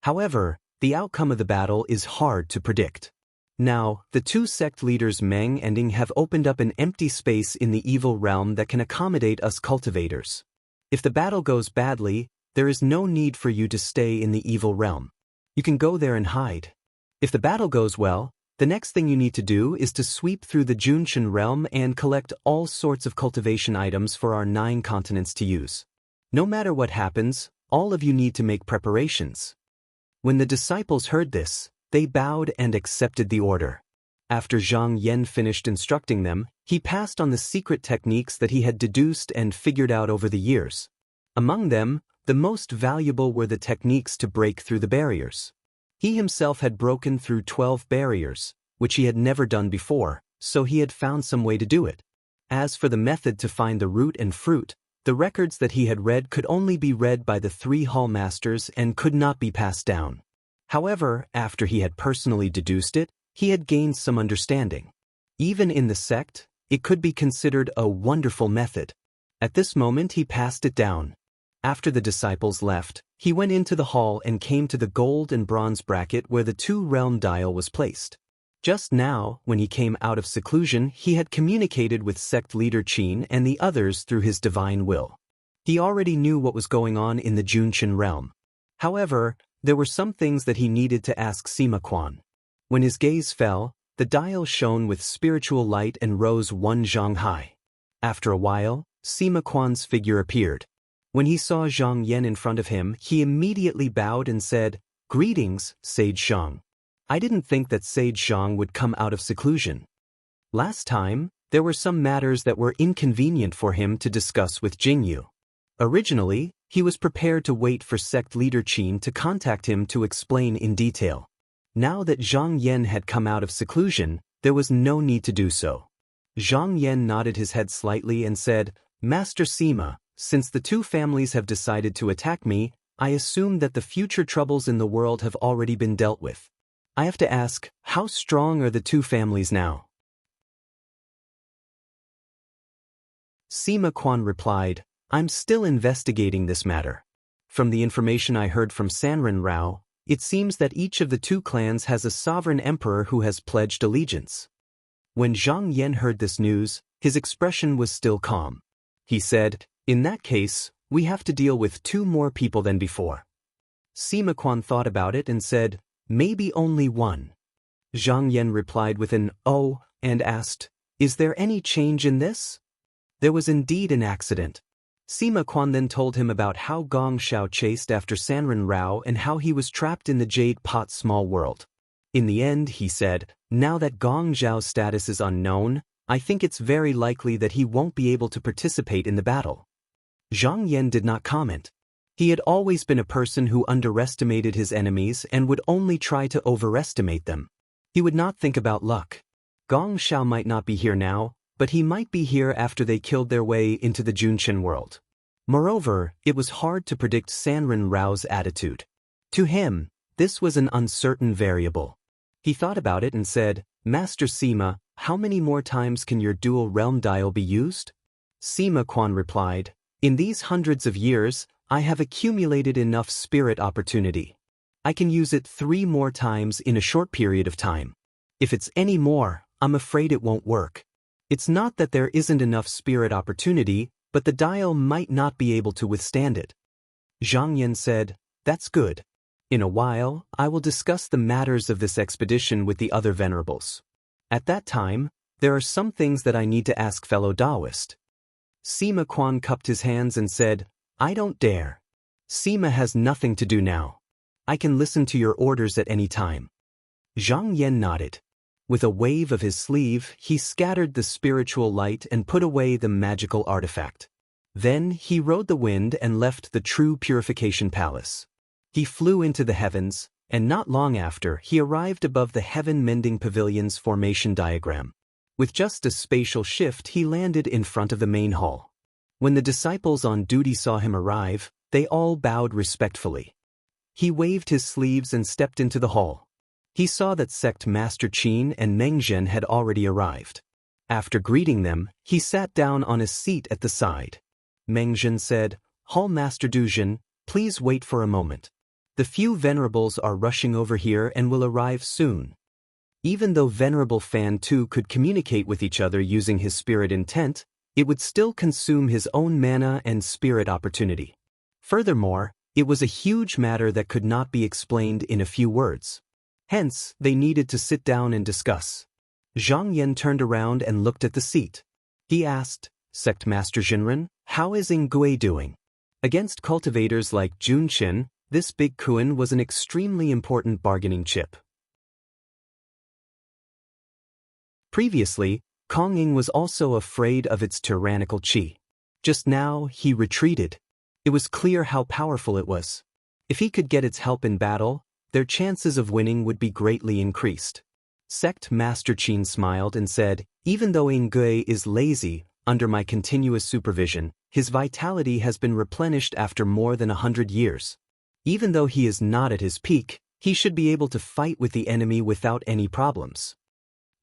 However, the outcome of the battle is hard to predict. Now, the 2 sect leaders Meng and Ying have opened up an empty space in the evil realm that can accommodate us cultivators. If the battle goes badly, there is no need for you to stay in the evil realm. You can go there and hide. If the battle goes well, the next thing you need to do is to sweep through the Junshin realm and collect all sorts of cultivation items for our 9 continents to use. No matter what happens, all of you need to make preparations." When the disciples heard this, they bowed and accepted the order. After Zhang Yan finished instructing them, he passed on the secret techniques that he had deduced and figured out over the years. Among them, the most valuable were the techniques to break through the barriers. He himself had broken through 12 barriers, which he had never done before, so he had found some way to do it. As for the method to find the root and fruit, the records that he had read could only be read by the 3 hall masters and could not be passed down. However, after he had personally deduced it, he had gained some understanding. Even in the sect, it could be considered a wonderful method. At this moment he passed it down. After the disciples left, He went into the hall and came to the gold and bronze bracket where the two-realm dial was placed. Just now, when he came out of seclusion, he had communicated with sect leader Qin and the others through his divine will. He already knew what was going on in the Junqian realm. However, there were some things that he needed to ask Sima Quan. When his gaze fell, the dial shone with spiritual light and rose 1 zhang high. After a while, Sima Quan's figure appeared. When he saw Zhang Yan in front of him, he immediately bowed and said, "Greetings, Sage Zhang. I didn't think that Sage Zhang would come out of seclusion. Last time, there were some matters that were inconvenient for him to discuss with Jingyu. Originally, he was prepared to wait for sect leader Qin to contact him to explain in detail. Now that Zhang Yan had come out of seclusion, there was no need to do so." Zhang Yan nodded his head slightly and said, "Master Sima, since the two families have decided to attack me, I assume that the future troubles in the world have already been dealt with. I have to ask, how strong are the two families now?" Sima Quan replied, "I'm still investigating this matter. From the information I heard from Sanren Rao, it seems that each of the two clans has a sovereign emperor who has pledged allegiance." When Zhang Yan heard this news, his expression was still calm. He said, "In that case, we have to deal with 2 more people than before." Sima Quan thought about it and said, "Maybe only 1. Zhang Yan replied with an "oh" and asked, "Is there any change in this?" There was indeed an accident. Sima Quan then told him about how Gong Xiao chased after Sanren Rao and how he was trapped in the Jade Pot small world. In the end, he said, "Now that Gong Xiao's status is unknown, I think it's very likely that he won't be able to participate in the battle." Zhang Yan did not comment. He had always been a person who underestimated his enemies and would only try to overestimate them. He would not think about luck. Gong Xiao might not be here now, but he might be here after they killed their way into the Junqian world. Moreover, it was hard to predict Sanren Rao's attitude. To him, this was an uncertain variable. He thought about it and said, "Master Sima, how many more times can your dual realm dial be used?" Sima Quan replied, "In these hundreds of years, I have accumulated enough spirit opportunity. I can use it 3 more times in a short period of time. If it's any more, I'm afraid it won't work. It's not that there isn't enough spirit opportunity, but the dial might not be able to withstand it." Zhang Yan said, "That's good. In a while, I will discuss the matters of this expedition with the other venerables. At that time, there are some things that I need to ask fellow Taoist." Sima Quan cupped his hands and said, "I don't dare. Sima has nothing to do now. I can listen to your orders at any time." Zhang Yan nodded. With a wave of his sleeve, he scattered the spiritual light and put away the magical artifact. Then he rode the wind and left the true purification palace. He flew into the heavens, and not long after, he arrived above the heaven-mending pavilion's formation diagram. With just a spatial shift, he landed in front of the main hall. When the disciples on duty saw him arrive, they all bowed respectfully. He waved his sleeves and stepped into the hall. He saw that Sect Master Qin and Mengzhen had already arrived. After greeting them, he sat down on a seat at the side. Mengzhen said, "Hall Master Duzhen, please wait for a moment. The few venerables are rushing over here and will arrive soon." Even though Venerable Fan Tu could communicate with each other using his spirit intent, it would still consume his own mana and spirit opportunity. Furthermore, it was a huge matter that could not be explained in a few words. Hence, they needed to sit down and discuss. Zhang Yan turned around and looked at the seat. He asked, "Sect Master Jinren, how is Ingui doing?" Against cultivators like Junqian, this big Kuan was an extremely important bargaining chip. Previously, Kong-ing was also afraid of its tyrannical qi. Just now, he retreated. It was clear how powerful it was. If he could get its help in battle, their chances of winning would be greatly increased. Sect Master Qin smiled and said, "Even though Ingui is lazy, under my continuous supervision, his vitality has been replenished after more than 100 years. Even though he is not at his peak, he should be able to fight with the enemy without any problems."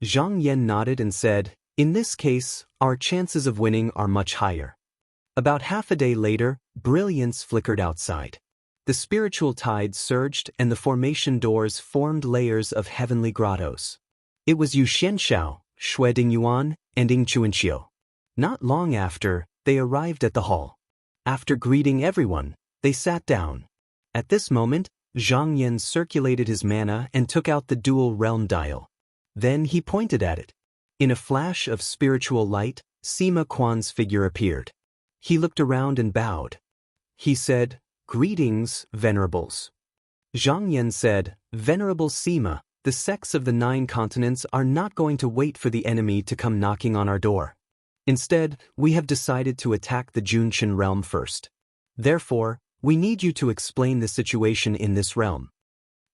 Zhang Yan nodded and said, "In this case, our chances of winning are much higher." About half a day later, brilliance flickered outside. the spiritual tide surged and the formation doors formed layers of heavenly grottos. It was Yu Xianxiao, Shui Dingyuan, and Ing Chuanxiu. Not long after, they arrived at the hall. After greeting everyone, they sat down. At this moment, Zhang Yan circulated his mana and took out the dual realm dial. Then he pointed at it. In a flash of spiritual light, Sima Quan's figure appeared. He looked around and bowed. He said, "Greetings, venerables." Zhang Yan said, "Venerable Sima, the sects of the 9 continents are not going to wait for the enemy to come knocking on our door. Instead, we have decided to attack the Junqian realm first. Therefore, we need you to explain the situation in this realm."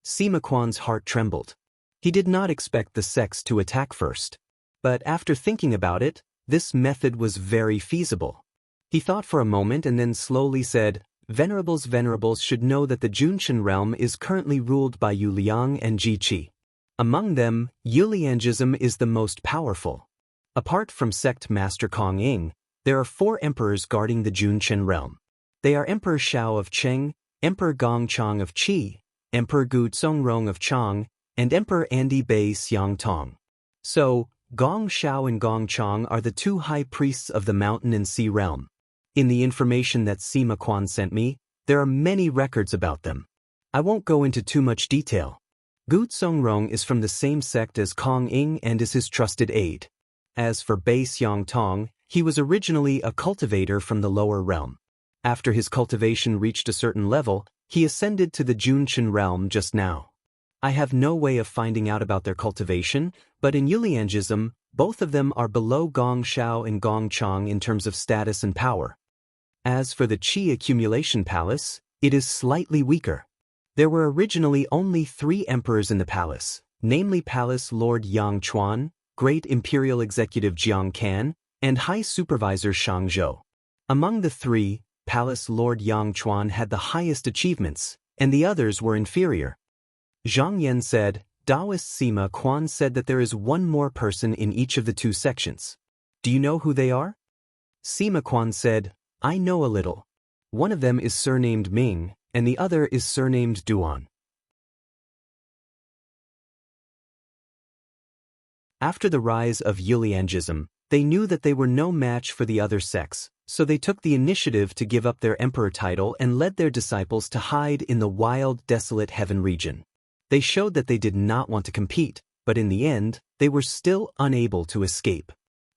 Sima Quan's heart trembled. He did not expect the sects to attack first. But after thinking about it, this method was very feasible. He thought for a moment and then slowly said, Venerables should know that the Junqian realm is currently ruled by Yu Liang and Ji Qi. Among them, Yuliangism is the most powerful. Apart from sect master Kong Ying, there are 4 emperors guarding the Junqian realm. They are Emperor Shao of Cheng, Emperor Gong Chang of Qi, Emperor Gu Zongrong of Chang, and Emperor Andi Bei Xiang Tong. So, Gong Shao and Gong Chang are the 2 high priests of the mountain and sea realm. In the information that Sima Quan sent me, there are many records about them. I won't go into too much detail. Gu Zongrong is from the same sect as Kong Ying and is his trusted aide. As for Bei Xiang Tong, he was originally a cultivator from the lower realm. After his cultivation reached a certain level, he ascended to the Junqian realm just now. I have no way of finding out about their cultivation, but in Yuliangism, both of them are below Gong Shao and Gong Chang in terms of status and power. As for the Qi accumulation palace, it is slightly weaker. There were originally only 3 emperors in the palace, namely Palace Lord Yang Chuan, Great Imperial Executive Jiang Kan, and High Supervisor Shang Zhou. Among the 3, Palace Lord Yang Chuan had the highest achievements, and the others were inferior. Zhang Yan said, Taoist Sima Quan said that there is 1 more person in each of the 2 sections. Do you know who they are? Sima Quan said, I know a little. One of them is surnamed Ming, and the other is surnamed Duan. After the rise of Yuliangism, they knew that they were no match for the other sects, so they took the initiative to give up their emperor title and led their disciples to hide in the wild, desolate heaven region. They showed that they did not want to compete, but in the end, they were still unable to escape.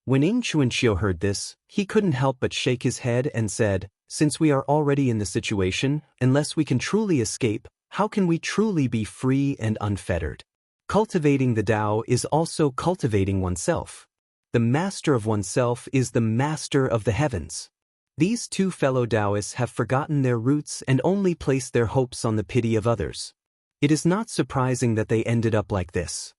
When Ing Chuanxiu heard this, he couldn't help but shake his head and said, Since we are already in the situation, unless we can truly escape, how can we truly be free and unfettered? Cultivating the Tao is also cultivating oneself. The master of oneself is the master of the heavens. These 2 fellow Taoists have forgotten their roots and only placed their hopes on the pity of others. It is not surprising that they ended up like this.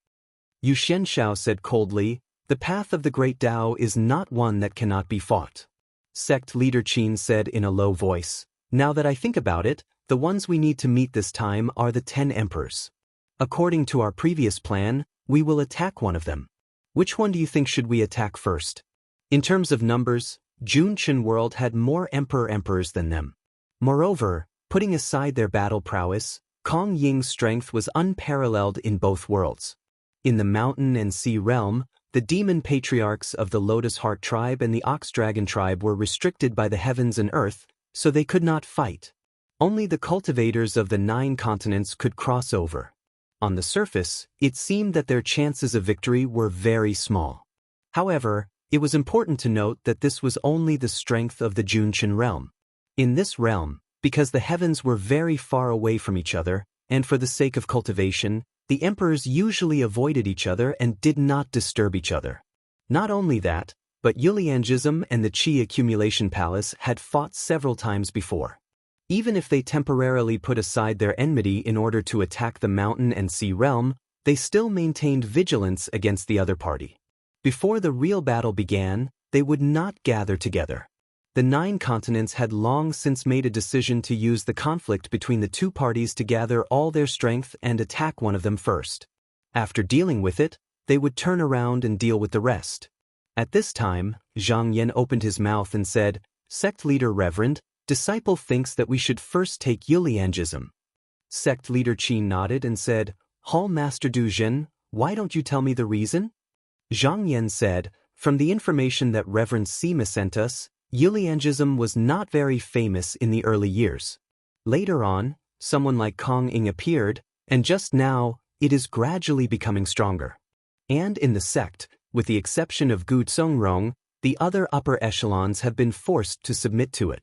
Yu Xianxiao said coldly, The path of the great Tao is not one that cannot be fought. Sect leader Qin said in a low voice, Now that I think about it, the ones we need to meet this time are the 10 emperors. According to our previous plan, we will attack one of them. Which one do you think should we attack first? In terms of numbers, Junqian world had more emperors than them. Moreover, putting aside their battle prowess, Kong Ying's strength was unparalleled in both worlds. In the mountain and sea realm, the demon patriarchs of the Lotus Heart tribe and the Ox Dragon tribe were restricted by the heavens and earth, so they could not fight. Only the cultivators of the 9 continents could cross over. On the surface, it seemed that their chances of victory were very small. However, it was important to note that this was only the strength of the Junqian realm. In this realm, because the heavens were very far away from each other, and for the sake of cultivation, the emperors usually avoided each other and did not disturb each other. Not only that, but Yuliangism and the Qi accumulation palace had fought several times before. Even if they temporarily put aside their enmity in order to attack the mountain and sea realm, they still maintained vigilance against the other party. Before the real battle began, they would not gather together. The 9 continents had long since made a decision to use the conflict between the 2 parties to gather all their strength and attack one of them first. After dealing with it, they would turn around and deal with the rest. At this time, Zhang Yan opened his mouth and said, Sect leader Reverend, Disciple thinks that we should first take Yuliangism. Sect leader Qi nodded and said, Hall Master Du Jin, why don't you tell me the reason? Zhang Yan said, from the information that Reverend Sima sent us, Yuliangism was not very famous in the early years. Later on, someone like Kong Ing appeared, and just now, it is gradually becoming stronger. And in the sect, with the exception of Gu Zongrong, the other upper echelons have been forced to submit to it.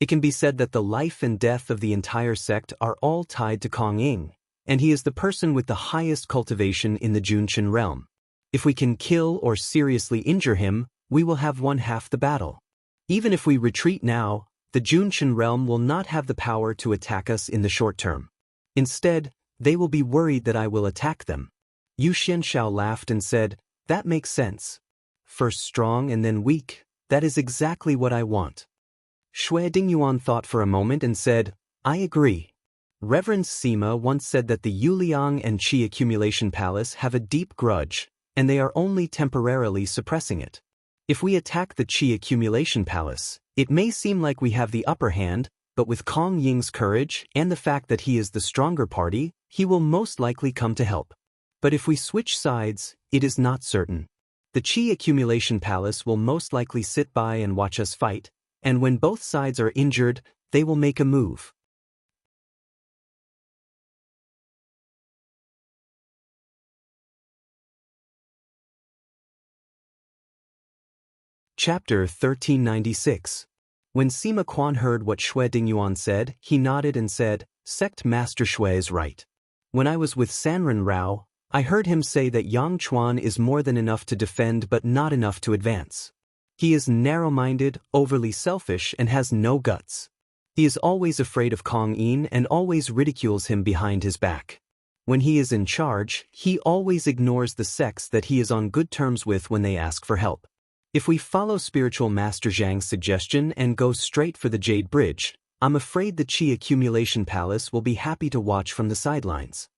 It can be said that the life and death of the entire sect are all tied to Kong Ing, and he is the person with the highest cultivation in the Junqian realm. If we can kill or seriously injure him, we will have won half the battle. Even if we retreat now, the Junqian realm will not have the power to attack us in the short term. Instead, they will be worried that I will attack them. Yu Xianshao laughed and said, that makes sense. First strong and then weak, that is exactly what I want. Xue Dingyuan thought for a moment and said, I agree. Reverend Sima once said that the Yuliang and Qi Accumulation Palace have a deep grudge, and they are only temporarily suppressing it. If we attack the Qi Accumulation Palace, it may seem like we have the upper hand, but with Kong Ying's courage and the fact that he is the stronger party, he will most likely come to help. But if we switch sides, it is not certain. The Qi Accumulation Palace will most likely sit by and watch us fight, and when both sides are injured, they will make a move. Chapter 1396. When Sima Quan heard what Xue Dingyuan said, he nodded and said, Sect Master Xue is right. When I was with Sanren Rao, I heard him say that Yang Chuan is more than enough to defend but not enough to advance. He is narrow-minded, overly selfish, and has no guts. He is always afraid of Kong Yin and always ridicules him behind his back. When he is in charge, he always ignores the sects that he is on good terms with when they ask for help. If we follow Spiritual Master Zhang's suggestion and go straight for the Jade Bridge, I'm afraid the Qi Accumulation Palace will be happy to watch from the sidelines.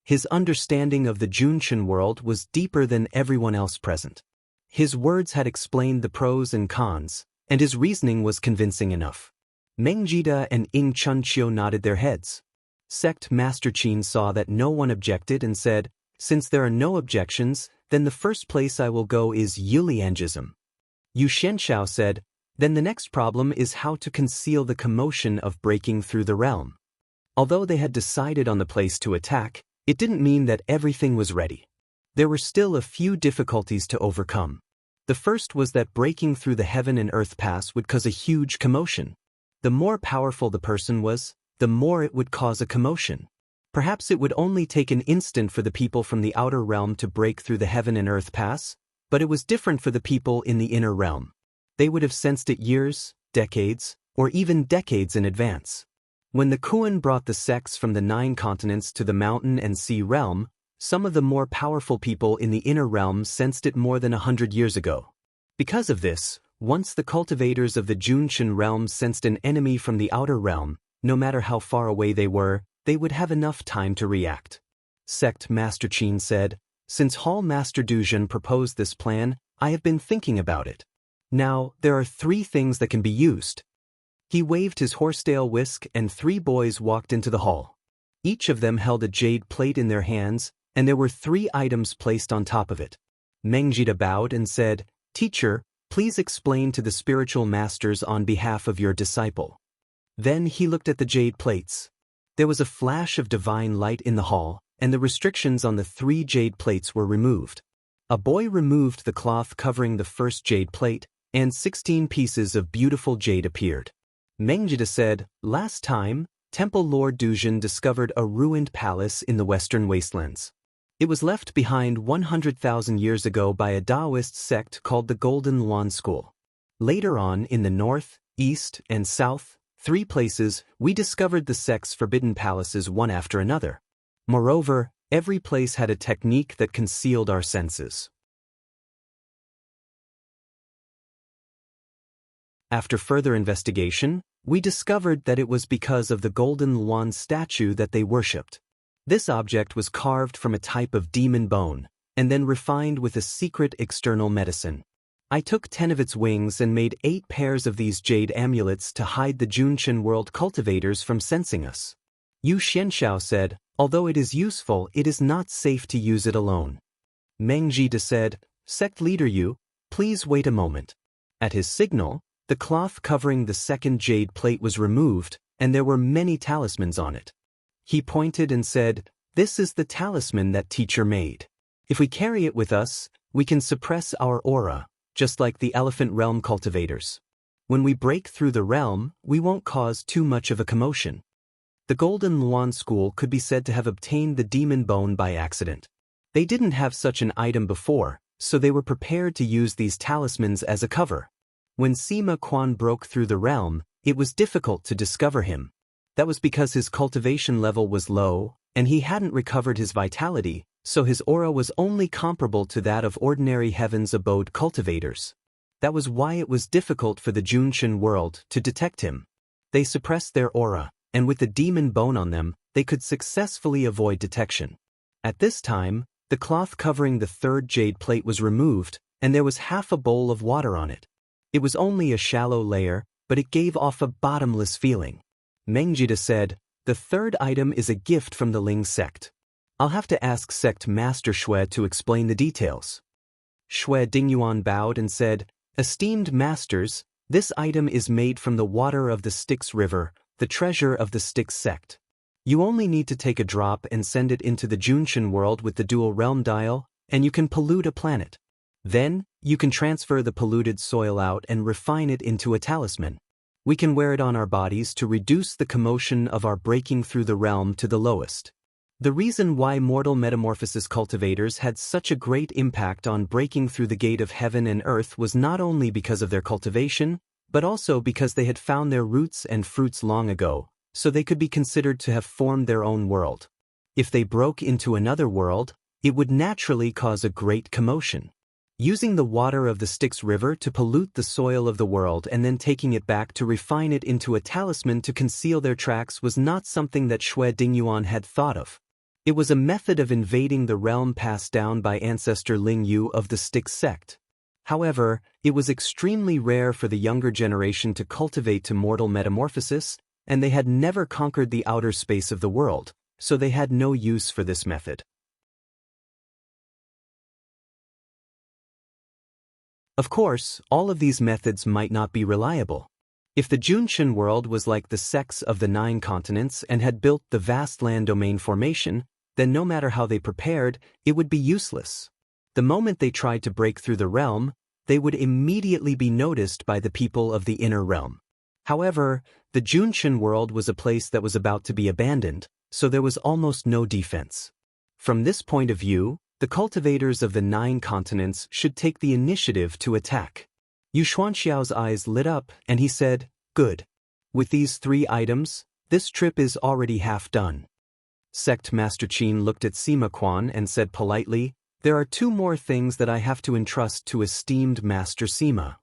His understanding of the Junqian world was deeper than everyone else present. His words had explained the pros and cons, and his reasoning was convincing enough. Meng Jida and Ing Chunqiu nodded their heads. Sect Master Qin saw that no one objected and said, since there are no objections, then the first place I will go is Yuliangism. Yu Xianshao said, then the next problem is how to conceal the commotion of breaking through the realm. Although they had decided on the place to attack, it didn't mean that everything was ready. There were still a few difficulties to overcome. The first was that breaking through the heaven and earth pass would cause a huge commotion. The more powerful the person was, the more it would cause a commotion. Perhaps it would only take an instant for the people from the outer realm to break through the heaven and earth pass, but it was different for the people in the inner realm. They would have sensed it years, decades, or even decades in advance. When the Kuan brought the sects from the 9 continents to the mountain and sea realm, some of the more powerful people in the inner realm sensed it more than 100 years ago. Because of this, once the cultivators of the Junqian realm sensed an enemy from the outer realm, no matter how far away they would have enough time to react. Sect Master Qin said, since Hall Master Duzhen proposed this plan, I have been thinking about it. Now, there are 3 things that can be used. He waved his horsetail whisk and 3 boys walked into the hall. Each of them held a jade plate in their hands, and there were 3 items placed on top of it. Mengjida bowed and said, Teacher, please explain to the spiritual masters on behalf of your disciple. Then he looked at the jade plates. There was a flash of divine light in the hall, and the restrictions on the 3 jade plates were removed. A boy removed the cloth covering the first jade plate, and 16 pieces of beautiful jade appeared. Mengjida said, last time, Temple Lord Duzhen discovered a ruined palace in the western wastelands. It was left behind 100,000 years ago by a Taoist sect called the Golden Luan School. Later on, in the north, east, and south, 3 places, we discovered the sect's forbidden palaces one after another. Moreover, every place had a technique that concealed our senses. After further investigation, we discovered that it was because of the Golden Luan statue that they worshipped. This object was carved from a type of demon bone, and then refined with a secret external medicine. I took 10 of its wings and made 8 pairs of these jade amulets to hide the Junshin world cultivators from sensing us. Yu Xianxiao said, although it is useful, it is not safe to use it alone. Meng Jide said, Sect Leader Yu, please wait a moment. At his signal, the cloth covering the second jade plate was removed, and there were many talismans on it. He pointed and said, this is the talisman that teacher made. If we carry it with us, we can suppress our aura, just like the Elephant Realm cultivators. When we break through the realm, we won't cause too much of a commotion. The Golden Luan School could be said to have obtained the demon bone by accident. They didn't have such an item before, so they were prepared to use these talismans as a cover. When Sima Quan broke through the realm, it was difficult to discover him. That was because his cultivation level was low, and he hadn't recovered his vitality, so his aura was only comparable to that of ordinary Heaven's Abode cultivators. That was why it was difficult for the Junshin world to detect him. They suppressed their aura, and with the demon bone on them, they could successfully avoid detection. At this time, the cloth covering the third jade plate was removed, and there was half a bowl of water on it. It was only a shallow layer, but it gave off a bottomless feeling. Mengjida said, the third item is a gift from the Ling sect. I'll have to ask Sect Master Xue to explain the details. Xue Dingyuan bowed and said, esteemed masters, this item is made from the water of the Styx River, the treasure of the Styx sect. You only need to take a drop and send it into the Junshin world with the dual realm dial, and you can pollute a planet. Then, you can transfer the polluted soil out and refine it into a talisman. We can wear it on our bodies to reduce the commotion of our breaking through the realm to the lowest. The reason why mortal metamorphosis cultivators had such a great impact on breaking through the gate of heaven and earth was not only because of their cultivation, but also because they had found their roots and fruits long ago, so they could be considered to have formed their own world. If they broke into another world, it would naturally cause a great commotion. Using the water of the Styx River to pollute the soil of the world and then taking it back to refine it into a talisman to conceal their tracks was not something that Xue Dingyuan had thought of. It was a method of invading the realm passed down by ancestor Ling Yu of the Styx sect. However, it was extremely rare for the younger generation to cultivate to mortal metamorphosis, and they had never conquered the outer space of the world, so they had no use for this method. Of course, all of these methods might not be reliable. If the Junshin world was like the sects of the 9 continents and had built the vast land domain formation, then no matter how they prepared, it would be useless. The moment they tried to break through the realm, they would immediately be noticed by the people of the inner realm. However, the Junshin world was a place that was about to be abandoned, so there was almost no defense. From this point of view, the cultivators of the 9 continents should take the initiative to attack. Yu Xuanxiao's eyes lit up, and he said, good. With these 3 items, this trip is already half done. Sect Master Qin looked at Sima Quan and said politely, there are 2 more things that I have to entrust to esteemed Master Sima.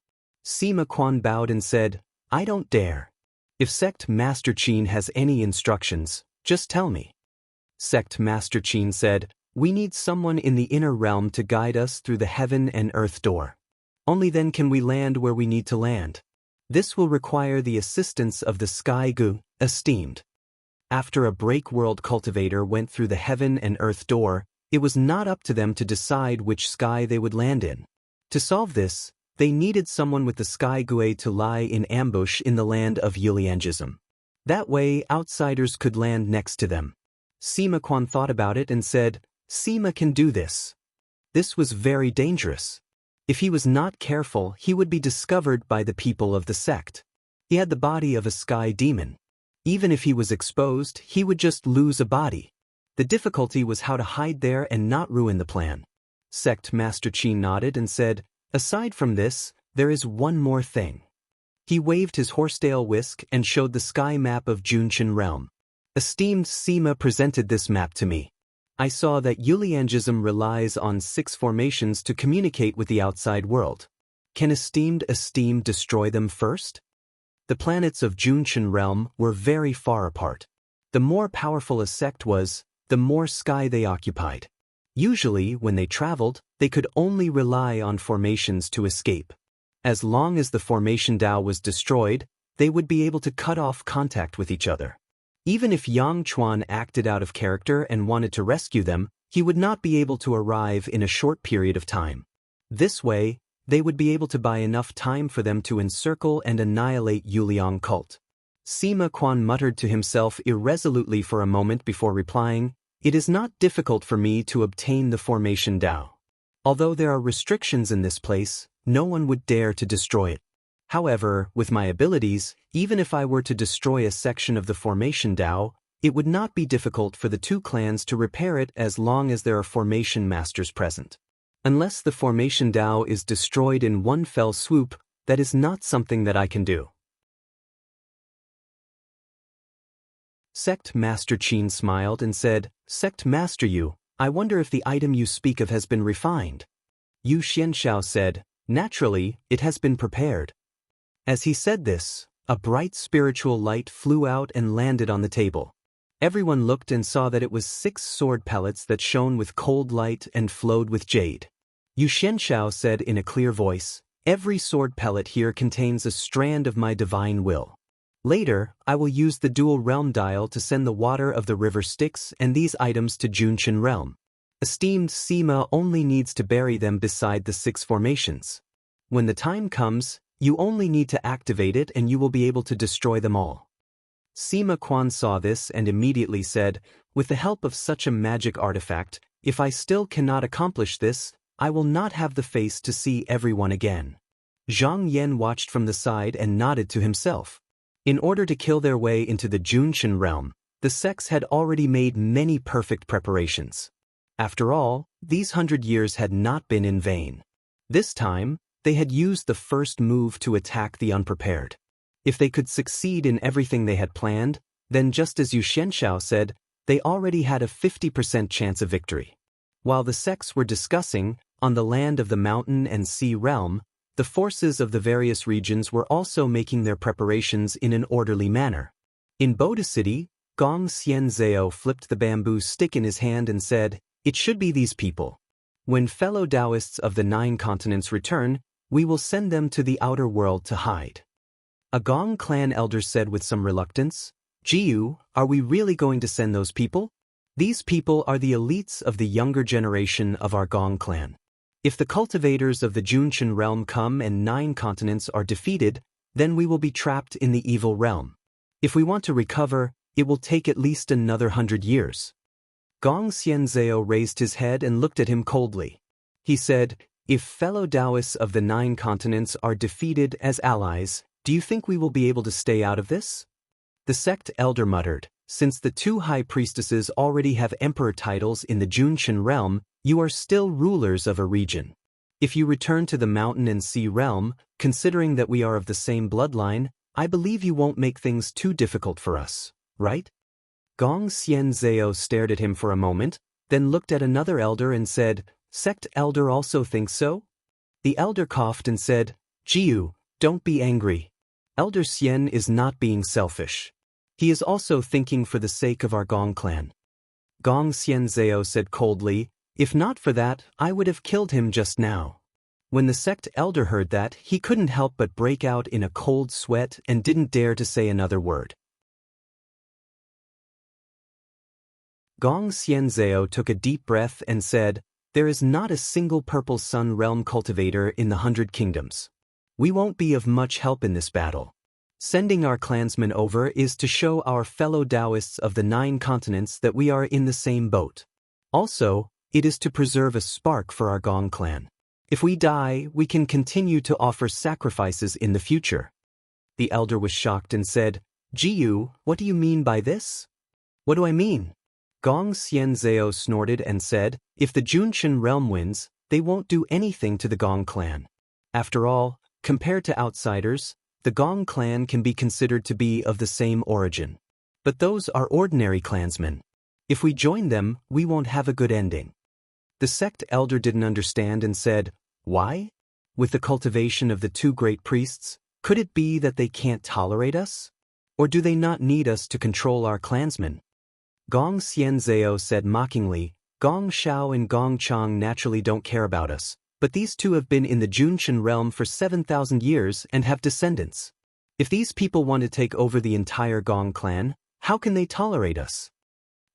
Sima Quan bowed and said, I don't dare. If Sect Master Qin has any instructions, just tell me. Sect Master Qin said, we need someone in the inner realm to guide us through the heaven and earth door. Only then can we land where we need to land. This will require the assistance of the Sky Gu, esteemed. After a break world cultivator went through the heaven and earth door, it was not up to them to decide which sky they would land in. To solve this, they needed someone with the Sky Gue to lie in ambush in the land of Yuliangism. That way, outsiders could land next to them. Sima Quan thought about it and said, Sima can do this. This was very dangerous. If he was not careful, he would be discovered by the people of the sect. He had the body of a sky demon. Even if he was exposed, he would just lose a body. The difficulty was how to hide there and not ruin the plan. Sect Master Qin nodded and said, aside from this, there is one more thing. He waved his horsetail whisk and showed the sky map of Junshin realm. Esteemed Sima presented this map to me. I saw that Yuliangism relies on 6 formations to communicate with the outside world. Can esteemed destroy them first? The planets of Junshin realm were very far apart. The more powerful a sect was, the more sky they occupied. Usually, when they traveled, They could only rely on formations to escape. As long as the formation Tao was destroyed, they would be able to cut off contact with each other. Even if Yang Chuan acted out of character and wanted to rescue them, he would not be able to arrive in a short period of time. This way, they would be able to buy enough time for them to encircle and annihilate Yuliang cult. Sima Quan muttered to himself irresolutely for a moment before replying, "It is not difficult for me to obtain the formation Tao. Although there are restrictions in this place, no one would dare to destroy it. However, with my abilities, even if I were to destroy a section of the formation Tao, it would not be difficult for the two clans to repair it as long as there are formation masters present. Unless the formation Tao is destroyed in one fell swoop, that is not something that I can do." Sect Master Qin smiled and said, "Sect Master Yu, I wonder if the item you speak of has been refined." Yu Xianshao said, "Naturally, it has been prepared." As he said this, a bright spiritual light flew out and landed on the table. Everyone looked and saw that it was 6 sword pellets that shone with cold light and flowed with jade. Yu Xianshao said in a clear voice, "Every sword pellet here contains a strand of my divine will. Later, I will use the dual realm dial to send the water of the river Styx and these items to Junqian realm. Esteemed Sima only needs to bury them beside the 6 formations. When the time comes, you only need to activate it and you will be able to destroy them all." Sima Quan saw this and immediately said, "With the help of such a magic artifact, if I still cannot accomplish this, I will not have the face to see everyone again." Zhang Yan watched from the side and nodded to himself. In order to kill their way into the Junqian realm, the sects had already made many perfect preparations. After all, these 100 years had not been in vain. This time, they had used the first move to attack the unprepared. If they could succeed in everything they had planned, then just as Yu Xianshao said, they already had a 50% chance of victory. While the sects were discussing, on the land of the mountain and sea realm, the forces of the various regions were also making their preparations in an orderly manner. In Boda City, Gong Xianzhao flipped the bamboo stick in his hand and said, "It should be these people. When fellow Taoists of the 9 continents return, we will send them to the outer world to hide." A Gong clan elder said with some reluctance, "Jiyu, are we really going to send those people? These people are the elites of the younger generation of our Gong clan. If the cultivators of the Junqian realm come and 9 continents are defeated, then we will be trapped in the evil realm. If we want to recover, it will take at least another 100 years." Gong Xianzhao raised his head and looked at him coldly. He said, "If fellow Taoists of the 9 continents are defeated as allies, do you think we will be able to stay out of this?" The sect elder muttered, "Since the 2 high priestesses already have emperor titles in the Junqian realm, you are still rulers of a region. If you return to the mountain and sea realm, considering that we are of the same bloodline, I believe you won't make things too difficult for us, right?" Gong Xianzhao stared at him for a moment, then looked at another elder and said, "Sect elder also thinks so?" The elder coughed and said, "Jiyu, don't be angry. Elder Xian is not being selfish. He is also thinking for the sake of our Gong clan." Gong Xianzhao said coldly, "If not for that, I would have killed him just now." When the sect elder heard that, he couldn't help but break out in a cold sweat and didn't dare to say another word. Gong Xianzhao took a deep breath and said, "There is not a single Purple Sun realm cultivator in the 100 kingdoms. We won't be of much help in this battle. Sending our clansmen over is to show our fellow Taoists of the 9 continents that we are in the same boat. Also, it is to preserve a spark for our Gong clan. If we die, we can continue to offer sacrifices in the future." The elder was shocked and said, "Jiyu, what do you mean by this?" "What do I mean?" Gong Xianzhao snorted and said, "If the Junqian realm wins, they won't do anything to the Gong clan. After all, compared to outsiders, the Gong clan can be considered to be of the same origin. But those are ordinary clansmen. If we join them, we won't have a good ending." The sect elder didn't understand and said, "Why? With the cultivation of the 2 great priests, could it be that they can't tolerate us? Or do they not need us to control our clansmen?" Gong Xianzhao said mockingly, Gong Xiao and Gong Chang naturally don't care about us, but these two have been in the Junshan realm for 7,000 years and have descendants. If these people want to take over the entire Gong clan, how can they tolerate us?"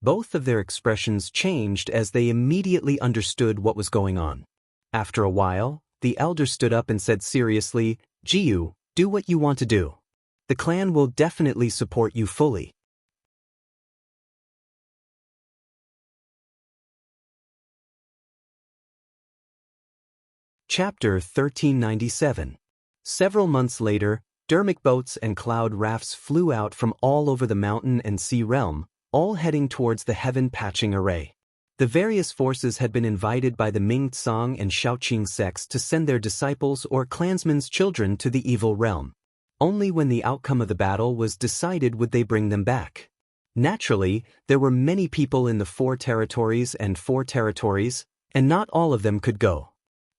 Both of their expressions changed as they immediately understood what was going on. After a while, the elder stood up and said seriously, "Jiyu, do what you want to do. The clan will definitely support you fully." Chapter 1397. Several months later, Dermic boats and cloud rafts flew out from all over the mountain and sea realm, all heading towards the heaven patching array. The various forces had been invited by the Ming Tsang and Shaoqing sects to send their disciples or clansmen's children to the evil realm. Only when the outcome of the battle was decided would they bring them back. Naturally, there were many people in the four territories, and not all of them could go.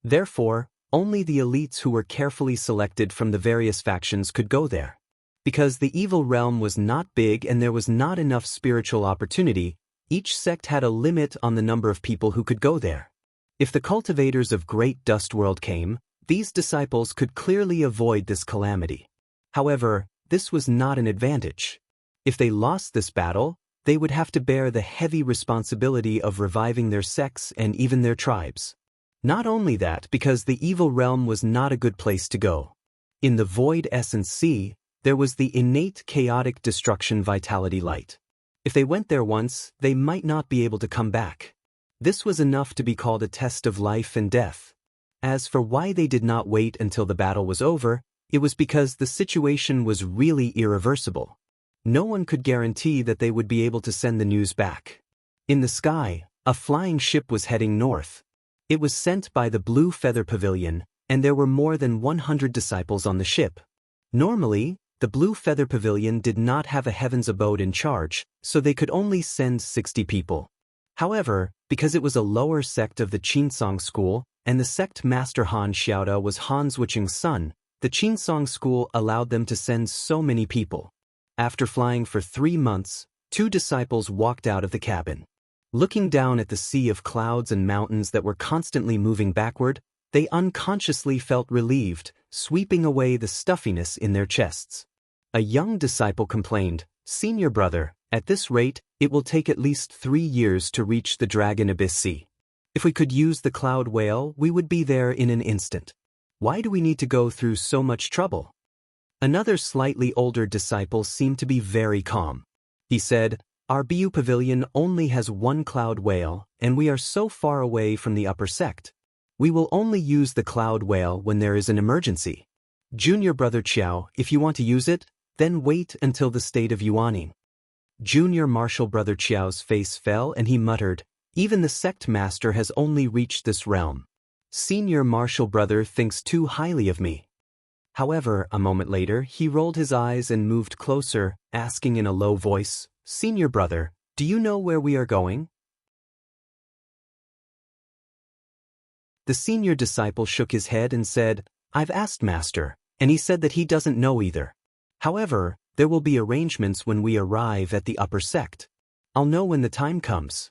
Therefore, only the elites who were carefully selected from the various factions could go there. Because the evil realm was not big and there was not enough spiritual opportunity, each sect had a limit on the number of people who could go there. If the cultivators of Great Dust World came, these disciples could clearly avoid this calamity. However, this was not an advantage. If they lost this battle, they would have to bear the heavy responsibility of reviving their sects and even their tribes. Not only that, because the evil realm was not a good place to go. In the void essence sea, there was the innate chaotic destruction vitality light. If they went there once, they might not be able to come back. This was enough to be called a test of life and death. As for why they did not wait until the battle was over, it was because the situation was really irreversible. No one could guarantee that they would be able to send the news back. In the sky, a flying ship was heading north. It was sent by the Blue Feather Pavilion, and there were more than 100 disciples on the ship. Normally, the Blue Feather Pavilion did not have a Heaven's Abode in charge, so they could only send 60 people. However, because it was a lower sect of the Qinsong school, and the sect master Han Xiaoda was Han Zhuqing's son, the Qinsong school allowed them to send so many people. After flying for 3 months, 2 disciples walked out of the cabin. Looking down at the sea of clouds and mountains that were constantly moving backward, they unconsciously felt relieved, sweeping away the stuffiness in their chests. A young disciple complained, "Senior brother, at this rate, it will take at least 3 years to reach the Dragon Abyss Sea. If we could use the Cloud Whale, we would be there in an instant. Why do we need to go through so much trouble?" Another slightly older disciple seemed to be very calm. He said, "Our BU pavilion only has 1 Cloud Whale, and we are so far away from the upper sect. We will only use the Cloud Whale when there is an emergency. Junior brother Qiao, if you want to use it, then wait until the state of Yuaning." Junior martial brother Qiao's face fell and he muttered, "Even the sect master has only reached this realm. Senior martial brother thinks too highly of me." However, a moment later, he rolled his eyes and moved closer, asking in a low voice, "Senior brother, do you know where we are going?" The senior disciple shook his head and said, "I've asked Master, and he said that he doesn't know either. However, there will be arrangements when we arrive at the upper sect. I'll know when the time comes."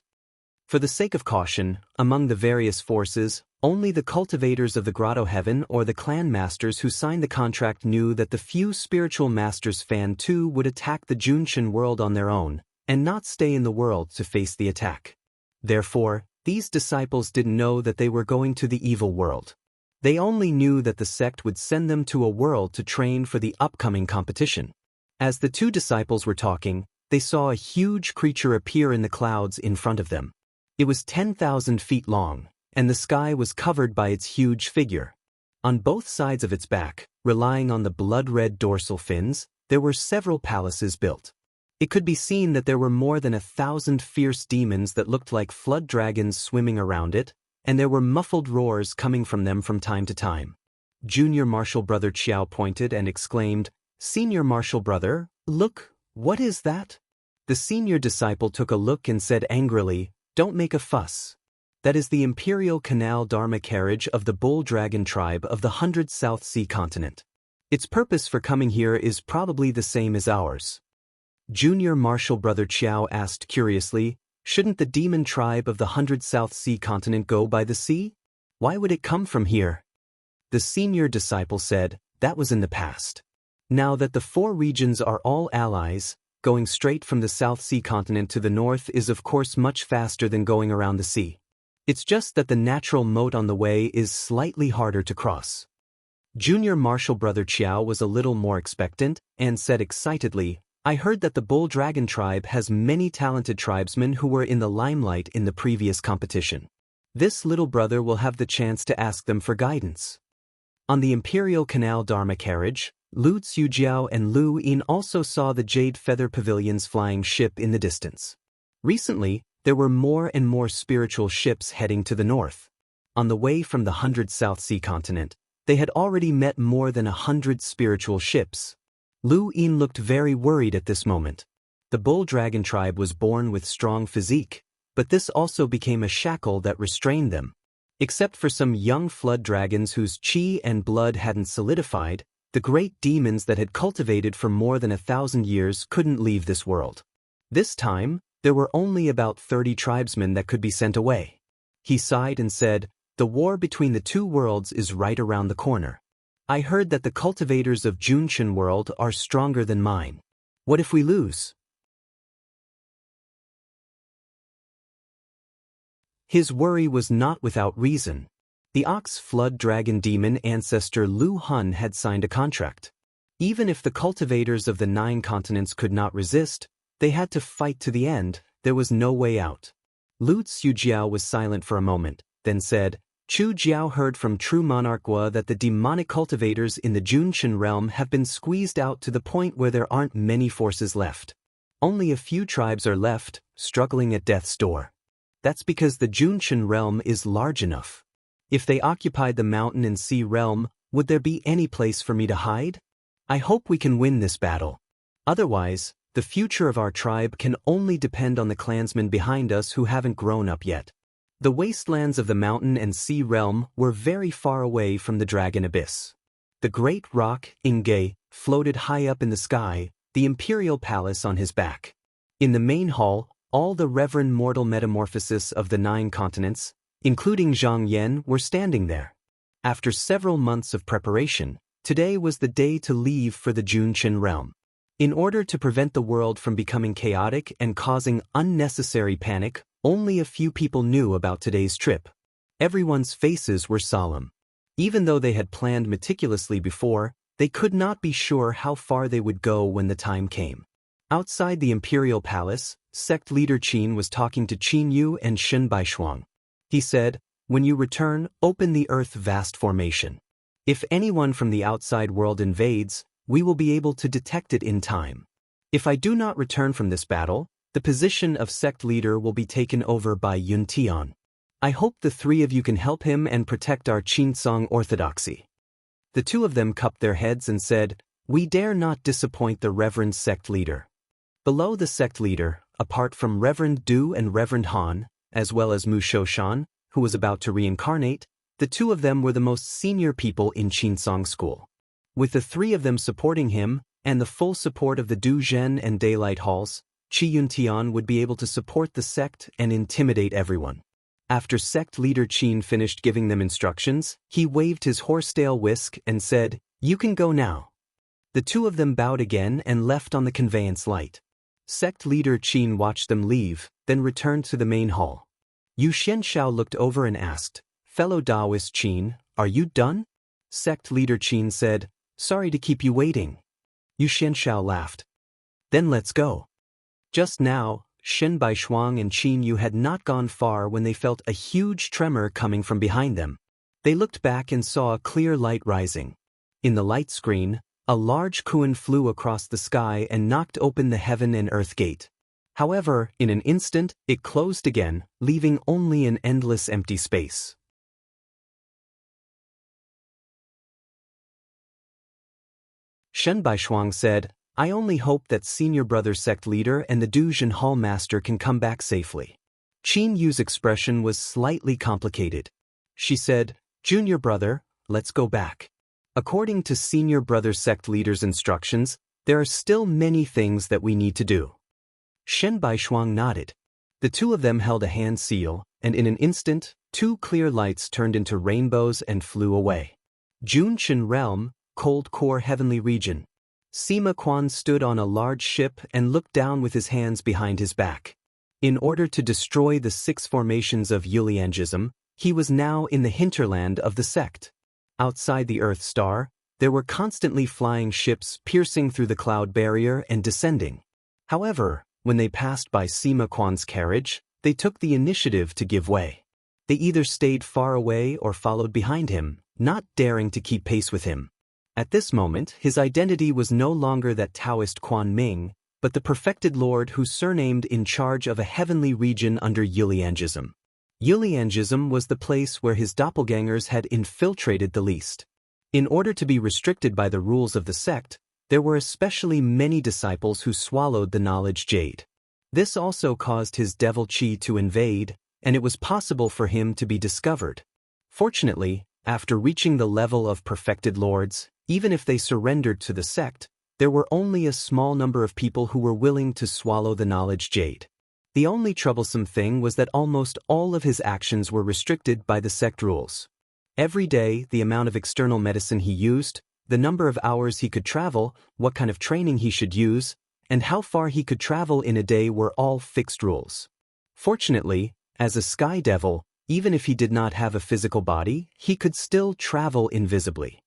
For the sake of caution, among the various forces, only the cultivators of the Grotto Heaven or the clan masters who signed the contract knew that the few spiritual masters Fan Tu would attack the Junshan world on their own, and not stay in the world to face the attack. Therefore, these disciples didn't know that they were going to the evil world. They only knew that the sect would send them to a world to train for the upcoming competition. As the 2 disciples were talking, they saw a huge creature appear in the clouds in front of them. It was 10,000 feet long, and the sky was covered by its huge figure. On both sides of its back, relying on the blood-red dorsal fins, there were several palaces built. It could be seen that there were more than 1,000 fierce demons that looked like flood dragons swimming around it, and there were muffled roars coming from them from time to time. Junior martial brother Qiao pointed and exclaimed, "Senior martial brother, look, what is that?" The senior disciple took a look and said angrily, "Don't make a fuss. That is the Imperial Canal Dharma carriage of the Bull Dragon tribe of the 100 South Sea continent. Its purpose for coming here is probably the same as ours." Junior martial brother Qiao asked curiously, Shouldn't the demon tribe of the 100 South Sea continent go by the sea? Why would it come from here? The senior disciple said, that was in the past. Now that the 4 regions are all allies, going straight from the South Sea continent to the north is of course much faster than going around the sea. It's just that the natural moat on the way is slightly harder to cross. Junior Marshal Brother Chiao was a little more expectant, and said excitedly, I heard that the Bull Dragon tribe has many talented tribesmen who were in the limelight in the previous competition. This little brother will have the chance to ask them for guidance. On the Imperial Canal Dharma carriage, Lu Xiujiao and Lu Yin also saw the Jade Feather Pavilion's flying ship in the distance. Recently, there were more and more spiritual ships heading to the north. On the way from the 100 South Sea continent, they had already met more than 100 spiritual ships. Lu Yin looked very worried at this moment. The Bull Dragon tribe was born with strong physique, but this also became a shackle that restrained them. Except for some young flood dragons whose chi and blood hadn't solidified, the great demons that had cultivated for more than 1,000 years couldn't leave this world. This time, there were only about 30 tribesmen that could be sent away. He sighed and said, the war between the 2 worlds is right around the corner. I heard that the cultivators of Junshin world are stronger than mine. What if we lose? His worry was not without reason. The Ox Flood Dragon Demon ancestor Lu Hun had signed a contract. Even if the cultivators of the 9 continents could not resist, they had to fight to the end. There was no way out. Lu Xiujiao was silent for a moment, then said, Chu Jiao heard from True Monarch Gua that the demonic cultivators in the Junshin realm have been squeezed out to the point where there aren't many forces left. Only a few tribes are left, struggling at death's door. That's because the Junshin realm is large enough. If they occupied the mountain and sea realm, would there be any place for me to hide? I hope we can win this battle. Otherwise, the future of our tribe can only depend on the clansmen behind us who haven't grown up yet. The wastelands of the mountain and sea realm were very far away from the dragon abyss. The great rock, Inge, floated high up in the sky, the imperial palace on his back. In the main hall, all the reverend mortal metamorphoses of the 9 continents, including Zhang Yan, were standing there. After several months of preparation, today was the day to leave for the Junshin realm. In order to prevent the world from becoming chaotic and causing unnecessary panic, only a few people knew about today's trip. Everyone's faces were solemn. Even though they had planned meticulously before, they could not be sure how far they would go when the time came. Outside the imperial palace, sect leader Qin was talking to Qin Yu and Shen Baishuang. He said, when you return, open the earth vast formation. If anyone from the outside world invades, we will be able to detect it in time. If I do not return from this battle, the position of sect leader will be taken over by Yun Tian. I hope the 3 of you can help him and protect our Qinsong orthodoxy. The 2 of them cupped their heads and said, we dare not disappoint the Reverend sect leader. Below the sect leader, apart from Reverend Du and Reverend Han, as well as Mu Shoshan, who was about to reincarnate, the 2 of them were the most senior people in Qinsong school. With the 3 of them supporting him, and the full support of the Du Zhen and Daylight Halls, Qi Yuntian would be able to support the sect and intimidate everyone. After sect leader Qin finished giving them instructions, he waved his horsetail whisk and said, you can go now. The 2 of them bowed again and left on the conveyance light. Sect leader Qin watched them leave, then returned to the main hall. Yu Xianshao looked over and asked, fellow Taoist Qin, are you done? Sect leader Qin said, sorry to keep you waiting. Yu Xianshao laughed. Then let's go. Just now, Shen Baishuang and Qin Yu had not gone far when they felt a huge tremor coming from behind them. They looked back and saw a clear light rising. In the light screen, a large Kuan flew across the sky and knocked open the heaven and earth gate. However, in an instant, it closed again, leaving only an endless empty space. Shen Baishuang said, I only hope that senior brother sect leader and the Duzhen Hall master can come back safely. Qin Yu's expression was slightly complicated. She said, junior brother, let's go back. According to senior brother sect leader's instructions, there are still many things that we need to do. Shen Baishuang nodded. The two of them held a hand seal, and in an instant, two clear lights turned into rainbows and flew away. Junchen Realm, Cold Core Heavenly Region. Sima Quan stood on a large ship and looked down with his hands behind his back. In order to destroy the 6 formations of Yuliangism, he was now in the hinterland of the sect. Outside the Earth Star, there were constantly flying ships piercing through the cloud barrier and descending. However, when they passed by Sima Quan's carriage, they took the initiative to give way. They either stayed far away or followed behind him, not daring to keep pace with him. At this moment, his identity was no longer that Taoist Quan Ming, but the perfected lord who surnamed in charge of a heavenly region under Yuliangism. Yuliangism was the place where his doppelgangers had infiltrated the least. In order to be restricted by the rules of the sect, there were especially many disciples who swallowed the knowledge jade. This also caused his devil chi to invade, and it was possible for him to be discovered. Fortunately, after reaching the level of perfected lords, even if they surrendered to the sect, there were only a small number of people who were willing to swallow the knowledge jade. The only troublesome thing was that almost all of his actions were restricted by the sect rules. Every day, the amount of external medicine he used, the number of hours he could travel, what kind of training he should use, and how far he could travel in a day were all fixed rules. Fortunately, as a sky devil, even if he did not have a physical body, he could still travel invisibly.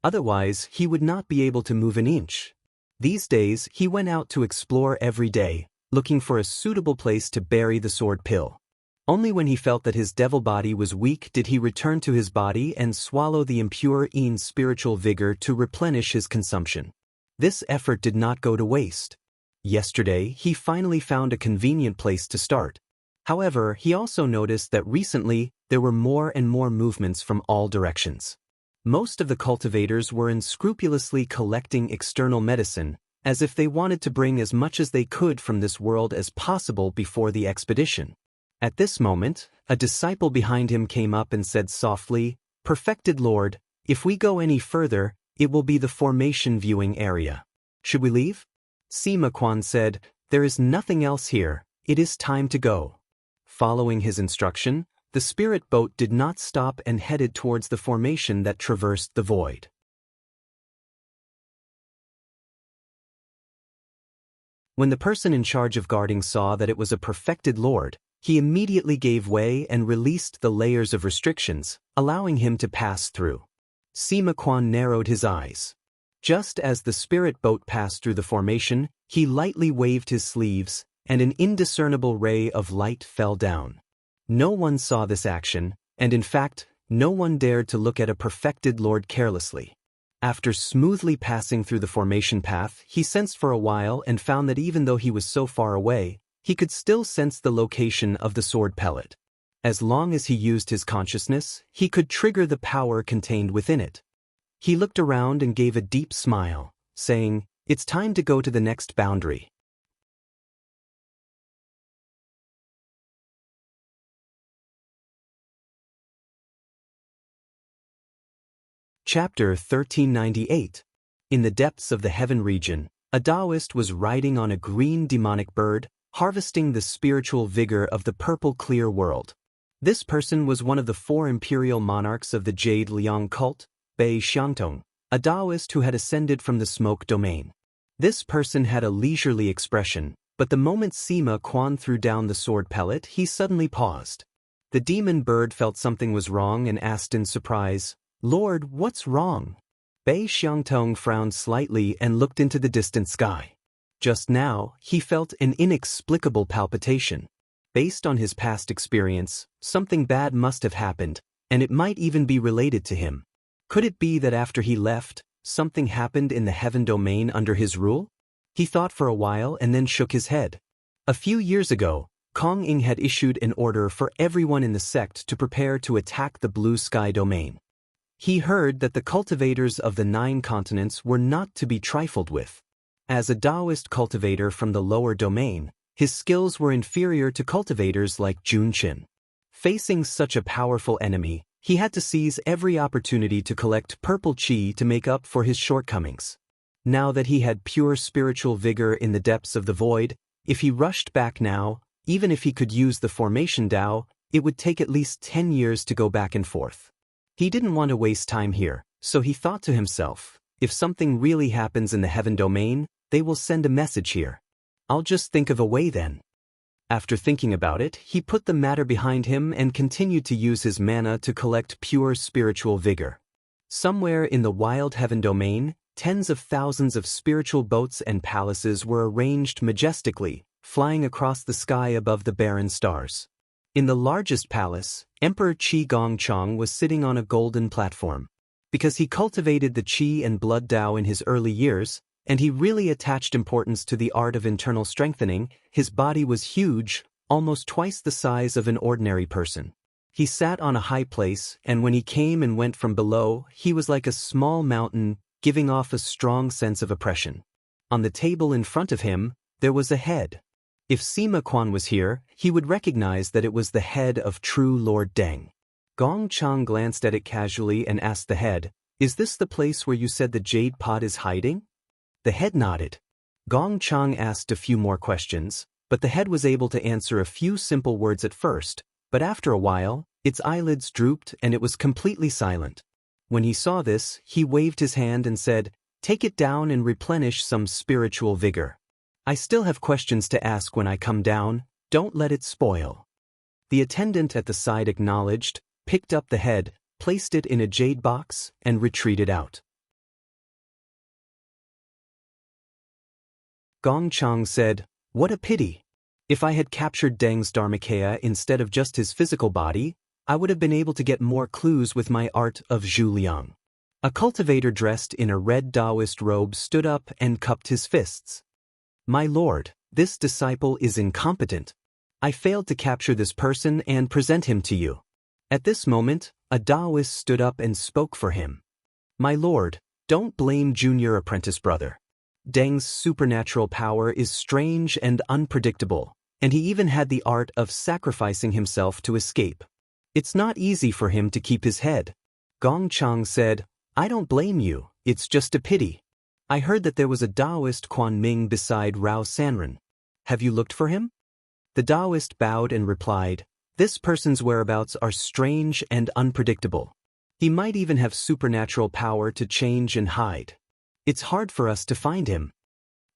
Otherwise, he would not be able to move an inch. These days, he went out to explore every day, looking for a suitable place to bury the sword pill. Only when he felt that his devil body was weak did he return to his body and swallow the impure Yin spiritual vigor to replenish his consumption. This effort did not go to waste. Yesterday, he finally found a convenient place to start. However, he also noticed that recently, there were more and more movements from all directions. Most of the cultivators were unscrupulously collecting external medicine, as if they wanted to bring as much as they could from this world as possible before the expedition. At this moment, a disciple behind him came up and said softly, "Perfected Lord, if we go any further, it will be the formation viewing area. Should we leave?" Sima Quan said, "There is nothing else here, it is time to go." Following his instruction, the spirit boat did not stop and headed towards the formation that traversed the void. When the person in charge of guarding saw that it was a perfected lord, he immediately gave way and released the layers of restrictions, allowing him to pass through. Sima Quan narrowed his eyes. Just as the spirit boat passed through the formation, he lightly waved his sleeves, and an indiscernible ray of light fell down. No one saw this action, and in fact, no one dared to look at a perfected lord carelessly. After smoothly passing through the formation path, he sensed for a while and found that even though he was so far away, he could still sense the location of the sword pellet. As long as he used his consciousness, he could trigger the power contained within it. He looked around and gave a deep smile, saying, "It's time to go to the next boundary." Chapter 1398. In the depths of the heaven region, a Taoist was riding on a green demonic bird, harvesting the spiritual vigor of the purple clear world. This person was one of the 4 imperial monarchs of the Jade Liang cult, Bei Xiangtong, a Taoist who had ascended from the smoke domain. This person had a leisurely expression, but the moment Sima Quan threw down the sword pellet, he suddenly paused. The demon bird felt something was wrong and asked in surprise, "Lord, what's wrong?" Bei Xiangtong frowned slightly and looked into the distant sky. Just now, he felt an inexplicable palpitation. Based on his past experience, something bad must have happened, and it might even be related to him. Could it be that after he left, something happened in the heaven domain under his rule? He thought for a while and then shook his head. A few years ago, Kong Ing had issued an order for everyone in the sect to prepare to attack the blue sky domain. He heard that the cultivators of the 9 continents were not to be trifled with. As a Taoist cultivator from the lower domain, his skills were inferior to cultivators like Junchen. Facing such a powerful enemy, he had to seize every opportunity to collect purple chi to make up for his shortcomings. Now that he had pure spiritual vigor in the depths of the void, if he rushed back now, Even if he could use the formation Tao, it would take at least 10 years to go back and forth. He didn't want to waste time here, so he thought to himself, if something really happens in the heaven domain, they will send a message here. I'll just think of a way then. After thinking about it, he put the matter behind him and continued to use his mana to collect pure spiritual vigor. Somewhere in the wild heaven domain, tens of thousands of spiritual boats and palaces were arranged majestically, flying across the sky above the barren stars. In the largest palace, Emperor Qi Gongchang was sitting on a golden platform. Because he cultivated the Qi and blood Tao in his early years, and he really attached importance to the art of internal strengthening, his body was huge, almost twice the size of an ordinary person. He sat on a high place, and when he came and went from below, he was like a small mountain, giving off a strong sense of oppression. On the table in front of him, there was a head. If Sima Quan was here, he would recognize that it was the head of true Lord Deng. Gong Chang glanced at it casually and asked the head, "Is this the place where you said the jade pot is hiding?" The head nodded. Gong Chang asked a few more questions, but the head was able to answer a few simple words at first, but after a while, its eyelids drooped and it was completely silent. When he saw this, he waved his hand and said, "Take it down and replenish some spiritual vigor. I still have questions to ask when I come down, don't let it spoil." The attendant at the side acknowledged, picked up the head, placed it in a jade box, and retreated out. Gong Chang said, "What a pity. If I had captured Deng's Dharmakaya instead of just his physical body, I would have been able to get more clues with my art of Zhu Liang." A cultivator dressed in a red Taoist robe stood up and cupped his fists. "My lord, this disciple is incompetent. I failed to capture this person and present him to you." At this moment, a Taoist stood up and spoke for him. "My lord, don't blame junior apprentice brother. Deng's supernatural power is strange and unpredictable, and he even had the art of sacrificing himself to escape. It's not easy for him to keep his head." Gong Chang said, "I don't blame you, it's just a pity. I heard that there was a Taoist Quan Ming beside Rao Sanren. Have you looked for him?" The Taoist bowed and replied, "This person's whereabouts are strange and unpredictable. He might even have supernatural power to change and hide. It's hard for us to find him."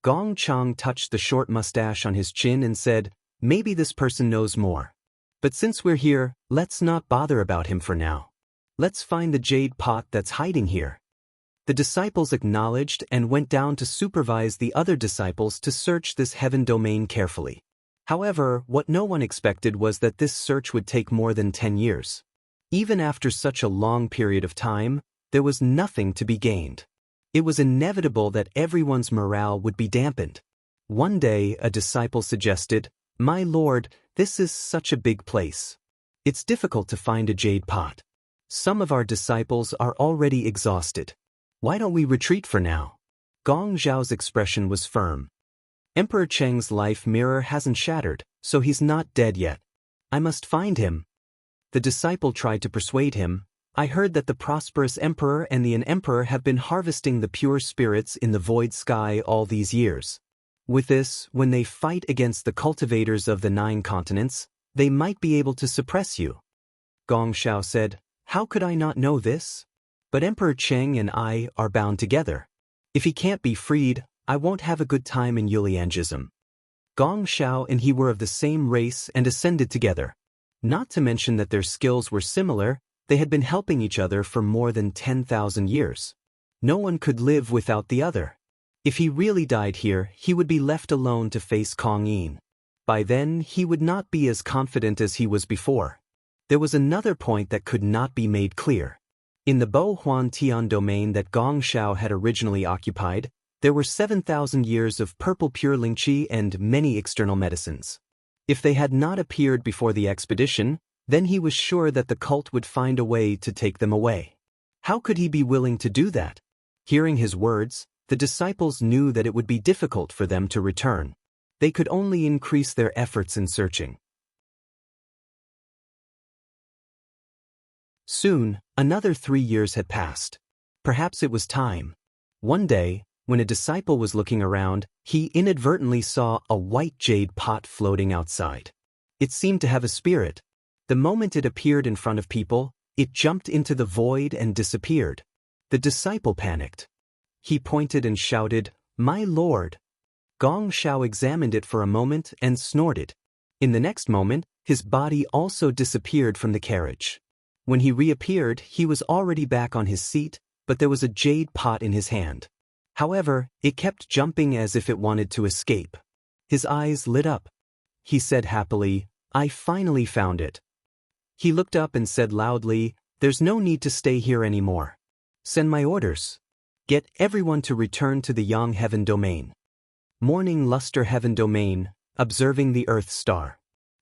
Gong Chang touched the short mustache on his chin and said, "Maybe this person knows more. But since we're here, let's not bother about him for now. Let's find the jade pot that's hiding here." The disciples acknowledged and went down to supervise the other disciples to search this heaven domain carefully. However, what no one expected was that this search would take more than 10 years. Even after such a long period of time, there was nothing to be gained. It was inevitable that everyone's morale would be dampened. One day, a disciple suggested, "My lord, this is such a big place. It's difficult to find a jade pot. Some of our disciples are already exhausted. Why don't we retreat for now?" Gong Zhao's expression was firm. "Emperor Cheng's life mirror hasn't shattered, so he's not dead yet. I must find him." The disciple tried to persuade him, "I heard that the prosperous emperor and the emperor have been harvesting the pure spirits in the void sky all these years. With this, when they fight against the cultivators of the 9 continents, they might be able to suppress you." Gong Xiao said, "How could I not know this? But Emperor Cheng and I are bound together. If he can't be freed, I won't have a good time in Yuliangism." Gong Xiao and he were of the same race and ascended together. Not to mention that their skills were similar, they had been helping each other for more than 10,000 years. No one could live without the other. If he really died here, he would be left alone to face Kong Yin. By then, he would not be as confident as he was before. There was another point that could not be made clear. In the Bo Huan Tian domain that Gong Xiao had originally occupied, there were 7,000 years of purple pure Lingqi and many external medicines. If they had not appeared before the expedition, then he was sure that the cult would find a way to take them away. How could he be willing to do that? Hearing his words, the disciples knew that it would be difficult for them to return. They could only increase their efforts in searching. Soon, another 3 years had passed. Perhaps it was time. One day, when a disciple was looking around, he inadvertently saw a white jade pot floating outside. It seemed to have a spirit. The moment it appeared in front of people, it jumped into the void and disappeared. The disciple panicked. He pointed and shouted, "My lord!" Gong Shao examined it for a moment and snorted. In the next moment, his body also disappeared from the carriage. When he reappeared, he was already back on his seat, but there was a jade pot in his hand. However, it kept jumping as if it wanted to escape. His eyes lit up. He said happily, "I finally found it." He looked up and said loudly, "There's no need to stay here anymore. Send my orders. Get everyone to return to the Yang Heaven Domain." Morning Luster Heaven Domain, observing the Earth Star.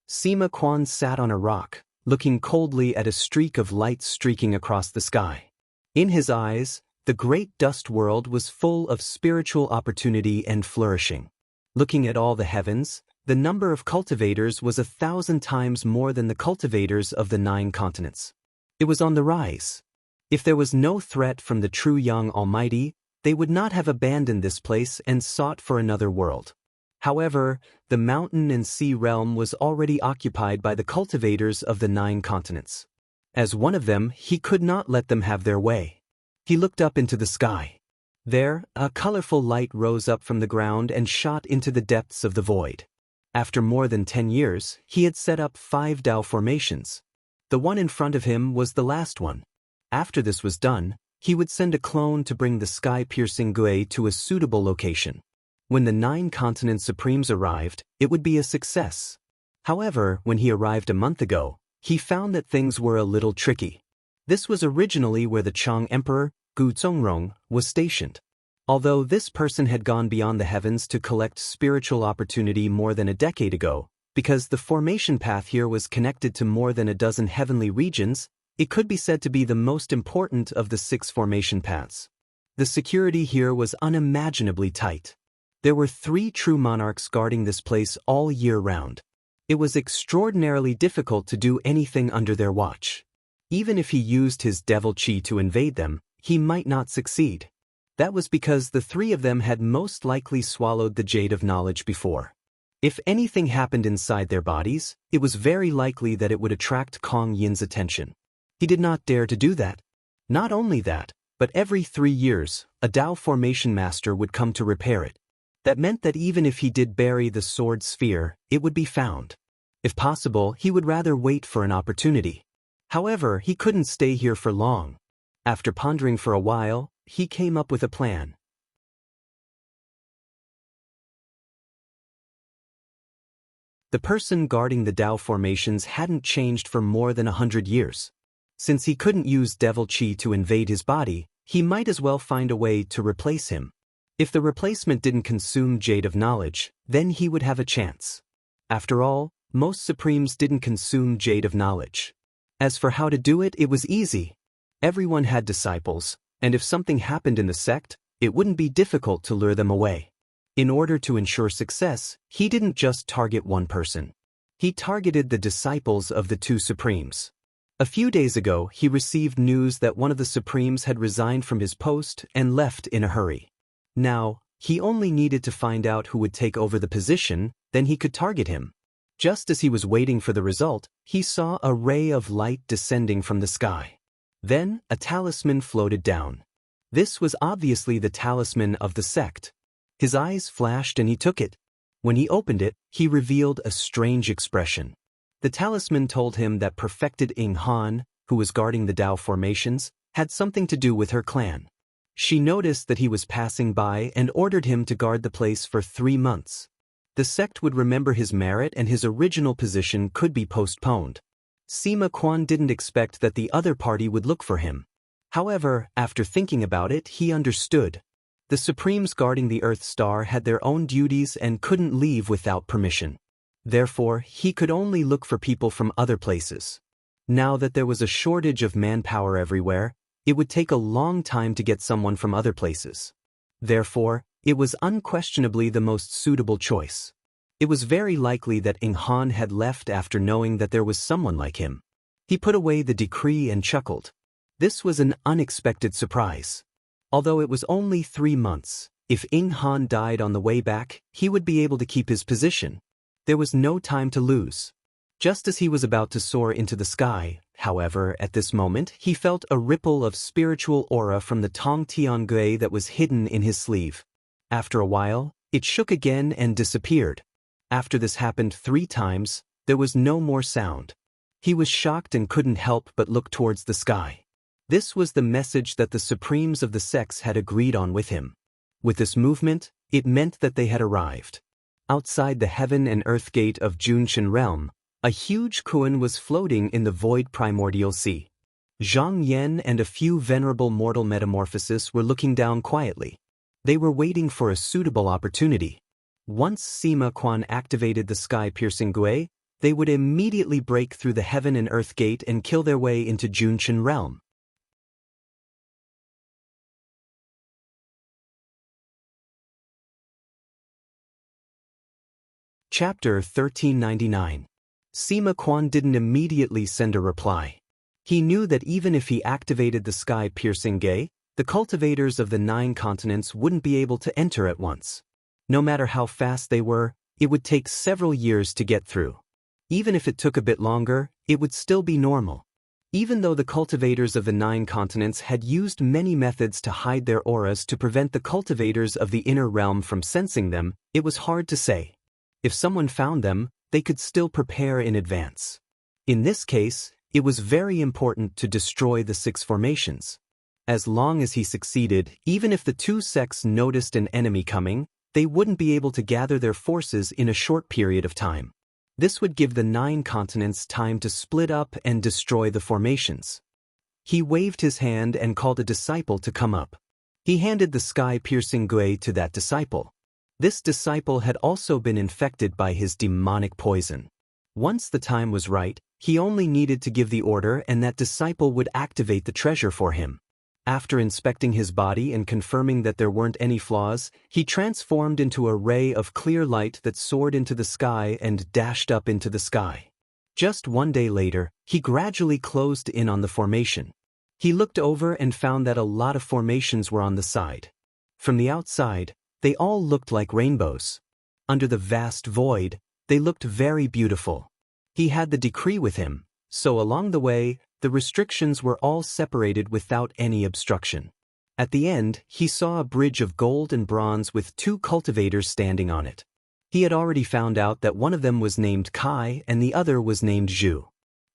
Sima Quan sat on a rock, looking coldly at a streak of light streaking across the sky. In his eyes, the great dust world was full of spiritual opportunity and flourishing. Looking at all the heavens, the number of cultivators was 1,000 times more than the cultivators of the 9 continents. It was on the rise. If there was no threat from the true Yang Almighty, they would not have abandoned this place and sought for another world. However, the mountain and sea realm was already occupied by the cultivators of the 9 continents. As one of them, he could not let them have their way. He looked up into the sky. There, a colorful light rose up from the ground and shot into the depths of the void. After more than 10 years, he had set up 5 Tao formations. The one in front of him was the last one. After this was done, he would send a clone to bring the sky-piercing Gui to a suitable location. When the 9 continent supremes arrived, it would be a success. However, when he arrived a month ago, he found that things were a little tricky. This was originally where the Chang Emperor, Gu Zongrong, was stationed. Although this person had gone beyond the heavens to collect spiritual opportunity more than a decade ago, because the formation path here was connected to more than a dozen heavenly regions, it could be said to be the most important of the 6 formation paths. The security here was unimaginably tight. There were 3 true monarchs guarding this place all year round. It was extraordinarily difficult to do anything under their watch. Even if he used his devil chi to invade them, he might not succeed. That was because the 3 of them had most likely swallowed the jade of knowledge before. If anything happened inside their bodies, it was very likely that it would attract Kong Yin's attention. He did not dare to do that. Not only that, but every 3 years, a Tao formation master would come to repair it. That meant that even if he did bury the sword sphere, it would be found. If possible, he would rather wait for an opportunity. However, he couldn't stay here for long. After pondering for a while, he came up with a plan. The person guarding the Tao formations hadn't changed for more than 100 years. Since he couldn't use devil chi to invade his body, he might as well find a way to replace him. If the replacement didn't consume jade of knowledge, then he would have a chance. After all, most supremes didn't consume jade of knowledge. As for how to do it, it was easy. Everyone had disciples, and if something happened in the sect, it wouldn't be difficult to lure them away. In order to ensure success, he didn't just target one person. He targeted the disciples of the 2 supremes. A few days ago, he received news that one of the supremes had resigned from his post and left in a hurry. Now, he only needed to find out who would take over the position, then he could target him. Just as he was waiting for the result, he saw a ray of light descending from the sky. Then, a talisman floated down. This was obviously the talisman of the sect. His eyes flashed and he took it. When he opened it, he revealed a strange expression. The talisman told him that perfected Ying Han, who was guarding the Tao formations, had something to do with her clan. She noticed that he was passing by and ordered him to guard the place for 3 months. The sect would remember his merit and his original position could be postponed. Sima Quan didn't expect that the other party would look for him. However, after thinking about it, he understood. The Supremes guarding the Earth Star had their own duties and couldn't leave without permission. Therefore, he could only look for people from other places. Now that there was a shortage of manpower everywhere, it would take a long time to get someone from other places. Therefore, it was unquestionably the most suitable choice. It was very likely that Ying Han had left after knowing that there was someone like him. He put away the decree and chuckled. This was an unexpected surprise. Although it was only 3 months, if Ying Han died on the way back, he would be able to keep his position. There was no time to lose. Just as he was about to soar into the sky, however, at this moment he felt a ripple of spiritual aura from the Tong Tiangui that was hidden in his sleeve. After a while, it shook again and disappeared. After this happened 3 times, there was no more sound. He was shocked and couldn't help but look towards the sky. This was the message that the supremes of the sects had agreed on with him. With this movement, it meant that they had arrived. Outside the heaven and earth gate of Junshin realm, a huge koan was floating in the void primordial sea. Zhang Yan and a few venerable mortal metamorphoses were looking down quietly. They were waiting for a suitable opportunity. Once Sima Quan activated the sky-piercing Gui, they would immediately break through the heaven and earth gate and kill their way into Junshin realm. Chapter 1399. Sima Quan didn't immediately send a reply. He knew that even if he activated the sky-piercing Gui, the cultivators of the 9 continents wouldn't be able to enter at once. No matter how fast they were, it would take several years to get through. Even if it took a bit longer, it would still be normal. Even though the cultivators of the 9 continents had used many methods to hide their auras to prevent the cultivators of the inner realm from sensing them, it was hard to say. If someone found them, they could still prepare in advance. In this case, it was very important to destroy the 6 formations. As long as he succeeded, even if the 2 sects noticed an enemy coming, they wouldn't be able to gather their forces in a short period of time. This would give the 9 continents time to split up and destroy the formations. He waved his hand and called a disciple to come up. He handed the sky-piercing Gui to that disciple. This disciple had also been infected by his demonic poison. Once the time was right, he only needed to give the order and that disciple would activate the treasure for him. After inspecting his body and confirming that there weren't any flaws, he transformed into a ray of clear light that soared into the sky and dashed up into the sky. Just 1 day later, he gradually closed in on the formation. He looked over and found that a lot of formations were on the side. From the outside, they all looked like rainbows. Under the vast void, they looked very beautiful. He had the decree with him, so along the way, the restrictions were all separated without any obstruction. At the end, he saw a bridge of gold and bronze with 2 cultivators standing on it. He had already found out that one of them was named Kai and the other was named Zhu.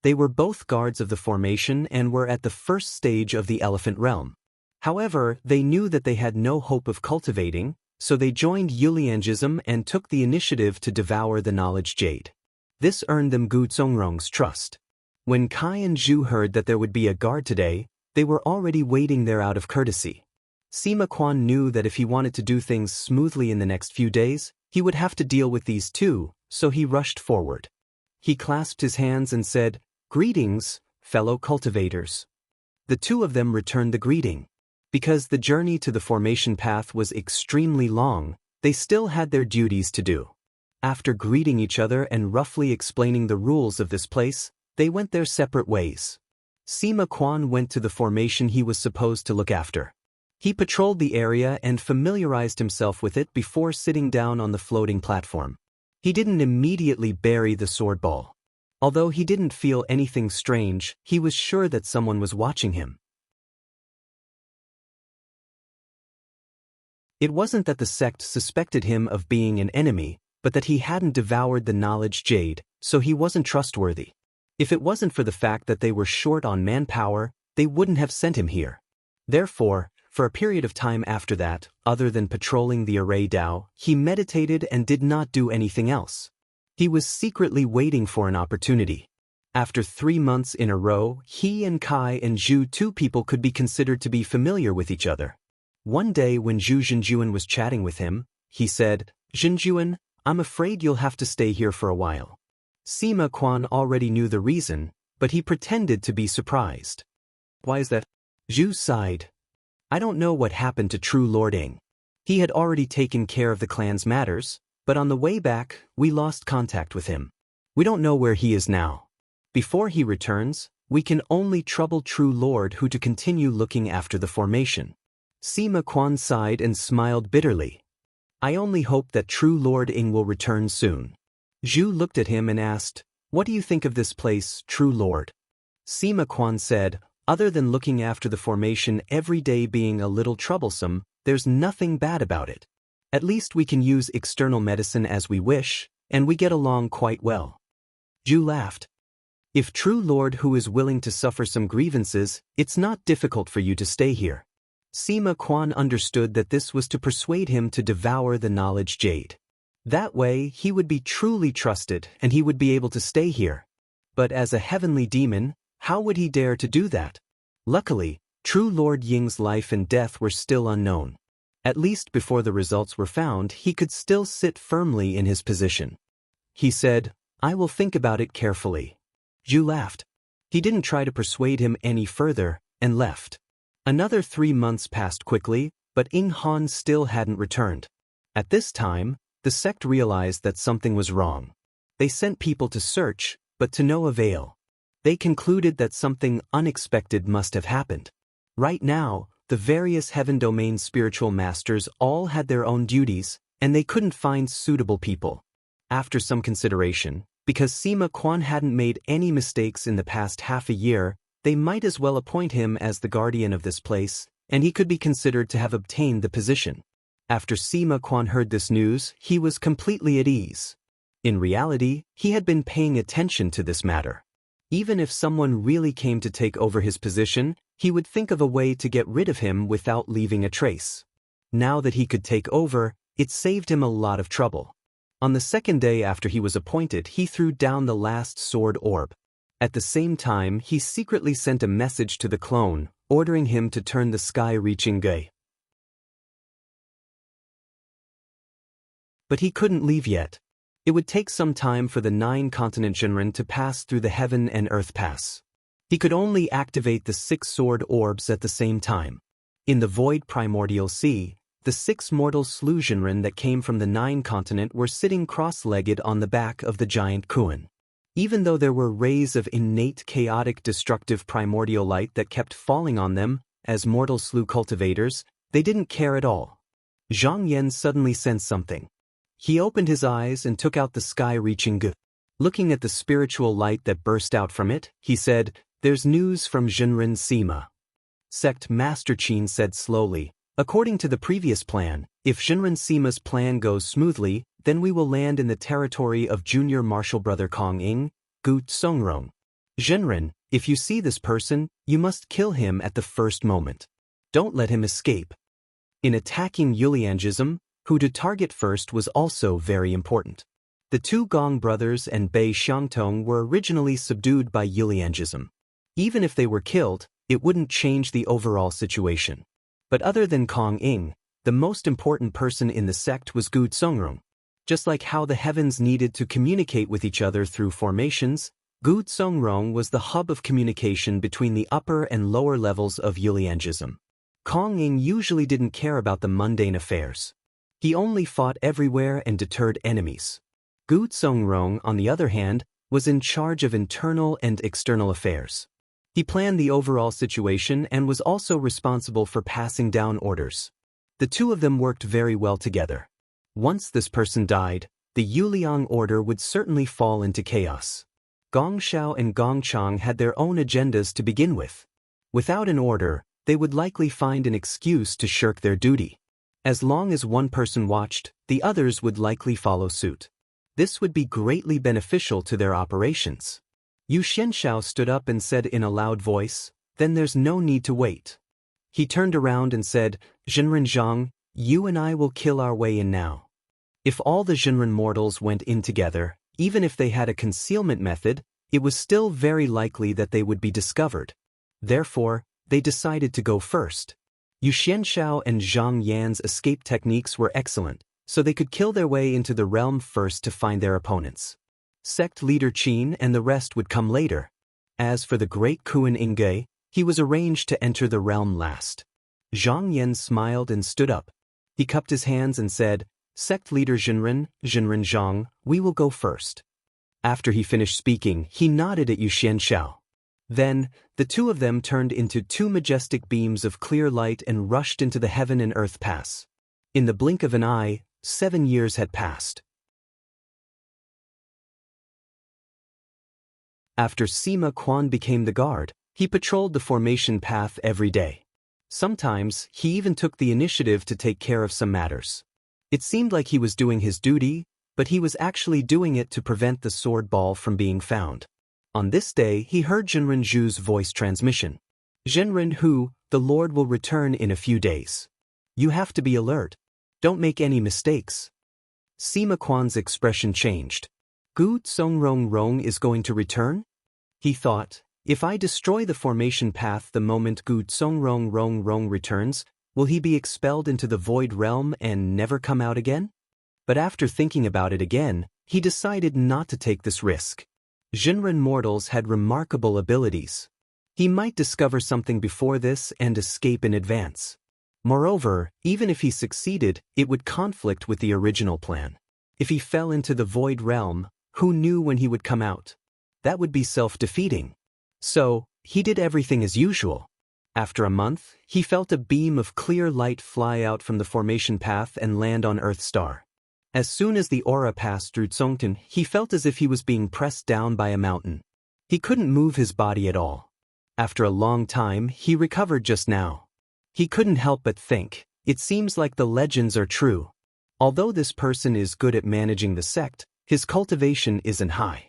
They were both guards of the formation and were at the first stage of the elephant realm. However, they knew that they had no hope of cultivating, so they joined Yuliangism and took the initiative to devour the knowledge jade. This earned them Gu Zongrong's trust. When Kai and Zhu heard that there would be a guard today, they were already waiting there out of courtesy. Sima Quan knew that if he wanted to do things smoothly in the next few days, he would have to deal with these 2, so he rushed forward. He clasped his hands and said, "Greetings, fellow cultivators." The 2 of them returned the greeting. Because the journey to the formation path was extremely long, they still had their duties to do. After greeting each other and roughly explaining the rules of this place, they went their separate ways. Sima Quan went to the formation he was supposed to look after. He patrolled the area and familiarized himself with it before sitting down on the floating platform. He didn't immediately bury the sword ball. Although he didn't feel anything strange, he was sure that someone was watching him. It wasn't that the sect suspected him of being an enemy, but that he hadn't devoured the knowledge jade, so he wasn't trustworthy. If it wasn't for the fact that they were short on manpower, they wouldn't have sent him here. Therefore, for a period of time after that, other than patrolling the array Dao, he meditated and did not do anything else. He was secretly waiting for an opportunity. After 3 months in a row, he and Kai and Zhu, 2 people could be considered to be familiar with each other. One day when Zhu Zhenjuan was chatting with him, he said, "Zhenjuan, I'm afraid you'll have to stay here for a while." Sima Quan already knew the reason, but he pretended to be surprised. "Why is that?" Zhu sighed. "I don't know what happened to True Lord Ing. He had already taken care of the clan's matters, but on the way back, we lost contact with him. We don't know where he is now. Before he returns, we can only trouble True Lord Hu to continue looking after the formation." Sima Quan sighed and smiled bitterly. "I only hope that True Lord Ing will return soon." Zhu looked at him and asked, What do you think of this place, true lord? Sima Quan said, other than looking after the formation every day being a little troublesome, there's nothing bad about it. At least we can use external medicine as we wish, and we get along quite well. Zhu laughed. If true lord who is willing to suffer some grievances, it's not difficult for you to stay here. Sima Quan understood that this was to persuade him to devour the knowledge jade. That way, he would be truly trusted and he would be able to stay here. But as a heavenly demon, how would he dare to do that? Luckily, true Lord Ying's life and death were still unknown. At least before the results were found, he could still sit firmly in his position. He said, I will think about it carefully. Zhu laughed. He didn't try to persuade him any further, and left. Another 3 months passed quickly, but Ying Han still hadn't returned. At this time, the sect realized that something was wrong. They sent people to search, but to no avail. They concluded that something unexpected must have happened. Right now, the various heaven domain spiritual masters all had their own duties, and they couldn't find suitable people. After some consideration, because Sima Quan hadn't made any mistakes in the past half a year, they might as well appoint him as the guardian of this place, and he could be considered to have obtained the position. After Sima Quan heard this news, he was completely at ease. In reality, he had been paying attention to this matter. Even if someone really came to take over his position, he would think of a way to get rid of him without leaving a trace. Now that he could take over, it saved him a lot of trouble. On the second day after he was appointed, he threw down the last sword orb. At the same time, he secretly sent a message to the clone, ordering him to turn the sky reaching gay. But he couldn't leave yet. It would take some time for the 9-continent Shinran to pass through the heaven and earth pass. He could only activate the 6 sword orbs at the same time. In the void primordial sea, the 6 mortal slew Shinran that came from the 9-continent were sitting cross-legged on the back of the giant Kuan. Even though there were rays of innate chaotic destructive primordial light that kept falling on them, as mortal slew cultivators, they didn't care at all. Zhang Yan suddenly sensed something. He opened his eyes and took out the sky-reaching gu. Looking at the spiritual light that burst out from it, he said, There's news from Jinren Sima. Sect Master Qin said slowly, According to the previous plan, if Jinren Sima's plan goes smoothly, then we will land in the territory of junior martial brother Kong Ying, Gu Songrong. Jinren, if you see this person, you must kill him at the first moment. Don't let him escape. In attacking Yuliangism, who to target first was also very important. The 2 Gong brothers and Bei Xiangtong were originally subdued by Yuliangism. Even if they were killed, it wouldn't change the overall situation. But other than Kong Ying, the most important person in the sect was Gu Songrong. Just like how the heavens needed to communicate with each other through formations, Gu Songrong was the hub of communication between the upper and lower levels of Yuliangism. Kong Ying usually didn't care about the mundane affairs. He only fought everywhere and deterred enemies. Gu Songrong, on the other hand, was in charge of internal and external affairs. He planned the overall situation and was also responsible for passing down orders. The 2 of them worked very well together. Once this person died, the Yuliang order would certainly fall into chaos. Gong Shao and Gong Chang had their own agendas to begin with. Without an order, they would likely find an excuse to shirk their duty. As long as one person watched, the others would likely follow suit. This would be greatly beneficial to their operations. Yu Xianshao stood up and said in a loud voice, Then there's no need to wait. He turned around and said, Jinren Zhang, you and I will kill our way in now. If all the Jinren mortals went in together, even if they had a concealment method, it was still very likely that they would be discovered. Therefore, they decided to go first. Yu Xianshao and Zhang Yan's escape techniques were excellent, so they could kill their way into the realm first to find their opponents. Sect leader Qin and the rest would come later. As for the great Kuan Inge, he was arranged to enter the realm last. Zhang Yan smiled and stood up. He cupped his hands and said, Sect leader Jinren Zhang, we will go first. After he finished speaking, he nodded at Yu Xianshao. Then, the 2 of them turned into 2 majestic beams of clear light and rushed into the heaven and earth pass. In the blink of an eye, 7 years had passed. After Sima Quan became the guard, he patrolled the formation path every day. Sometimes, he even took the initiative to take care of some matters. It seemed like he was doing his duty, but he was actually doing it to prevent the sword ball from being found. On this day, he heard Zhenren Zhu's voice transmission. Zhenren Hu, the Lord will return in a few days. You have to be alert. Don't make any mistakes. Sima Quan's expression changed. Gu Zongrong is going to return? He thought, if I destroy the formation path the moment Gu Zongrong returns, will he be expelled into the void realm and never come out again? But after thinking about it again, he decided not to take this risk. Zhenren mortals had remarkable abilities. He might discover something before this and escape in advance. Moreover, even if he succeeded, it would conflict with the original plan. If he fell into the void realm, who knew when he would come out? That would be self-defeating. So, he did everything as usual. After a month, he felt a beam of clear light fly out from the formation path and land on Earth Star. As soon as the aura passed through Zongtan, he felt as if he was being pressed down by a mountain. He couldn't move his body at all. After a long time, he recovered just now. He couldn't help but think, it seems like the legends are true. Although this person is good at managing the sect, his cultivation isn't high.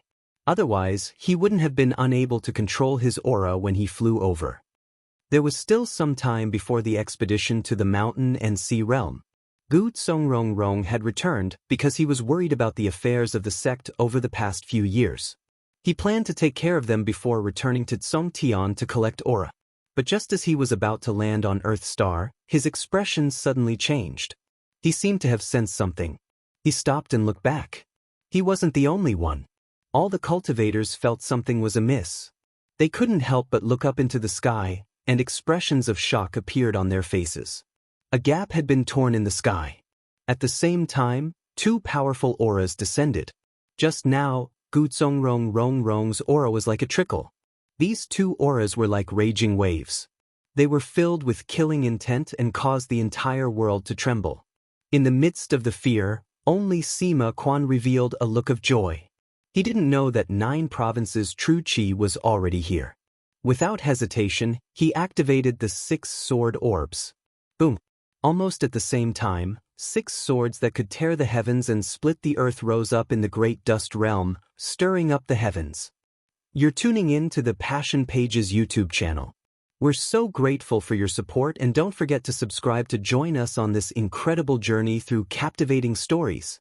Otherwise, he wouldn't have been unable to control his aura when he flew over. There was still some time before the expedition to the mountain and sea realm. Gu Zongrong had returned because he was worried about the affairs of the sect over the past few years. He planned to take care of them before returning to Zongtian to collect aura. But just as he was about to land on Earth Star, his expression suddenly changed. He seemed to have sensed something. He stopped and looked back. He wasn't the only one. All the cultivators felt something was amiss. They couldn't help but look up into the sky, and expressions of shock appeared on their faces. A gap had been torn in the sky. At the same time, two powerful auras descended. Just now, Gu Zongrong's aura was like a trickle. These two auras were like raging waves. They were filled with killing intent and caused the entire world to tremble. In the midst of the fear, only Sima Quan revealed a look of joy. He didn't know that 9 provinces true Qi was already here. Without hesitation, he activated the 6 sword orbs. Boom! Almost at the same time, 6 swords that could tear the heavens and split the earth rose up in the great dust realm, stirring up the heavens. You're tuning in to the Passion Pages YouTube channel. We're so grateful for your support, and don't forget to subscribe to join us on this incredible journey through captivating stories.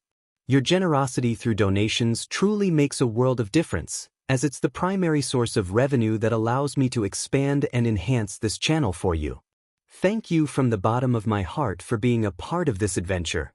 Your generosity through donations truly makes a world of difference, as it's the primary source of revenue that allows me to expand and enhance this channel for you. Thank you from the bottom of my heart for being a part of this adventure.